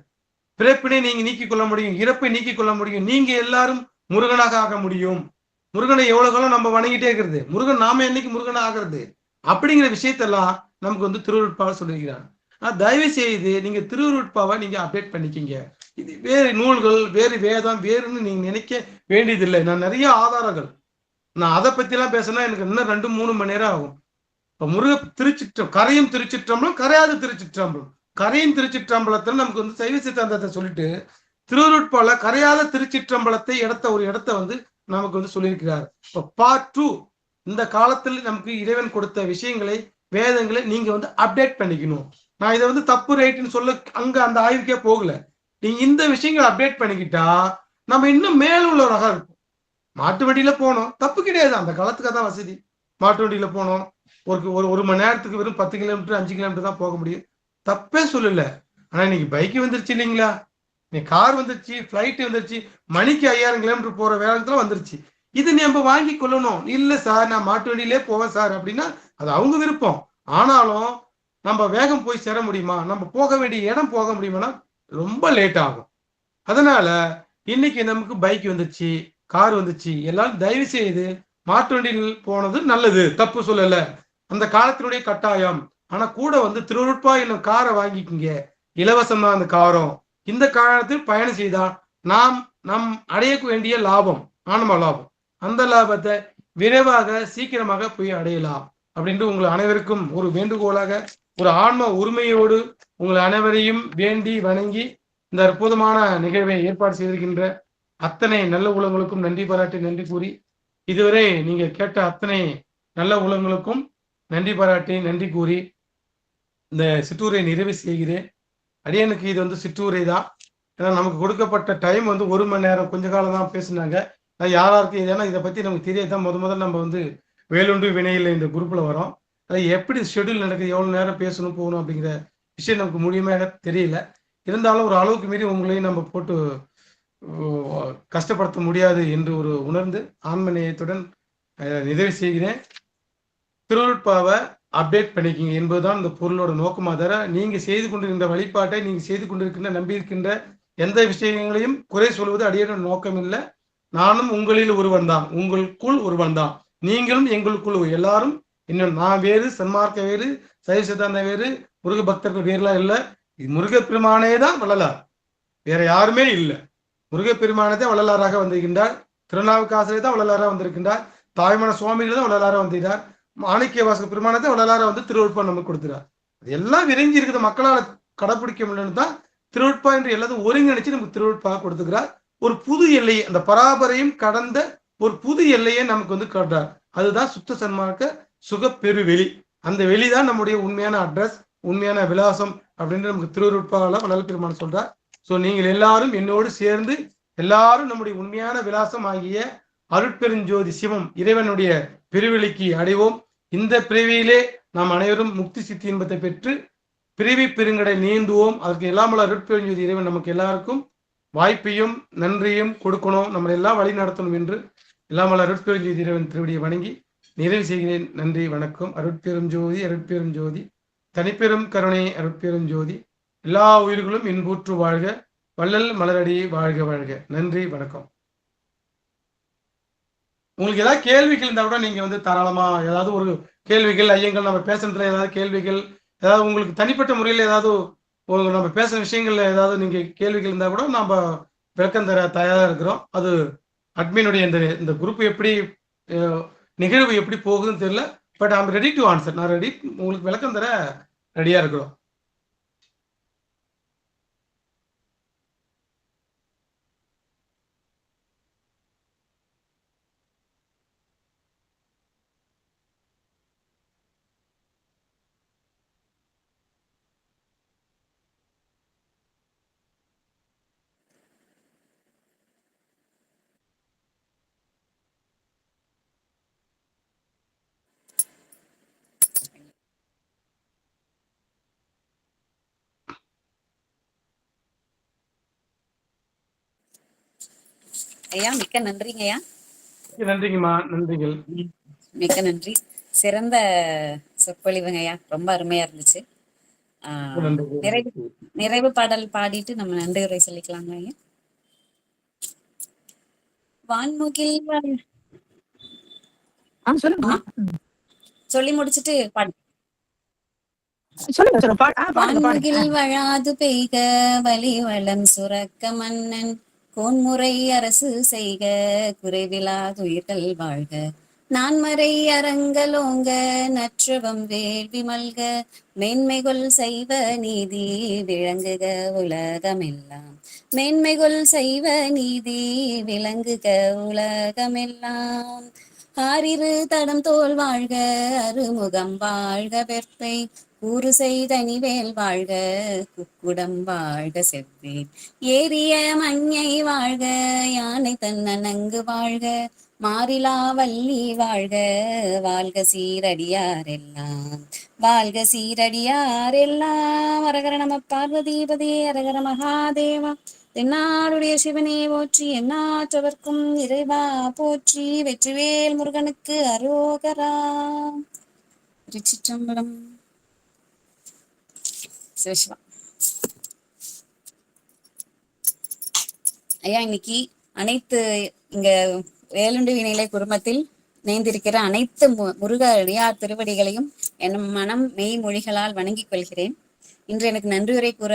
பிறப்பினை நீங்க நீக்கிக் கொள்ள முடியும், இறப்பை நீக்கிக் கொள்ள முடியும், நீங்க எல்லாரும் முருகனாக ஆக முடியும். முருகனை எவ்வளவு காலம் நம்ம வணங்கிட்டே இருக்கிறது, முருகன் நாம என்னைக்கு முருகனா ஆகிறது அப்படிங்கிற விஷயத்தெல்லாம் நமக்கு திருவருட்பாவை சொல்லியிருக்கிறார். தயவு செய்து நீங்க திருவருட்பாவை நீங்க அப்டேட் பண்ணிக்கிங்க. இது வேறு நூல்கள், வேறு வேதம், வேறுன்னு நீங்க நினைக்க வேண்டியதில்லை. நான் நிறைய ஆதாரங்கள், நான் அதை பத்தி எல்லாம் பேசினா எனக்கு இன்னும் 2-3 மணி நேரம் ஆகும். இப்ப கரையும் திருச்சிற்றம்பலம், கரையாத திருச்சிற்றம்பலம். கரையும் திருச்சிற்றம்பலத்தில் நமக்கு சைவ சித்தாந்தத்தை சொல்லிட்டு திருவருட்பால கரையாத திருச்சிற்றம்பலத்தை ஒரு இடத்தை நமக்கு சொல்லியிருக்கிறார். இப்ப பார்ட் 2 இந்த காலத்தில் நமக்கு இறைவன் கொடுத்த விஷயங்களை, வேதங்களை நீங்க அப்டேட் பண்ணிக்கணும். நான் இதை தப்பு ரைட்டுன்னு சொல்ல அங்க அந்த ஆய்வுக்கே போகல. நீங்க இந்த விஷயங்களை அப்டேட் பண்ணிக்கிட்டா நம்ம இன்னும் மேலுள்ளவராக இருக்கும். மாட்டு வண்டியில போனோம், தப்பு கிடையாது, அந்த காலத்துக்கு தான் வசதி. மாட்டு வண்டியில போனோம், ஒரு மணி நேரத்துக்கு வெறும் 10 கிலோமீட்டர் 5 கிலோமீட்டர் தான் போக முடியும், தப்பே சொல்லல. ஆனா இன்னைக்கு பைக்கு வந்துருச்சு இல்லைங்களா, இன்னைக்கு கார் வந்துருச்சு, பிளைட் வந்துருச்சு, மணிக்கு 5000 கிலோமீட்டர் போற வேகத்துல வந்துருச்சு. இது நம்ம வாங்கி கொள்ளணும். இல்ல சார் நான் மாட்டு வண்டியிலே போவேன் சார் அப்படின்னா அது அவங்க விருப்பம். ஆனாலும் நம்ம வேகம் போய் சேர முடியுமா, நம்ம போக வேண்டிய இடம் போக முடியுமானா ரொம்ப லேட் ஆகும். அதனால இன்னைக்கு நமக்கு பைக் வந்துருச்சு, கார் வந்துச்சு, எல்லாரும் தயவு செய்து மாட்டு வண்டியில் போனது நல்லது, தப்பு சொல்லல, அந்த காலத்தினுடைய கட்டாயம். ஆனா கூட திருவருட்பா என்னும் காரை வாங்கிக்கிங்க, இலவசம் தான் அந்த காரம். இந்த காலத்தில் பயணம் செய்தா நாம் அடைய வேண்டிய லாபம், ஆன்ம லாபம், அந்த லாபத்தை விரைவாக சீக்கிரமாக போய் அடையலாம் அப்படின்ட்டு உங்கள் அனைவருக்கும் ஒரு வேண்டுகோளாக, ஒரு ஆன்ம உரிமையோடு உங்கள் அனைவரையும் வேண்டி வணங்கி இந்த அற்புதமான நிகழ்வை ஏற்பாடு செய்திருக்கின்ற அத்தனை நல்ல உள்ளங்களுக்கும் நன்றி பாராட்டி நன்றி கூறி, இதுவரை நீங்க கேட்ட அத்தனை நல்ல உள்ளங்களுக்கும் நன்றி பாராட்டி நன்றி கூறி இந்த சிற்றூரை நிறைவு செய்கிறேன். அடியனுக்கு இது சிற்றூரை தான். ஏன்னா நமக்கு கொடுக்கப்பட்ட டைம் 1 மணி நேரம், கொஞ்ச காலம் தான் பேசினாங்க. யாராருக்கு ஏன்னா இதை பத்தி நமக்கு தெரியாதான் முதல்ல நம்ம வேலுண்டு வினையில் இந்த குரூப்ல வரோம். அது எப்படி ஷெடியூல் நடக்குது, எவ்வளவு நேரம் பேசணும் போகணும் அப்படிங்கிற விஷயம் நமக்கு முழுமையாக தெரியல. இருந்தாலும் ஒரு அளவுக்கு மீறி உங்களையும் நம்ம போட்டு கஷ்டப்படுத்த முடியாது என்று உணர்ந்து ஆன்மநேயத்துடன் நிறைவு செய்கிறேன். திருவருட்பாவை அப்டேட் பண்ணிக்கிங்க என்பதுதான் இந்த பொருளோட நோக்கமாக. தவிர நீங்க செய்து கொண்டிருக்கின்ற வழிபாட்டை, நீங்க செய்து கொண்டிருக்கின்ற நம்பியிருக்கின்ற எந்த விஷயங்களையும் குறை சொல்வது அடியோட நோக்கம் இல்லை. நானும் உங்களில் ஒருவன் தான், உங்களுக்குள் ஒருவன் தான், நீங்களும் எங்களுக்குள், எல்லாரும் இன்னும் நான் வேறு, சன்மார்க்க வேறு, சைவ சித்தாந்த வேறு, முருக பக்தர்கள் வேறுலாம் இல்லை. இது முருகப்பெருமானே தான் வள்ளலார், வேற யாருமே இல்லை. முருகப்பெருமானே தான் வள்ளலாராக வந்திருக்கின்றார். திருநாவுக்கரசரே தான் வள்ளலாராக வந்திருக்கின்றார். தாய்மான சுவாமிகள் தான் வள்ளலாராக வந்திருக்கிறார். மாணிக்க வாசக பெருமானத்தை வள்ளலாராக திருவருட்பா நமக்கு கொடுத்துறார். அது எல்லாம் விரைஞ்சி இருக்குது, மக்களால் கடைப்பிடிக்க முடியலன்னு தான் திருவருட்பா என்று எல்லாத்தையும் ஒருங்கிணைச்சு நமக்கு திருவருட்பாக கொடுத்துக்கிறார். ஒரு புது எல்லையை, அந்த பராபரையும் கடந்த ஒரு புது எல்லையை நமக்கு காட்டுறார். அதுதான் சுத்த சன்மார்க்க சுக பெருவெளி. அந்த வெளிதான் நம்முடைய உண்மையான அட்ரஸ், உண்மையான விலாசம் அப்படின்னு நமக்கு திருவருட்பால வள்ளல் பெருமான் சொல்றார். ஸோ நீங்கள் எல்லாரும் என்னோடு சேர்ந்து எல்லாரும் நம்முடைய உண்மையான விலாசம் ஆகிய அருட்பெருஞ்சோதி சிவம் இறைவனுடைய பெருவெளிக்கு அடைவோம். இந்த பிறவியிலே நாம் அனைவரும் முக்தி சித்தி இன்பத்தை பெற்று பிறவி பெருங்கடை நீந்துவோம். அதற்கு எல்லாமல்ல அருட்பெருஞ்சோதி இறைவன் நமக்கு எல்லாருக்கும் வாய்ப்பையும் நன்றியும் கொடுக்கணும், நம்மளை எல்லாம் வழி நடத்தணும் என்று எல்லாமல்ல அருட்பெருஞ்சோதி இறைவன் திருவடியை வணங்கி நிறைவு செய்கிறேன். நன்றி, வணக்கம். அருட்பெரும் ஜோதி, அருட்பெரும் ஜோதி, தனிப்பெரும் கருணை, அருட்பெரும் ஜோதி. எல்லா உயிர்களும் இன்புற்று வாழ்க, வள்ளல் மலரடி வாழ்க வாழ்க. நன்றி, வணக்கம். உங்களுக்கு ஏதாவது கேள்விகள் இருந்தா கூட நீங்க தாராளமா ஏதாவது ஒரு கேள்விகள், ஐயங்கள், நம்ம பேசுறதுல ஏதாவது கேள்விகள், ஏதாவது உங்களுக்கு தனிப்பட்ட முறையில் ஏதாவது நம்ம பேசுற விஷயங்கள்ல ஏதாவது நீங்க கேள்விகள் இருந்தா கூட நம்ம விளக்கம் தர தயாரா இருக்கிறோம். அது அட்மினுடைய இந்த குரூப் எப்படி நிகழ்வு எப்படி போகுதுன்னு தெரியல. But I'm ready to answer. நான் ரெடி, உங்களுக்கு விளக்கம் தர ரெடியா இருக்கிறோம். ஐயா மிக்க நன்றிங்க ஐயா. நன்றிங்கம்மா, நன்றிகள். மிக்க நன்றி. சிறந்த சொற்பொழிவுங்க ஐயா, ரொம்ப அருமையா இருந்துச்சு. நிறைவு பாடல் பாடிட்டு நம்ம நன்றி உரை சொல்லிக்கலாங்க ஐயா. வான்முகில் சொல்லி முடிச்சுட்டு பாடு. வான்முகில் வழாது பெய்க வலி வளம் சுரக்க மன்னன் கோன்முறை அரசு செய்க குறைவிலாதுயிர்கள் வாழ்க நான்மறை அரங்கலோங்க நற்றவம் வேள்வி மல்க மேன்மைகொள் செய்வ நீதி விளங்குக உலகமெல்லாம் மேன்மைகொள் செய்வ நீதி விளங்குக உலகமெல்லாம் ஆறிரு தடம் தோல் வாழ்க அருமுகம் வாழ்க வெற்பை கூறு செய்தனிவேல் வாழ்க குக்குடம் வாழ்க செவ்வேல் ஏரிய மஞ்சை வாழ்க யானை தன்னங்கு வாழ்க மாறிலா வள்ளி வாழ்க வாழ்க சீரடியாரெல்லாம் வாழ்க சீரடியாரெல்லாம். அரகர நம பார்வதீபதே அரகர மகாதேவா. தென்னாடுடைய சிவனே போற்றி, எந்நாட்டவர்க்கும் இறைவா போற்றி. வெற்றிவேல் முருகனுக்கு அரோகரா. திருச்சிற்றம்பலம். சிவசிவா. ஐயா, இன்னைக்கு அனைத்து இங்க வேலுண்டு வினையிலை குடும்பத்தில் இணைந்திருக்கிற அனைத்து முருக அடியார் திருவடிகளையும் என் மனம் மெய் மொழிகளால் வணங்கிக் கொள்கிறேன். இன்று எனக்கு நன்றியுரை கூற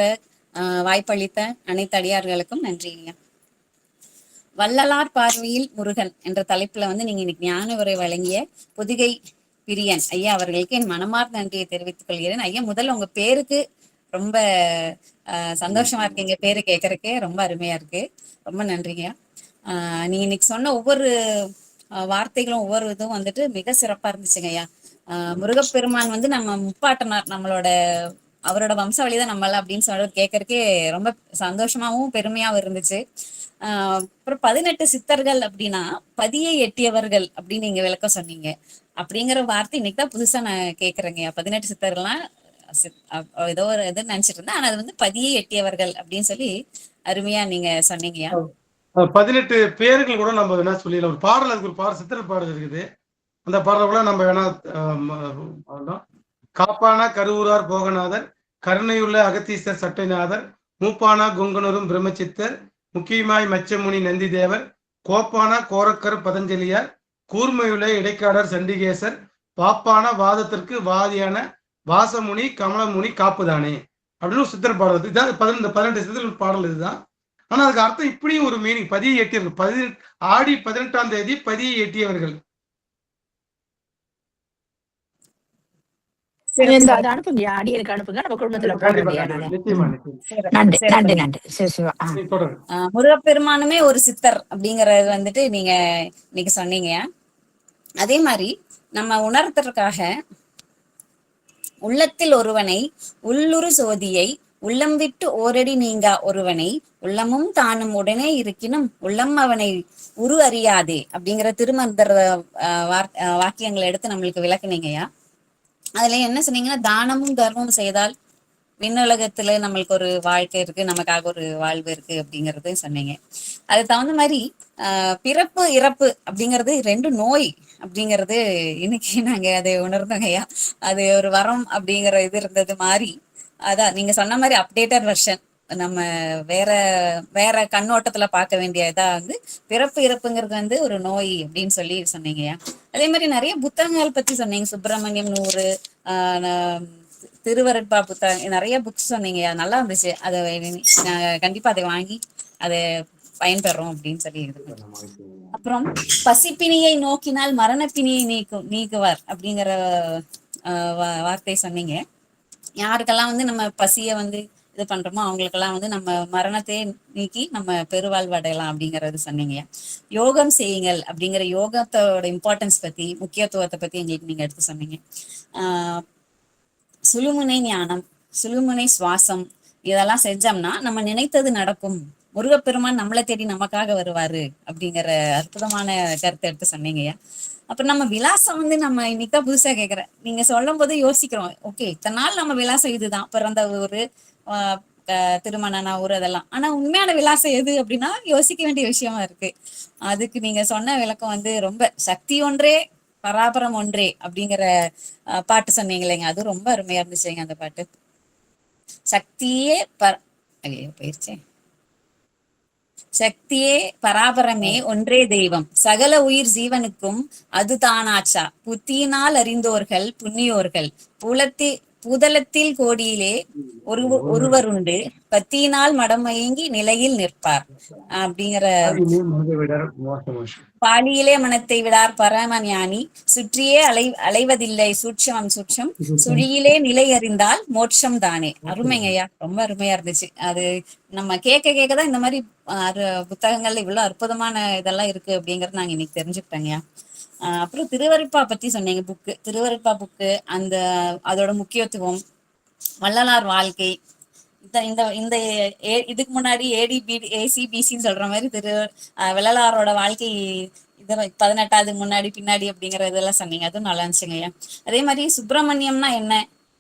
வாய்ப்பளித்த அனைத்து அடியார்களுக்கும் நன்றி ஐயா. வள்ளலார் பார்வையில் முருகன் என்ற தலைப்புல நீங்க இன்னைக்கு ஞான உரை வழங்கிய புதுகை பிரியன் ஐயா அவர்களுக்கு என் மனமார்ந்த நன்றியை தெரிவித்துக் கொள்கிறேன். ஐயா, முதல்ல உங்க பேருக்கு ரொம்ப சந்தோஷமா இருக்கு. எங்க பேரு கேட்கறதுக்கே ரொம்ப அருமையா இருக்கு. ரொம்ப நன்றிங்க. நீங்க இன்னைக்கு சொன்ன ஒவ்வொரு வார்த்தைகளும் ஒவ்வொரு இதுவும் மிக சிறப்பா இருந்துச்சுங்க ஐயா. முருகப்பெருமான் நம்ம முப்பாட்டனார், நம்மளோட அவரோட வம்சாவளிதான் நம்மள அப்படின்னு சொல்றது கேட்கறதுக்கே ரொம்ப சந்தோஷமாவும் பெருமையாவும் இருந்துச்சு. அப்புறம் 18 சித்தர்கள் அப்படின்னா பதியை எட்டியவர்கள் அப்படின்னு நீங்க விளக்கம் சொன்னீங்க. அப்படிங்கிற வார்த்தை இன்னைக்குதான் புதுசா நான் கேட்கறேங்க. 18 சித்தர்கள்லாம் ஏதோ ஒரு இது நினைச்சிட்டு இருந்தேன். ஆனா அது பதியை எட்டியவர்கள் அப்படின்னு சொல்லி அருமையா நீங்க சொன்னீங்கயா. 18 பேர்கள் கூட நம்ம வேணா சொல்லிடலாம். ஒரு பாடல், அதுக்கு ஒரு பாடல் சித்திர பாடல் இருக்குது. அந்த பாடல கூட நம்ம வேணா காப்பானா கருவூரார் போகநாதர், கருணையுள்ள அகத்தீசர் சட்டைநாதர், மூப்பானா குங்கனூரும் பிரம்மச்சித்தர், முக்கியமாய் மச்சமுனி நந்தி தேவர், கோப்பானா கோரக்கர் பதஞ்சலியார், கூர்மையுள்ள இடைக்காடர் சண்டிகேசர், பாப்பான வாதத்திற்கு வாதியான வாசமுனி கமலமுனி காப்புதானே அப்படின்னு ஒரு சித்திர பாடல். இதுதான் 18 சித்திர பாடல் இதுதான். ஆனா அதுக்கு அர்த்தம் இப்படி ஒரு மீனிங், பதியை எட்டியவர்கள். ஆடி 18ஆம் தேதி பதியை எட்டியவர்கள். அனுப்புங்க, அடியருக்கு அனுப்புங்க, நம்ம குடும்பத்துல நன்றி நன்றி. முருகப்பெருமானுமே ஒரு சித்தர் அப்படிங்கறது நீங்க இன்னைக்கு சொன்னீங்க. அதே மாதிரி நம்ம உணர்த்துறதுக்காக உள்ளத்தில் ஒருவனை உள்ளுரு சோதியை உள்ளம் விட்டு ஓரடி நீங்கா ஒருவனை உள்ளமும் தானும் உடனே இருக்கினும் உள்ளம் அவனை உரு அறியாதே அப்படிங்கிற திருமந்திர வாக்கியங்களை எடுத்து நம்மளுக்கு விளக்குனீங்கய்யா. அதுல என்ன சொன்னீங்கன்னா, தானமும் தர்மமும் செய்தால் விண்ணுலகத்துல நம்மளுக்கு ஒரு வாழ்க்கை இருக்கு, நமக்காக ஒரு வாழ்வு இருக்கு அப்படிங்கறது சொன்னீங்க. அது தகுந்த மாதிரி பிறப்பு இறப்பு அப்படிங்கிறது 2 நோய் அப்படிங்கிறது இன்னைக்கு நாங்க அதை உணர்ந்தோங்கய்யா. அது ஒரு வரம் அப்படிங்கிற இது இருந்தது மாதிரி, அதான் நீங்க சொன்ன மாதிரி அப்டேட்டட் வெர்ஷன் நம்ம வேற வேற கண்ணோட்டத்துல பார்க்க வேண்டிய இதா வந்து பிறப்பு இறப்புங்கிறது வந்து ஒரு நோய் அப்படின்னு சொல்லி சொன்னீங்கய்யா. அதே மாதிரி நிறைய புத்தகங்கள் பத்தி சொன்னீங்க. சுப்பிரமணியம் 100, திருவருட்பா புத்தகம், நிறைய புக்ஸ் சொன்னீங்க. நல்லா இருந்துச்சு. அதை கண்டிப்பா அதை வாங்கி அதை பயன்பெறோம் அப்படின்னு சொல்லி இருக்கு. அப்புறம் பசிப்பிணியை நோக்கினால் மரணப்பிணியை நீக்குவார் அப்படிங்கிற வார்த்தை சொன்னீங்க. யாருக்கெல்லாம் வந்து நம்ம பசிய வந்து இது பண்றோமோ அவங்களுக்கெல்லாம் வந்து நம்ம மரணத்தை நீக்கி நம்ம பெருவாழ்வு அடையலாம் அப்படிங்கறது சொன்னீங்க. யோகம் செய்யுங்கள் அப்படிங்கிற யோகத்தோட இம்பார்ட்டன்ஸ் பத்தி, முக்கியத்துவத்தை பத்தி எங்களுக்கு நீங்க எடுத்து சொன்னீங்க. சுழுமுனை ஞானம், சுழுமுனை சுவாசம் இதெல்லாம் செஞ்சோம்னா நம்ம நினைத்தது நடக்கும், முருகப்பெருமான் நம்மளை தேடி நமக்காக வருவாரு அப்படிங்கிற அற்புதமான கருத்தை எடுத்து சொன்னீங்கய்யா. அப்புறம் நம்ம விலாசம் வந்து நம்ம இன்னைக்கு புதுசா கேட்கிறேன். நீங்க சொல்லும் போது யோசிக்கிறோம், ஓகே இத்தனை நாள் நம்ம விலாசம் இதுதான், பிறந்த ஊரு, திருமண ஊர், அதெல்லாம். ஆனா உண்மையான விலாசம் எது அப்படின்னா யோசிக்க வேண்டிய விஷயமா இருக்கு. அதுக்கு நீங்க சொன்ன விளக்கம் வந்து ரொம்ப சக்தி ஒன்றே பராபரம் ஒன்றே அப்படிங்கிற பாட்டு சொன்னீங்களேங்க, அது ரொம்ப அருமையா இருந்துச்சுங்க அந்த பாட்டு. சக்தியே போயிருச்சே. சக்தியே பராபரமே ஒன்றே தெய்வம், சகல உயிர் ஜீவனுக்கும் அது தானாச்சா, புத்தியினால் அறிந்தோர்கள் புண்ணியோர்கள், பூதலத்தில் கோடியிலே ஒருவர் உண்டு, பத்தியினால் மடமயங்கி நிலையில் நிற்பார் அப்படிங்கிற பாலியிலே மனத்தை விடார் பரம ஞானி, சுற்றியே அலைவதில்லை சூட்சம் சுழியிலே நிலை அறிந்தால் மோட்சம் தானே. அருமைங்கய்யா, ரொம்ப அருமையா இருந்துச்சு. அது நம்ம கேட்கதான் இந்த மாதிரி புத்தகங்கள்ல இவ்வளவு அற்புதமான இதெல்லாம் இருக்கு அப்படிங்கறது நாங்க இன்னைக்கு தெரிஞ்சுக்கிட்டோங்கய்யா. அப்புறம் திருவருட்பா பத்தி சொன்னீங்க. திருவருட்பா புக்கு, அந்த அதோட முக்கியத்துவம், வள்ளலார் வாழ்க்கை, இந்த இதுக்கு முன்னாடி ADBD ACBCன்னு சொல்ற மாதிரி வள்ளலாரோட வாழ்க்கை இது 18வது முன்னாடி பின்னாடி அப்படிங்கிற இதெல்லாம் சொன்னீங்க. அதுவும் நல்லா இருந்துச்சுங்கய்யா. அதே மாதிரி சுப்பிரமணியம்னா என்ன,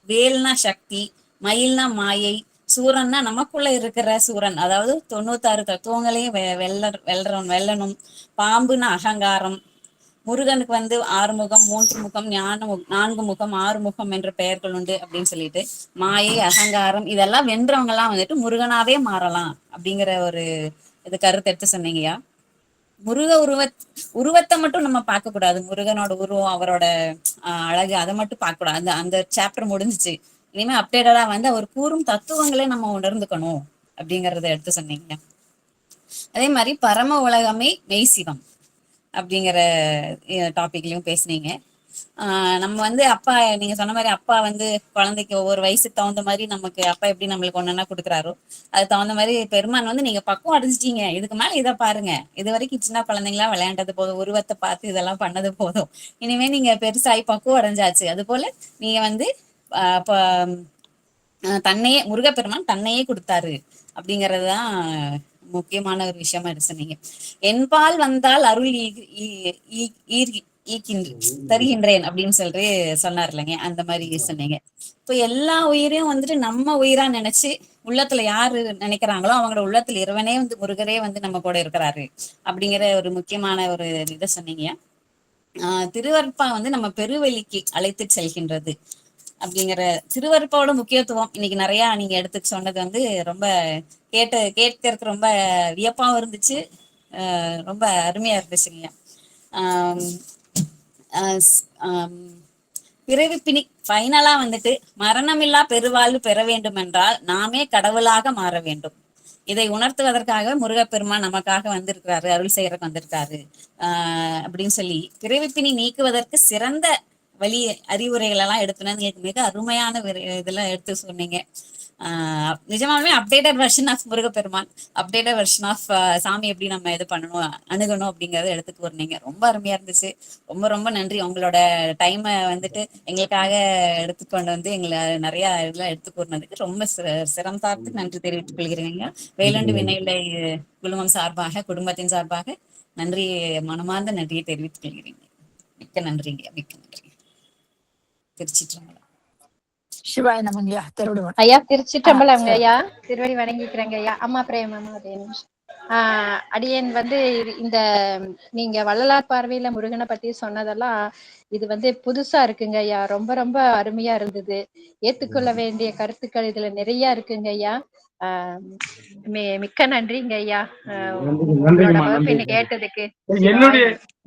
வேல்னா சக்தி, மயில்னா மாயை, சூரன்னா நமக்குள்ள இருக்கிற சூரன், அதாவது 96 தத்துவங்களையும் வெல்லணும், பாம்புனா அகங்காரம், முருகனுக்கு வந்து 6 முகம் 3 முகம், 4 முகம் 6 முகம் என்ற பெயர்கள் உண்டு அப்படின்னு சொல்லிட்டு, மாயை அகங்காரம் இதெல்லாம் வென்றவங்க எல்லாம் வந்துட்டு முருகனாவே மாறலாம் அப்படிங்கிற ஒரு இது கருத்து எடுத்து சொன்னீங்கயா. முருக உருவத்தை மட்டும் நம்ம பார்க்க கூடாது, முருகனோட உருவம், அவரோட அழகு, அதை மட்டும் பார்க்க கூடாது. அந்த சாப்டர் முடிஞ்சிச்சு. இனிமே அப்டேட்டடா வந்து அவர் கூறும் தத்துவங்களே நம்ம உணர்ந்துக்கணும் அப்படிங்கறத எடுத்து சொன்னீங்க. அதே மாதிரி பரம உலகமே மெய்சிவம் அப்படிங்கிற டாபிக்லயும் பேசுனீங்க. நம்ம வந்து அப்பா, நீங்க சொன்ன மாதிரி அப்பா வந்து குழந்தைக்கு ஒவ்வொரு வயசுக்கு தகுந்த மாதிரி நமக்கு அப்பா எப்படி நம்மளுக்கு ஒண்ணுன்னா கொடுக்குறாரோ, அது தகுந்த மாதிரி பெருமான் வந்து நீங்க பக்குவம் அடைஞ்சிட்டீங்க, இதுக்கு மேல இதை பாருங்க, இது வரைக்கும் சின்ன குழந்தைங்களா விளையாண்டது போதும், உருவத்தை பார்த்து இதெல்லாம் பண்ணது போதும், இனிமே நீங்க பெருசாகி பக்குவம் அடைஞ்சாச்சு. அது போல நீங்க வந்து தன்னையே, முருகப்பெருமான் தன்னையே கொடுத்தாரு அப்படிங்கறதுதான் முக்கியமான ஒரு விஷயமா சொன்னீங்க. என்பால் வந்தால் அருள் தருகின்றேன் அப்படின்னு சொல்லி சொன்னார் இல்லைங்க, அந்த மாதிரி சொன்னீங்க. இப்ப எல்லா உயிரையும் வந்துட்டு நம்ம உயிரா நினைச்சு உள்ளத்துல யாரு நினைக்கிறாங்களோ அவங்களோட உள்ளத்துல இறைவனே வந்து முருகரே வந்து நம்ம கூட இருக்கிறாரு அப்படிங்கிற ஒரு முக்கியமான ஒரு இதை சொன்னீங்க. திருவருட்பா வந்து நம்ம பெருவெளிக்கு அழைத்து செல்கின்றது அப்படிங்கிற திருவருப்பாவோட முக்கியத்துவம் இன்னைக்கு நிறைய நீங்க எடுத்து சொன்னது வந்து ரொம்ப கேட்கறதுக்கு ரொம்ப வியப்பாவும் இருந்துச்சு, ரொம்ப அருமையா இருந்துச்சுங்க. பிறவிப்பினி ஃபைனலா வந்துட்டு மரணமில்லா பெருவாழ்வு பெற வேண்டும் என்றால் நாமே கடவுளாக மாற வேண்டும். இதை உணர்த்துவதற்காக முருகப்பெருமான் நமக்காக வந்திருக்கிறாரு, அருள் செய்யறதுக்கு வந்திருக்காரு அப்படின்னு சொல்லி பிறவிப்பினி நீக்குவதற்கு சிறந்த வழி அறிவுரைகள் எல்லாம் எடுத்துனது மிக அருமையான இதெல்லாம் எடுத்து சொன்னீங்க. நிஜமாலுமே updated version of Murugapperuman, updated version of சாமி எப்படி நம்ம இது பண்ணணும் அணுகணும் அப்படிங்கறத எடுத்து கூறினீங்க. ரொம்ப அருமையா இருந்துச்சு. ரொம்ப ரொம்ப நன்றி. உங்களோட டைமை வந்துட்டு எங்களுக்காக எடுத்துக்கொண்டு வந்து எங்களை நிறைய இதெல்லாம் எடுத்து கூறினதுக்கு ரொம்ப சிரம் தாழ்த்து நன்றி தெரிவித்துக் கொள்கிறீங்க. வேலுண்டு வினையிலை குழுமம் சார்பாக, குடும்பத்தின் சார்பாக நன்றி, மனமார்ந்த நன்றியை தெரிவித்துக் கொள்கிறீங்க. மிக்க நன்றிங்க, மிக்க நன்றி. திருச்சிற்றம்பலம். சிவாய நமங்கய்யா. திருவிடுவன் ஐயா திருச்சிற்றம்பலம் ஐயா. திருவடி வணங்கிக்கிறேங்க ஐயா. அம்மா பிரேமமா அதே நிமிஷம். அடியேன் வந்து இந்த நீங்க வள்ளலார் பார்வையில முருகனை பத்தி சொன்னதெல்லாம் இது புதுசா இருக்குங்க ஐயா. ரொம்ப ரொம்ப அருமையா இருந்தது. ஏத்துக்கொள்ள வேண்டிய கருத்துக்கள் இதுல நிறைய இருக்குங்க ஐயா. மிக்க நன்றிங்க ஐயா கேட்டதுக்கு.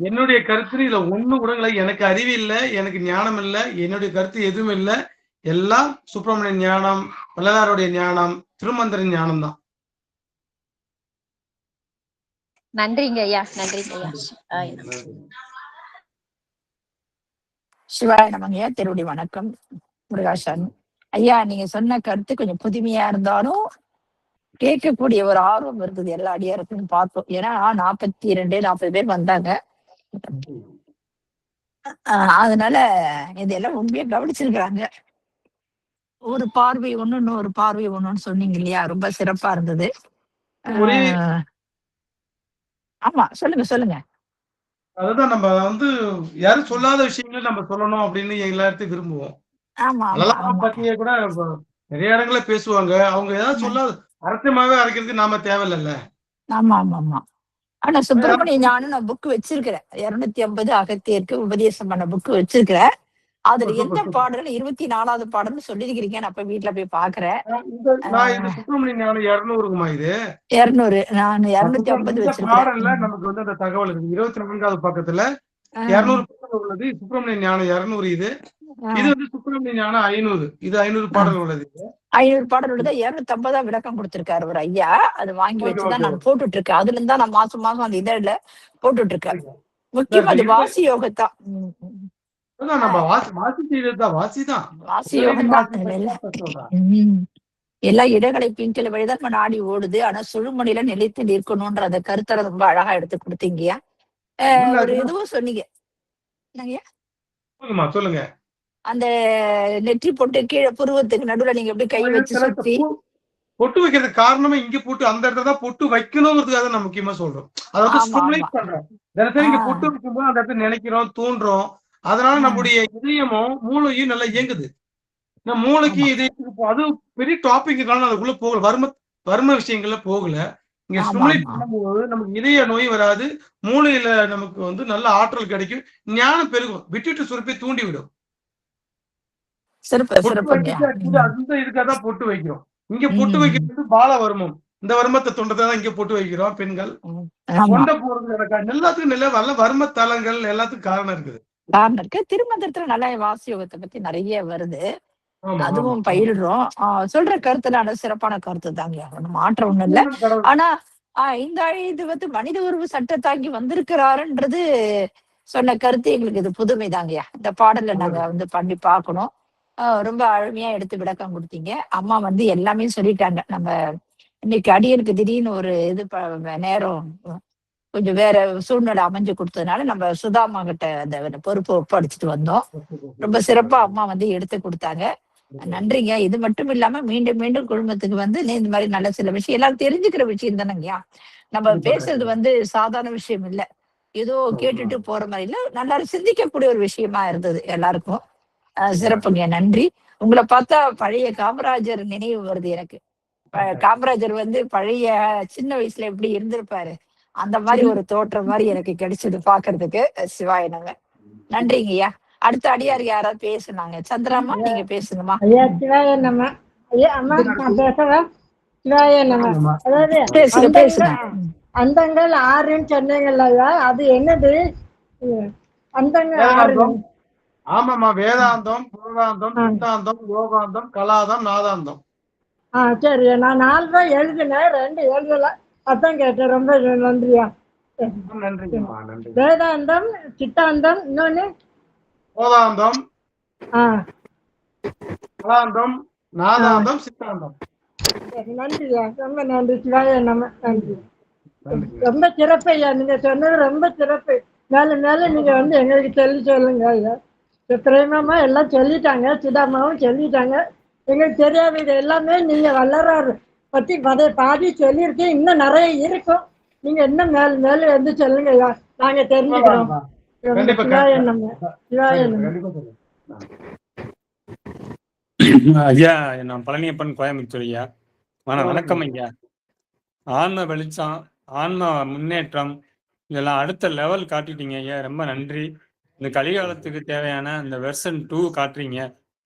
என்னுடைய கருத்து இதுல ஒண்ணு கூட இல்லை. எனக்கு அறிவு இல்லை, எனக்கு ஞானம் இல்லை, என்னுடைய கருத்து எதுவும் இல்லை. எல்லாம் சுப்பிரமணிய ஞானம், வள்ளலாருடைய ஞானம், திருமந்திர ஞானம் தான். நன்றிங்க ஐயா, நன்றிங்க ஐயா. சிவாய நமங்கய்யா. திருவடி வணக்கம். முருகாசன் ஐயா, நீங்க சொன்ன கருத்து கொஞ்சம் புதுமையா இருந்தாலும் கேட்கக்கூடிய ஒரு ஆர்வம் இருந்தது எல்லா அடியாருக்கும் பார்த்தோம். ஏன்னா 42-40 பேர் வந்தாங்க. அதனால இதெல்லாம் உண்மையா கவனிச்சிருக்கிறாங்க. ஒரு பார்வை ஒண்ணு, இன்னொரு பார்வை ஒண்ணுன்னு சொன்னீங்க இல்லையா, ரொம்ப சிறப்பா இருந்தது. ஆமா, சொல்லுங்க சொல்லுங்க. அதுதான் நம்ம யாரும் சொல்லாத விஷயங்களை நம்ம சொல்லணும் அப்படின்னு எல்லாத்தையும் விரும்புவோம். பத்தியே கூட நிறைய இடங்கள்ல பேசுவாங்க. அவங்க ஏதாவது சொல்லாத அர்த்தமாவே அரைக்கிறதுக்கு நாம தேவையில்ல. ஆமா ஆமா ஆமா. ஆனா சுப்பிரமணிய ஞானம் நான் புக் வச்சிருக்கிறேன். 250 அகத்தியருக்கு உபதேசம் பண்ண புக் வச்சிருக்கிறேன். அதுல எந்த பாடல் 24வது பாடல்னு சொல்லிருக்கிறீங்க. நான் போய் வீட்டுல போய் பாக்குறேன். சுப்பிரமணிய ஞானம் 200 இது 200. நான் 250 வச்சிருக்கேன். நமக்கு அந்த தகவல் இருக்கு. 24வது பக்கத்துல 200 பாடல் உள்ளது. சுப்பிரமணிய ஞானம் 200 இது சுப்பிரமணிய ஞானம் 500. இது 500 பாடல் உள்ளது. 500 பாடல் உள்ளது. 250 விளக்கம் கொடுத்திருக்காரு ஒரு ஐயா. அது வாங்கி வச்சுதான் நான் போட்டுட்டு இருக்கேன். அதுல இருந்தா நான் மாசம் மாசம் அந்த இதழ்ல போட்டுட்டு இருக்கேன். முக்கியமா அது வாசி யோகத்தான். எல்லா இடங்களை பிங்கில வழிதான் நம்ம நாடி ஓடுது. ஆனா சுழுமணில நிலைத்து நிற்கணும்ன்ற அந்த கருத்தரை ரொம்ப அழகா எடுத்து கொடுத்தீங்கயா. ஒரு இதுவும் சொன்னீங்க. சொல்லுங்க. அந்த நெற்றி போட்டு கீழே புருவத்துக்கு நடுவுல நீங்க எப்படி கை வச்சு சுத்தி பொட்டு வைக்கிறதுக்கு காரணமே இங்க போட்டு அந்த இடத்துல தான் பொட்டு வைக்கணுங்கிறதுக்காக நான் முக்கியமா சொல்றோம். அதாவது ஸ்டிமுலேட் பண்றோம். இங்க பொட்டு வைக்கும்போது அந்த இடத்துல நினைக்கிறோம், தூண்டுறோம். அதனால நம்முடைய இதயமும் மூளையும் நல்லா இயங்குது. மூளைக்கு இதயத்துக்கு அது பெரிய டாபிக் அதுக்குள்ள போகல. வர்ம விஷயங்கள்ல போகல. இங்க ஸ்டிமுலேட் பண்ணும்போது நமக்கு இதய நோய் வராது. மூளையில நமக்கு நல்ல ஆற்றல் கிடைக்கும். ஞானம் பெருகும். விட்டுட்டு சுரப்பை தூண்டி விடும். இதுக்காக பொட்டு வைக்கிறோம். இங்க பொட்டு வைக்கிறது பால வர்மம். இந்த வர்மத்தை தொண்டதான் இங்க பொட்டு வைக்கிறோம் பெண்கள். கொண்ட போறது எல்லாத்துக்கும் நல்ல வர்ம தலங்கள் எல்லாத்துக்கும் காரணம் இருக்குது. திருமந்திரத்துல நல்ல வாசியோகத்தை பத்தி நிறைய வருது. அதுவும் பயிரிடுறோம். சொல்ற கருத்து சிறப்பான கருத்து தாங்க. ஒண்ணும் மாற்றம் ஒண்ணும் இல்ல. ஆனா இந்த இது மனித உருவு சட்டை தாங்கி வந்திருக்கிறாருன்றது சொன்ன கருத்து எங்களுக்கு இது புதுமை தாங்கய்யா. இந்த பாடல்ல நாங்க பண்ணி பார்க்கணும். ரொம்ப அருமையா எடுத்து விளக்கம் கொடுத்தீங்க. அம்மா எல்லாமே சொல்லிட்டாங்க. நம்ம இன்னைக்கு அடியனுக்கு திடீர்னு ஒரு நேரம் கொஞ்சம் வேற சூழ்நிலை அமைஞ்சு கொடுத்ததுனால நம்ம சுதாமா கிட்ட அந்த பொறுப்பை ஒப்படைச்சிட்டு வந்தோம். ரொம்ப சிறப்பா அம்மா எடுத்து கொடுத்தாங்க. நன்றிங்க. இது மட்டும் இல்லாம மீண்டும் மீண்டும் குடும்பத்துக்கு இந்த மாதிரி நல்ல சில விஷயம் எல்லாரும் தெரிஞ்சுக்கிற விஷயம் தானேங்கய்யா. நம்ம பேசுறது சாதாரண விஷயம் இல்ல. ஏதோ கேட்டுட்டு போற மாதிரி இல்ல, நல்லா சிந்திக்கக்கூடிய ஒரு விஷயமா இருந்தது எல்லாருக்கும். சிறப்புங்க, நன்றி. உங்களை பார்த்தா பழைய காமராஜர் நினைவு வருது எனக்கு. காமராஜர் பழைய சின்ன வயசுல எப்படி இருந்திருப்பாரு அந்த மாதிரி ஒரு தோற்றம் மாதிரி எனக்கு கிடைச்சது பாக்குறதுக்கு. சிவாயனங்க, நன்றிங்கய்யா. அடுத்த அடியார் யாராவது பேசுனாங்க? சந்திராமா, நீங்க பேசுங்கம்மா. பேசுங்க. அந்தங்கள் 6ன்னு சொன்னீங்கல்ல, அது என்னது? அந்தங்கள் 6. ஆமாமா, வேதாந்தம், பூர்வாந்தம், சித்தாந்தம், யோகாந்தம், கலாதம், நாதாந்தம். சரி, நான் 4 தான் எழுதினேன், 2 எழுதல. அதான் கேட்டேன். ரொம்ப நன்றியா. வேதாந்தம், சித்தாந்தம், இன்னொன்னு வேதாந்தம், கலாந்தம், நாதாந்தம் சித்தாந்தம். நன்றியா, ரொம்ப நன்றி. சிவாய நம. நன்றி. நன்றி. ரொம்ப சிறப்பு ஐயா, நீங்க சொன்னது ரொம்ப சிறப்பு. மேல மேல நீங்க வந்து எங்களுக்கு சொல்லுங்க ஐயா. பிரேமமா எல்லாம் சொல்லிட்டாங்க, சிதாமாவும் சொல்லிட்டாங்க. எங்களுக்கு தெரியாத இது எல்லாமே நீங்க வல்லரார் பத்தி பாதி சொல்லியிருக்கேன். இன்னும் நிறைய இருக்கும். நீங்க இன்னும் மேல வந்து சொல்லுங்க ஐயா, நாங்க தெரிஞ்சுக்கிறோம். சிவாய நம்ம. சிவாய நம்ம. ஐயா, நான் பழனியப்பன், கோயம்புத்தூர் ஐயா. வணக்கம் ஐயா. ஆன்ம வெளிச்சம், ஆன்ம முன்னேற்றம் இதெல்லாம் அடுத்த லெவல் காட்டிட்டீங்க ஐயா. ரொம்ப நன்றி. இந்த கலிகாலத்துக்கு தேவையான இந்த வெர்ஷன் 2 காட்டுறீங்க.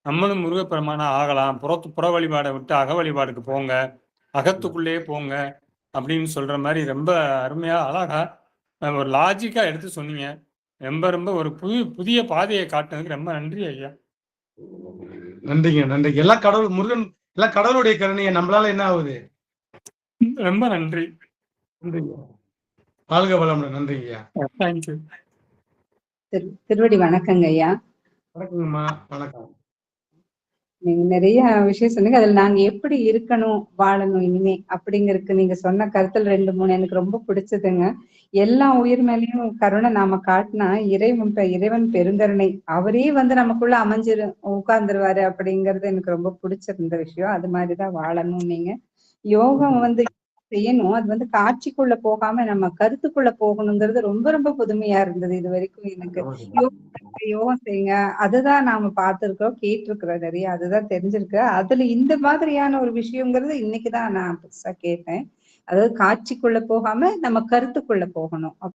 நம்மளும் முருகப்பெருமானா ஆகலாம். புற வழிபாடை விட்டு அக வழிபாடுக்கு போங்க, அகத்துக்குள்ளேயே போங்க அப்படின்னு சொல்ற மாதிரி ரொம்ப அருமையா அழகா ஒரு லாஜிக்கா எடுத்து சொன்னீங்க. ரொம்ப ஒரு புதிய பாதையை காட்டுனதுக்கு ரொம்ப நன்றி ஐயா. நன்றிங்க, நன்றிங்க. எல்லாம் கடவுள் முருகன், எல்லாம் கடவுளுடைய கருணையை. நம்மளால என்ன ஆகுது? ரொம்ப நன்றி. நன்றிங்க. வாழ்க வளமுடன். நன்றிங்க. தேங்க்யூ. திருவடி வணக்கங்க ஐயா. வணக்கங்கம்மா. வணக்கம். நீங்க நிறைய விஷயம் சொன்னீங்க. அதுல நாங்க எப்படி இருக்கணும், வாழணும் இனிமே அப்படிங்கறதுக்கு நீங்க சொன்ன கருத்துல 2-3 எனக்கு ரொம்ப பிடிச்சதுங்க. எல்லா உயிர் மேலேயும் கருணை நாம காட்டினா இறைவன் பெருங்கருணை அவரே வந்து நமக்குள்ள உட்கார்ந்துருவாரு அப்படிங்கறது எனக்கு ரொம்ப பிடிச்சிருந்த விஷயம். அது மாதிரிதான் வாழணும். நீங்க யோகம் வந்து செய்யணும், அது வந்து காட்சிக்குள்ள போகாம நம்ம கருத்துக்குள்ள போகணுங்கிறது ரொம்ப ரொம்ப புதுமையா இருந்தது இது வரைக்கும் எனக்கு. யோகம் செய்யுங்க, அதுதான் நாம பார்த்திருக்கோம், கேட்டிருக்கிறோம் நிறைய, அதுதான் தெரிஞ்சிருக்கு. அதுல இந்த மாதிரியான ஒரு விஷயங்கிறது இன்னைக்குதான் நான் புதுசா கேட்டேன். அதாவது காட்சிக்குள்ள போகாம நம்ம கருத்துக்குள்ள போகணும்.